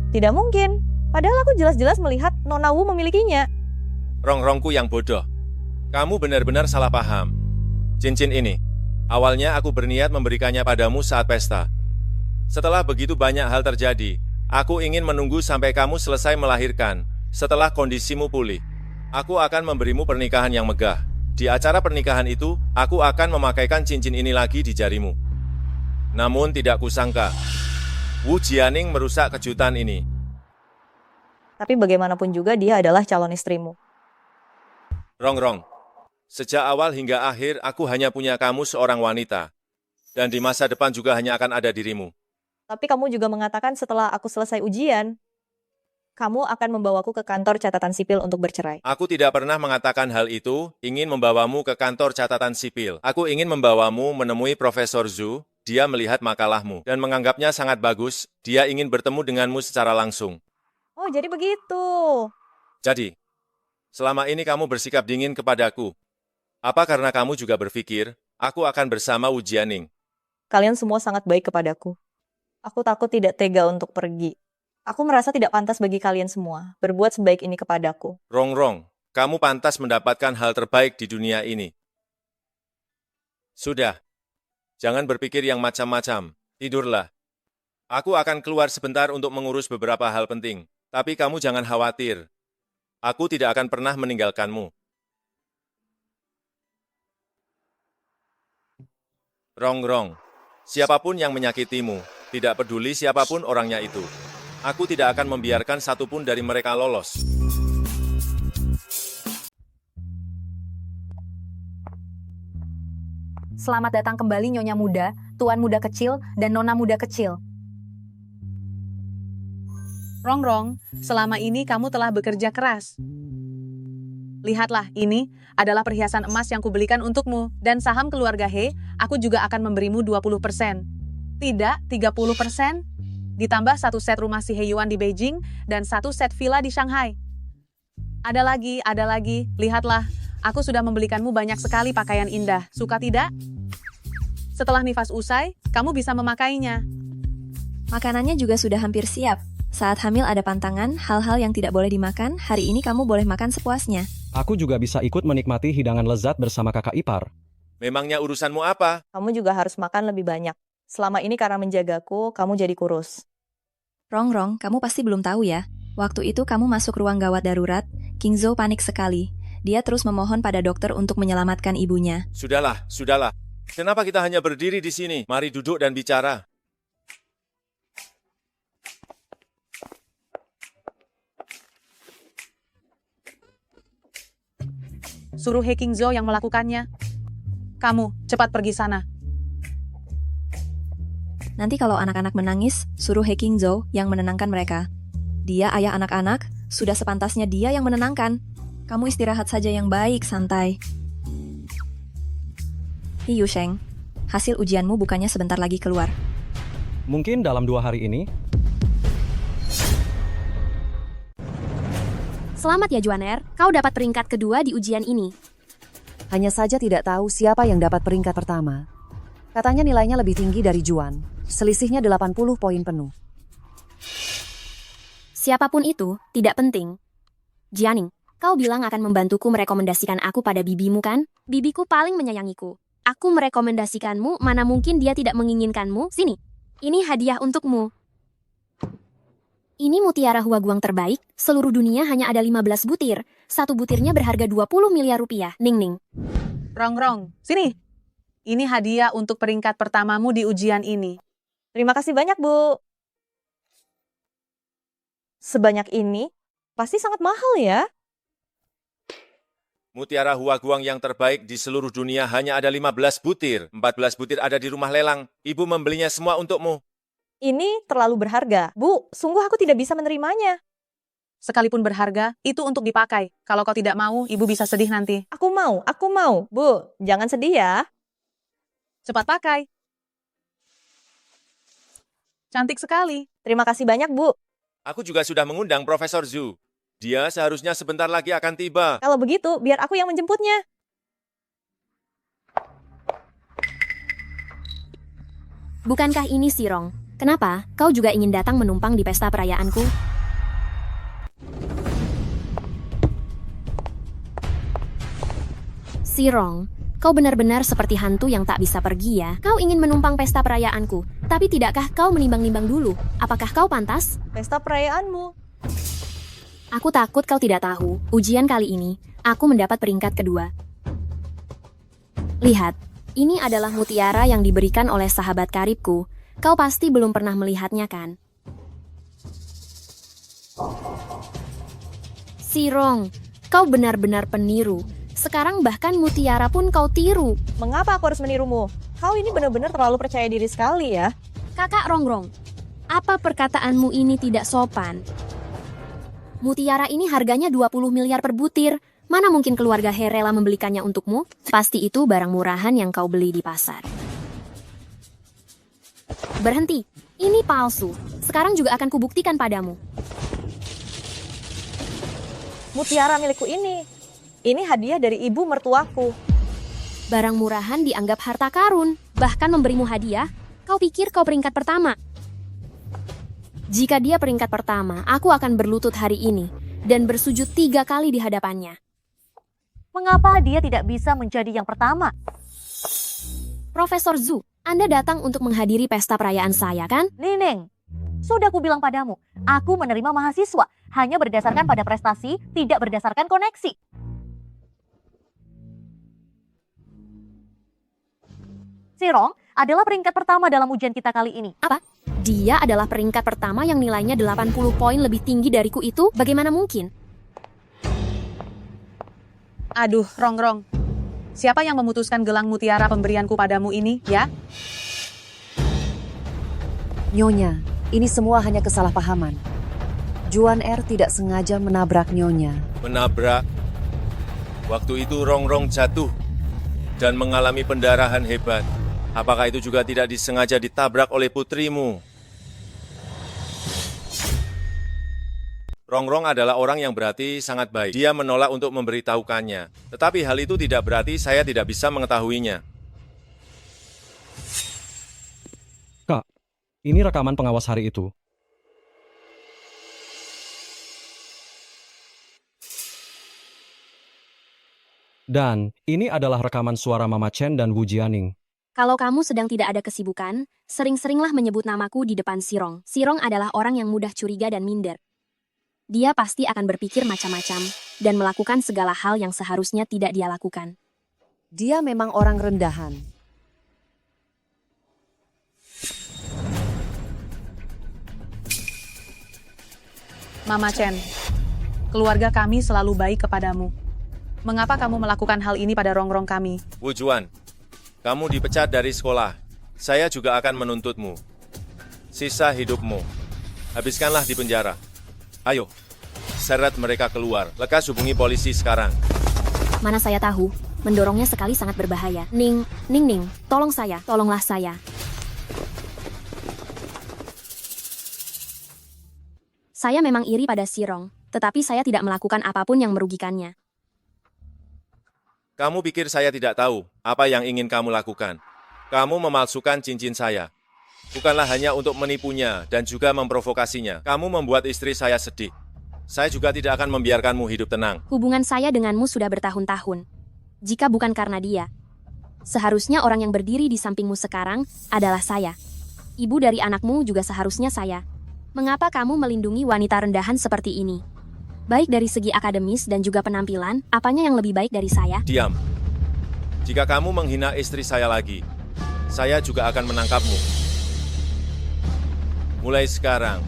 Tidak mungkin. Padahal aku jelas-jelas melihat Nona Wu memilikinya. Rongrongku yang bodoh. Kamu benar-benar salah paham. Cincin ini, awalnya aku berniat memberikannya padamu saat pesta. Setelah begitu banyak hal terjadi, aku ingin menunggu sampai kamu selesai melahirkan. Setelah kondisimu pulih, aku akan memberimu pernikahan yang megah. Di acara pernikahan itu, aku akan memakaikan cincin ini lagi di jarimu. Namun tidak kusangka, Wu Jianing merusak kejutan ini. Tapi bagaimanapun juga dia adalah calon istrimu. Rongrong, sejak awal hingga akhir aku hanya punya kamu seorang wanita. Dan di masa depan juga hanya akan ada dirimu. Tapi kamu juga mengatakan setelah aku selesai ujian, kamu akan membawaku ke kantor catatan sipil untuk bercerai. Aku tidak pernah mengatakan hal itu, ingin membawamu ke kantor catatan sipil. Aku ingin membawamu menemui Profesor Zhu, dia melihat makalahmu, dan menganggapnya sangat bagus, dia ingin bertemu denganmu secara langsung. Oh, jadi begitu. Jadi, selama ini kamu bersikap dingin kepadaku. Apa karena kamu juga berpikir, aku akan bersama Wu Jianing? Kalian semua sangat baik kepadaku. Aku takut tidak tega untuk pergi. Aku merasa tidak pantas bagi kalian semua berbuat sebaik ini kepadaku. Rongrong, kamu pantas mendapatkan hal terbaik di dunia ini. Sudah. Jangan berpikir yang macam-macam. Tidurlah. Aku akan keluar sebentar untuk mengurus beberapa hal penting. Tapi kamu jangan khawatir. Aku tidak akan pernah meninggalkanmu. Rongrong, siapapun yang menyakitimu, tidak peduli siapapun orangnya itu. Aku tidak akan membiarkan satupun dari mereka lolos. Selamat datang kembali Nyonya Muda, Tuan Muda Kecil, dan Nona Muda Kecil. Rongrong, selama ini kamu telah bekerja keras. Lihatlah, ini adalah perhiasan emas yang kubelikan untukmu, dan saham keluarga He, aku juga akan memberimu 20%. Tidak, 30%. Ditambah satu set rumah si Heyuan di Beijing, dan satu set villa di Shanghai. Ada lagi, lihatlah, aku sudah membelikanmu banyak sekali pakaian indah, suka tidak? Setelah nifas usai, kamu bisa memakainya. Makanannya juga sudah hampir siap. Saat hamil ada pantangan, hal-hal yang tidak boleh dimakan, hari ini kamu boleh makan sepuasnya. Aku juga bisa ikut menikmati hidangan lezat bersama kakak ipar. Memangnya urusanmu apa? Kamu juga harus makan lebih banyak. Selama ini karena menjagaku, kamu jadi kurus. Rongrong, kamu pasti belum tahu ya. Waktu itu kamu masuk ruang gawat darurat, King Zhou panik sekali. Dia terus memohon pada dokter untuk menyelamatkan ibunya. Sudahlah. Kenapa kita hanya berdiri di sini? Mari duduk dan bicara. Suruh He Qingzhou yang melakukannya. Kamu, cepat pergi sana. Nanti kalau anak-anak menangis, suruh He Qingzhou yang menenangkan mereka. Dia ayah anak-anak, sudah sepantasnya dia yang menenangkan. Kamu istirahat saja yang baik, santai. Hi Yusheng, hasil ujianmu bukannya sebentar lagi keluar. Mungkin dalam 2 hari ini. Selamat ya Juaner, kau dapat peringkat kedua di ujian ini. Hanya saja tidak tahu siapa yang dapat peringkat pertama. Katanya nilainya lebih tinggi dari Juan. Selisihnya 80 poin penuh. Siapapun itu, tidak penting. Jianing, kau bilang akan membantuku merekomendasikan aku pada bibimu kan? Bibiku paling menyayangiku. Aku merekomendasikanmu, mana mungkin dia tidak menginginkanmu? Sini, ini hadiah untukmu. Ini mutiara huaguang terbaik, seluruh dunia hanya ada 15 butir. Satu butirnya berharga 20 miliar rupiah. Ning. Rongrong, sini. Ini hadiah untuk peringkat pertamamu di ujian ini. Terima kasih banyak, Bu. Sebanyak ini, pasti sangat mahal ya. Mutiara huaguang yang terbaik di seluruh dunia hanya ada 15 butir. 14 butir ada di rumah lelang. Ibu membelinya semua untukmu. Ini terlalu berharga. Bu, sungguh aku tidak bisa menerimanya. Sekalipun berharga, itu untuk dipakai. Kalau kau tidak mau, ibu bisa sedih nanti. Aku mau. Bu, jangan sedih ya. Cepat pakai. Cantik sekali. Terima kasih banyak, Bu. Aku juga sudah mengundang Profesor Zhu. Dia seharusnya sebentar lagi akan tiba. Kalau begitu, biar aku yang menjemputnya. Bukankah ini Sirong? Kenapa kau juga ingin datang menumpang di pesta perayaanku? Sirong, kau benar-benar seperti hantu yang tak bisa pergi ya. Kau ingin menumpang pesta perayaanku, tapi tidakkah kau menimbang-nimbang dulu? Apakah kau pantas? Pesta perayaanmu. Aku takut kau tidak tahu, ujian kali ini, aku mendapat peringkat kedua. Lihat, ini adalah mutiara yang diberikan oleh sahabat karibku. Kau pasti belum pernah melihatnya kan? Sirong, kau benar-benar peniru. Sekarang bahkan mutiara pun kau tiru. Mengapa aku harus menirumu? Kau ini benar-benar terlalu percaya diri sekali ya. Kakak Rongrong, apa perkataanmu ini tidak sopan? Mutiara ini harganya 20 miliar per butir. Mana mungkin keluarga He rela membelikannya untukmu? Pasti itu barang murahan yang kau beli di pasar. Berhenti, ini palsu. Sekarang juga akan kubuktikan padamu. Mutiara milikku ini. Ini hadiah dari ibu mertuaku. Barang murahan dianggap harta karun. Bahkan memberimu hadiah, kau pikir kau peringkat pertama. Jika dia peringkat pertama, aku akan berlutut hari ini dan bersujud 3 kali di hadapannya. Mengapa dia tidak bisa menjadi yang pertama? Profesor Zhu, Anda datang untuk menghadiri pesta perayaan saya, kan? Nining, sudah aku bilang padamu, aku menerima mahasiswa hanya berdasarkan pada prestasi, tidak berdasarkan koneksi. Sirong adalah peringkat pertama dalam ujian kita kali ini. Apa? Dia adalah peringkat pertama yang nilainya 80 poin lebih tinggi dariku itu? Bagaimana mungkin? Aduh, Rongrong. Siapa yang memutuskan gelang mutiara pemberianku padamu ini, ya? Nyonya, ini semua hanya kesalahpahaman. Juan R tidak sengaja menabrak Nyonya. Menabrak. Waktu itu Rongrong jatuh dan mengalami pendarahan hebat. Apakah itu juga tidak disengaja ditabrak oleh putrimu? Rongrong adalah orang yang berarti sangat baik. Dia menolak untuk memberitahukannya. Tetapi hal itu tidak berarti saya tidak bisa mengetahuinya. Kak, ini rekaman pengawas hari itu. Dan ini adalah rekaman suara Mama Chen dan Wu Jianing. Kalau kamu sedang tidak ada kesibukan, sering-seringlah menyebut namaku di depan Sirong. Sirong adalah orang yang mudah curiga dan minder. Dia pasti akan berpikir macam-macam dan melakukan segala hal yang seharusnya tidak dia lakukan. Dia memang orang rendahan. Mama Chen, keluarga kami selalu baik kepadamu. Mengapa kamu melakukan hal ini pada Rongrong kami? Wu Juan, kamu dipecat dari sekolah. Saya juga akan menuntutmu. Sisa hidupmu, habiskanlah di penjara. Ayo, seret mereka keluar. Lekas hubungi polisi sekarang. Mana saya tahu, mendorongnya sekali sangat berbahaya. Ning, tolong saya, tolonglah saya. Saya memang iri pada Sirong, tetapi saya tidak melakukan apapun yang merugikannya. Kamu pikir saya tidak tahu apa yang ingin kamu lakukan? Kamu memalsukan cincin saya. Bukanlah hanya untuk menipunya dan juga memprovokasinya. Kamu membuat istri saya sedih. Saya juga tidak akan membiarkanmu hidup tenang. Hubungan saya denganmu sudah bertahun-tahun. Jika bukan karena dia, seharusnya orang yang berdiri di sampingmu sekarang adalah saya. Ibu dari anakmu juga seharusnya saya. Mengapa kamu melindungi wanita rendahan seperti ini? Baik dari segi akademis dan juga penampilan, apanya yang lebih baik dari saya? Diam. Jika kamu menghina istri saya lagi, saya juga akan menangkapmu. Mulai sekarang,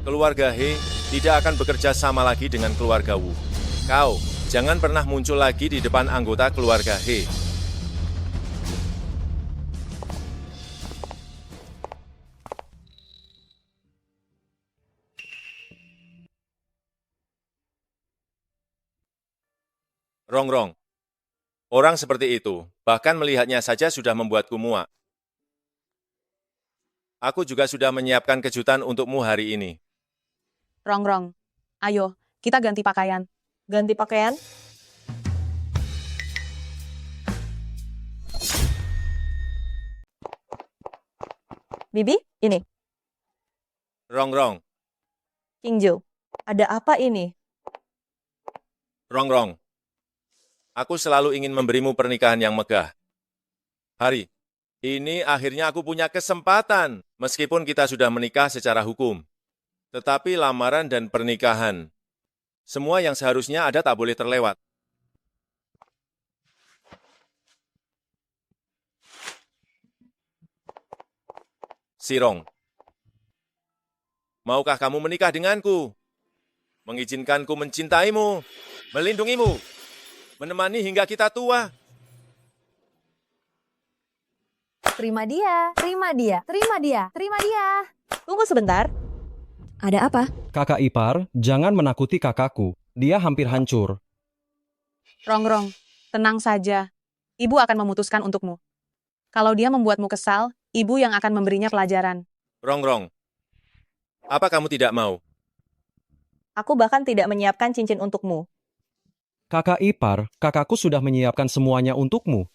keluarga He tidak akan bekerja sama lagi dengan keluarga Wu. Kau jangan pernah muncul lagi di depan anggota keluarga He. Rongrong. Orang seperti itu, bahkan melihatnya saja sudah membuatku muak. Aku juga sudah menyiapkan kejutan untukmu hari ini. Rongrong. Ayo, kita ganti pakaian. Ganti pakaian? Bibi, ini. Rongrong. Kingjo, ada apa ini? Rongrong. Aku selalu ingin memberimu pernikahan yang megah. Hari, ini akhirnya aku punya kesempatan, meskipun kita sudah menikah secara hukum. Tetapi lamaran dan pernikahan, semua yang seharusnya ada tak boleh terlewat. Sirong, maukah kamu menikah denganku? Mengizinkanku mencintaimu, melindungimu, menemani hingga kita tua. Terima dia, terima dia, terima dia, terima dia. Tunggu sebentar. Ada apa? Kakak ipar, jangan menakuti kakakku. Dia hampir hancur. Rongrong, tenang saja. Ibu akan memutuskan untukmu. Kalau dia membuatmu kesal, ibu yang akan memberinya pelajaran. Rongrong, apa kamu tidak mau? Aku bahkan tidak menyiapkan cincin untukmu. Kakak ipar, kakakku sudah menyiapkan semuanya untukmu.